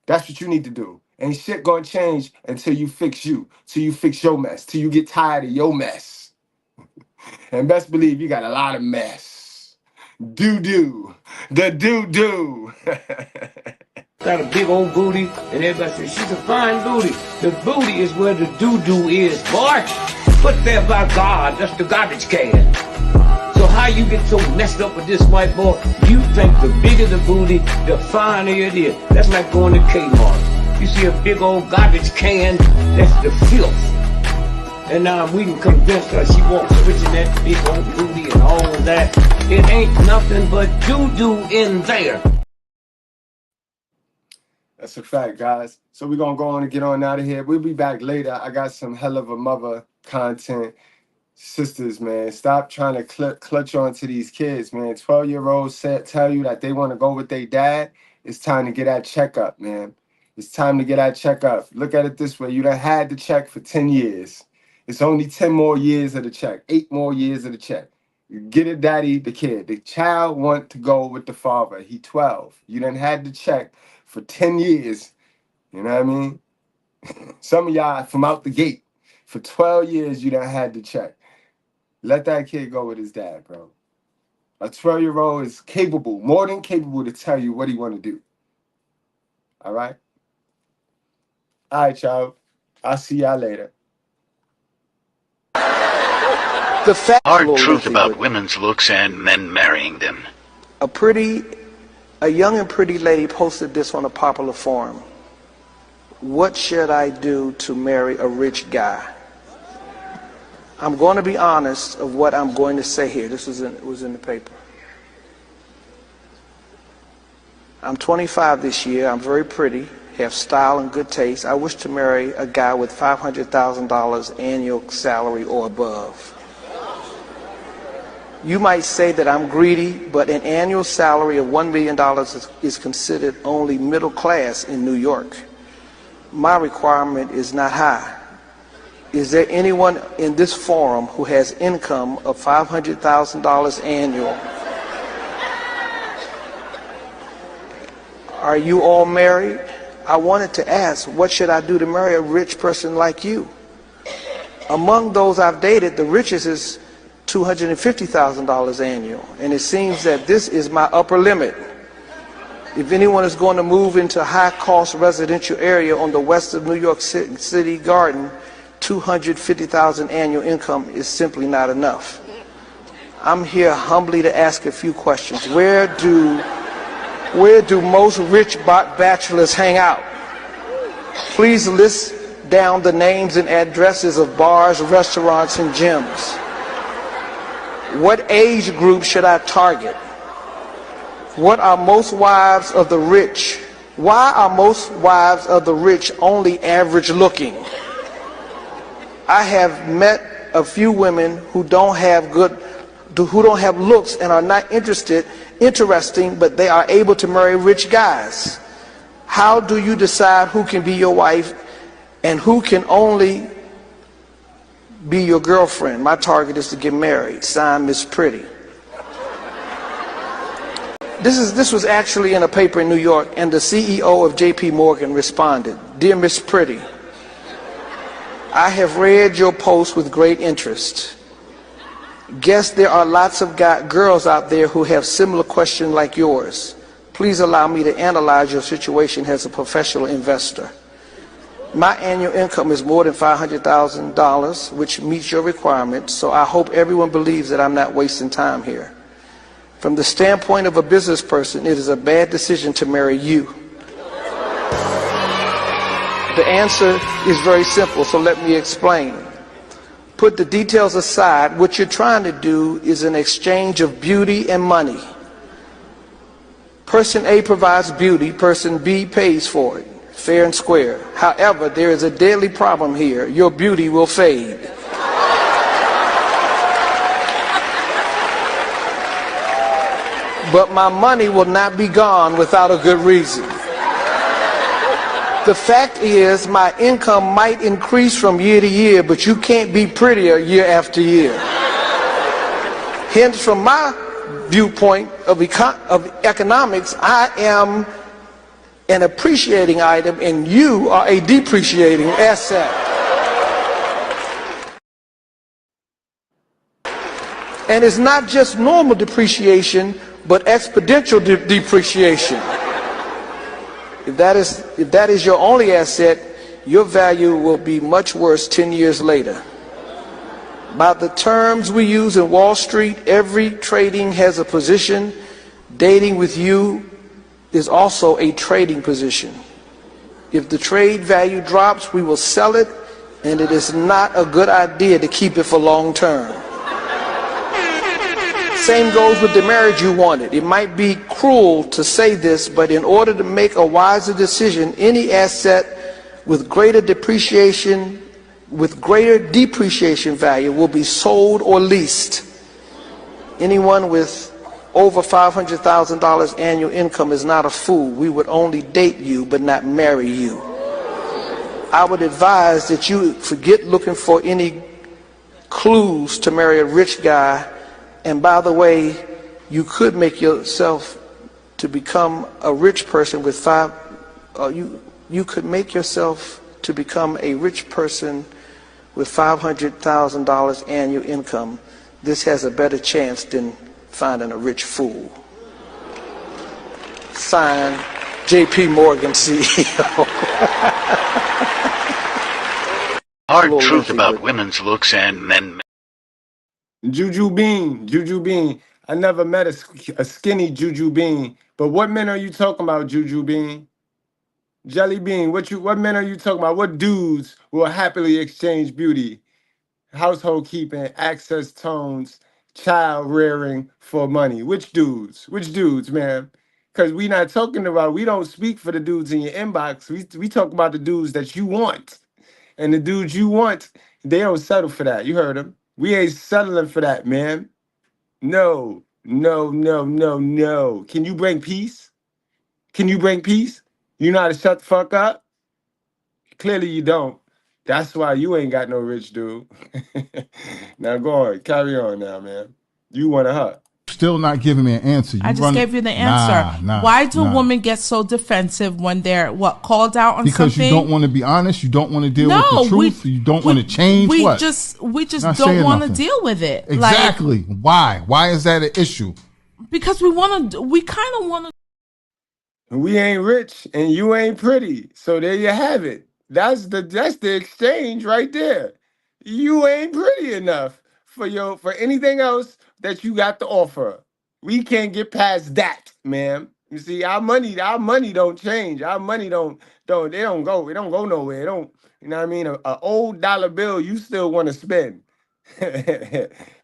That's what you need to do. Ain't shit gonna change until you fix you, till you fix your mess, till you get tired of your mess. And best believe you got a lot of mess. Doo-doo. The doo-doo. Got a big old booty, and everybody says she's a fine booty. The booty is where the doo-doo is, boy. Put there by God, that's the garbage can. So how you get so messed up with this white boy? You think the bigger the booty, the finer it is. That's like going to Kmart. You see a big old garbage can, that's the filth. And now we can convince her she wants switching that big old booty and all of that. It ain't nothing but doo-doo in there. That's a fact, guys. So we're going to go on and get on out of here. We'll be back later. I got some hell of a mother content. Sisters, man, stop trying to clutch on to these kids, man. 12-year-olds tell you that they want to go with their dad. It's time to get that checkup, man. It's time to get that checkup. Look at it this way. You done had the check for 10 years. It's only 10 more years of the check, 8 more years of the check. You get it, daddy, the kid. The child want to go with the father. He 12. You done had the check for 10 years. You know what I mean? Some of y'all from out the gate. For 12 years, you done had the check. Let that kid go with his dad, bro. A 12-year-old is capable, more than capable, to tell you what he want to do. All right? All right, y'all. I'll see y'all later. The hard truth about women's looks and men marrying them. A young and pretty lady posted this on a popular forum. What should I do to marry a rich guy? I'm going to be honest of what I'm going to say here. This was in the paper. I'm 25 this year. I'm very pretty, have style and good taste. I wish to marry a guy with $500,000 annual salary or above. You might say that I'm greedy, but an annual salary of $1 million is considered only middle class in New York. My requirement is not high. Is there anyone in this forum who has income of $500,000 annual? Are you all married? I wanted to ask, what should I do to marry a rich person like you? Among those I've dated, the richest is $250,000 annual, and it seems that this is my upper limit. If anyone is going to move into a high-cost residential area on the west of New York City Garden, $250,000 annual income is simply not enough. I'm here humbly to ask a few questions. Where do most rich bachelors hang out? Please list down the names and addresses of bars, restaurants, and gyms. What age group should I target? What are most wives of the rich? Why are most wives of the rich only average looking? I have met a few women who don't have looks and are not interesting, but they are able to marry rich guys. How do you decide who can be your wife and who can only be your girlfriend? My target is to get married. Signed, Miss Pretty. This was actually in a paper in New York, and the CEO of J.P. Morgan responded, "Dear Miss Pretty, I have read your post with great interest. Guess there are lots of girls out there who have similar questions like yours. Please allow me to analyze your situation as a professional investor. My annual income is more than $500,000, which meets your requirements, so I hope everyone believes that I'm not wasting time here. From the standpoint of a business person, it is a bad decision to marry you." The answer is very simple, so let me explain. Put the details aside. What you're trying to do is an exchange of beauty and money. Person A provides beauty, person B pays for it. Fair and square. However, there is a deadly problem here. Your beauty will fade. But my money will not be gone without a good reason. The fact is, my income might increase from year to year, but you can't be prettier year after year. Hence, from my viewpoint of economics, I am an appreciating item and you are a depreciating asset. And it's not just normal depreciation. but exponential depreciation. If that is your only asset, your value will be much worse 10 years later. By the terms we use in Wall Street, every trading has a position. Dating with you is also a trading position. If the trade value drops, we will sell it, and it is not a good idea to keep it for long term. Same goes with the marriage you wanted. It might be cruel to say this, but in order to make a wiser decision, any asset with greater depreciation value will be sold or leased. Anyone with over $500,000 annual income is not a fool. We would only date you but not marry you. I would advise that you forget looking for any clues to marry a rich guy. And by the way, you could make yourself to become a rich person with you could make yourself to become a rich person with $500,000 annual income. This has a better chance than finding a rich fool. Signed, J.P. Morgan, CEO. Hard truth about women's looks and men. Juju Bean. I never met a skinny Juju Bean. But what men are you talking about, Juju Bean? Jelly Bean, what men are you talking about? What dudes will happily exchange beauty, household keeping, access tones, child rearing for money? Which dudes? Which dudes, man? Because we don't speak for the dudes in your inbox. We talk about the dudes that you want. And the dudes you want, they don't settle for that. You heard them. We ain't settling for that, man. No. Can you bring peace? You know how to shut the fuck up? Clearly you don't. That's why you ain't got no rich dude. Now go on, carry on now, man. You want a hug. Still not giving me an answer. I just gave you the answer. Why do women get so defensive when they're called out on because something? You don't want to be honest. You don't want to deal with the truth. You don't want to change. We just don't want to deal with it. Exactly. Why? Why is that an issue? Because we kind of want to. We ain't rich and you ain't pretty. So there you have it. That's the exchange right there. You ain't pretty enough for anything else that you got to offer. We can't get past that, man. You see, our money don't change. Our money don't go nowhere. You know what I mean? An old dollar bill you still want to spend.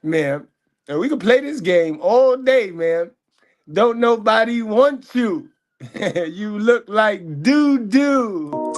Man. And we can play this game all day, man. Don't nobody want you. You look like doo-doo.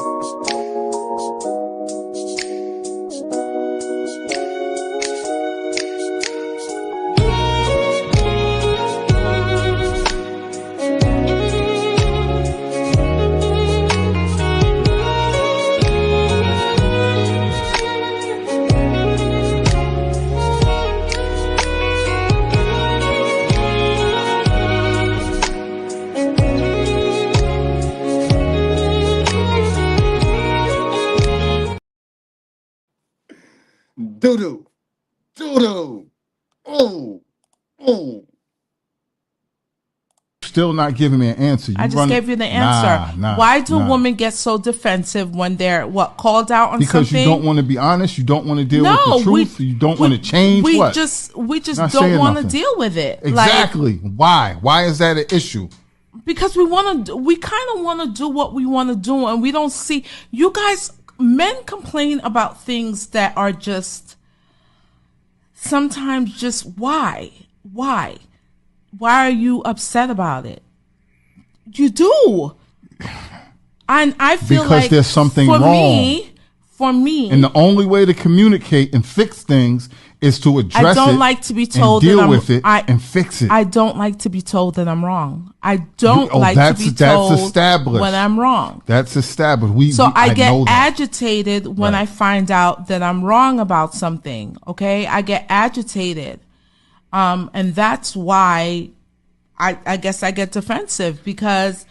Doo-doo. Oh. Still not giving me an answer. I just gave you the answer. Why do women get so defensive when they're called out on something? Because you don't want to be honest. You don't want to deal with the truth. You don't want to change. We just don't want to deal with it. Exactly. Why? Why is that an issue? Because we kind of want to do what we want to do, and we don't see you guys. Men complain about things that are just sometimes just why are you upset about it? You do. And I feel because there's something wrong. For me. And the only way to communicate and fix things is to address it. I don't like to be told and deal with it and fix it. I don't like to be told that I'm wrong. I don't like to be told when I'm wrong. That's established. I get agitated when I find out that I'm wrong about something. Okay? I get agitated. And that's why I guess I get defensive, because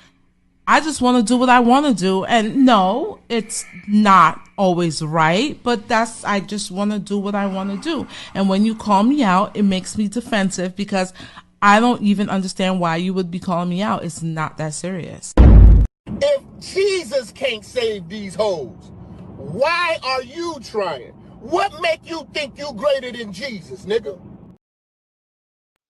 I just want to do what I want to do. And no, it's not always right, but I just want to do what I want to do. And when you call me out, it makes me defensive because I don't even understand why you would be calling me out. It's not that serious. If Jesus can't save these hoes, why are you trying? What make you think you greater than Jesus, nigga?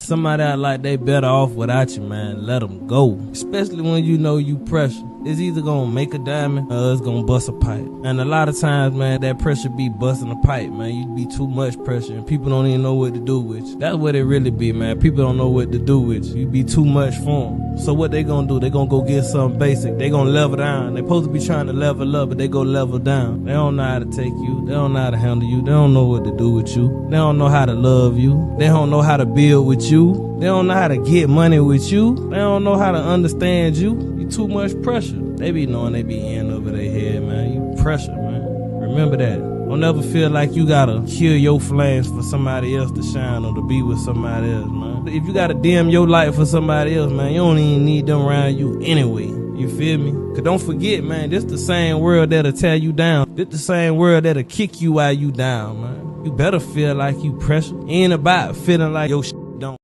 Somebody out like they better off without you, man. Let them go. Especially when you know you pressure. It's either gonna make a diamond or it's gonna bust a pipe. And a lot of times, man, that pressure be busting a pipe, man. You be too much pressure and people don't even know what to do with you. That's what it really be, man. People don't know what to do with you. You be too much for them. So what they gonna do? They gonna go get something basic. They gonna level down. They supposed to be trying to level up, but they go level down. They don't know how to take you. They don't know how to handle you. They don't know what to do with you. They don't know how to love you. They don't know how to build with you. They don't know how to get money with you. They don't know how to understand you. You too much pressure. They be knowing they be in over their head, man. You pressure, man. Remember that. Don't ever feel like you gotta kill your flames for somebody else to shine or to be with somebody else, man. If you gotta dim your light for somebody else, man, you don't even need them around you anyway. You feel me? Cause don't forget, man, this the same world that'll tear you down. This the same world that'll kick you while you down, man. You better feel like you pressure. Ain't about feeling like your shit don't.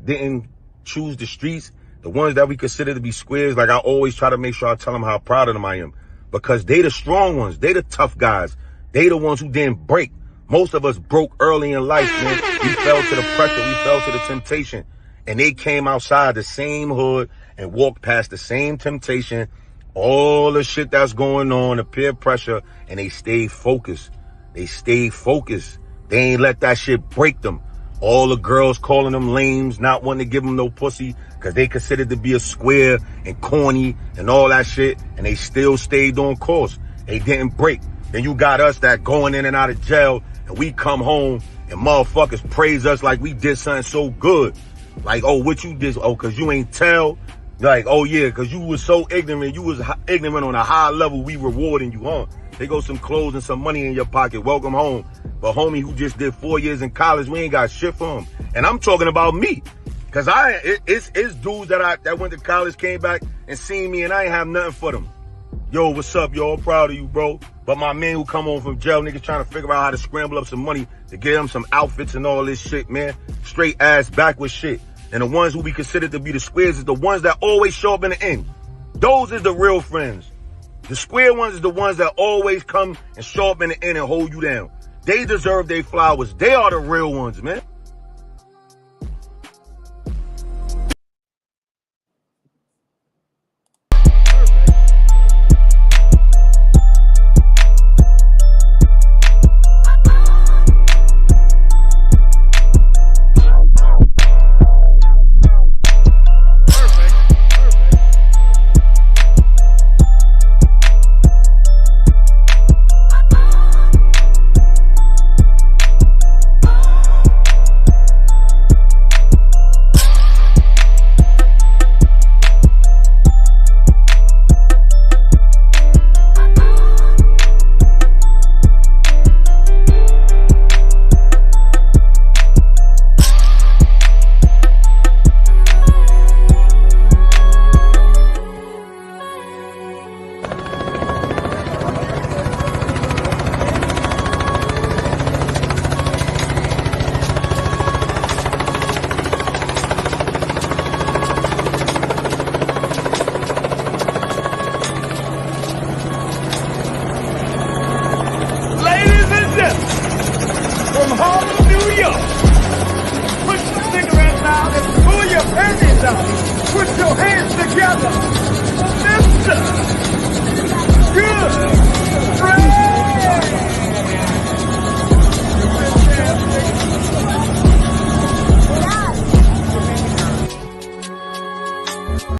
Didn't choose the streets, the ones that we consider to be squares. Like I always try to make sure I tell them how proud of them I am, because they the strong ones, they the tough guys, they the ones who didn't break. Most of us broke early in life, man. We fell to the pressure, we fell to the temptation, and they came outside the same hood and walked past the same temptation, all the shit that's going on, the peer pressure, and they stayed focused. They stayed focused. They ain't let that shit break them. All the girls calling them lames, not wanting to give them no pussy because they considered to be a square and corny and all that shit, and they still stayed on course. They didn't break. Then you got us that going in and out of jail, and we come home and motherfuckers praise us like we did something so good. Like, oh, what you did? Oh, because you ain't tell? Like, oh yeah, because you was so ignorant. You was ignorant on a high level. We rewarding you, huh? They go some clothes and some money in your pocket. Welcome home. But homie who just did 4 years in college, we ain't got shit for him. And I'm talking about me. Cause it's dudes that went to college, came back and seen me, and I ain't have nothing for them. Yo, what's up, yo? I'm proud of you, bro. But my man who come home from jail, niggas trying to figure out how to scramble up some money to get them some outfits and all this shit, man. Straight ass backwards shit. And the ones who we consider to be the squares is the ones that always show up in the end. Those is the real friends. The square ones is the ones that always come and show up in the end and hold you down. They deserve their flowers. They are the real ones, man. Good. Great.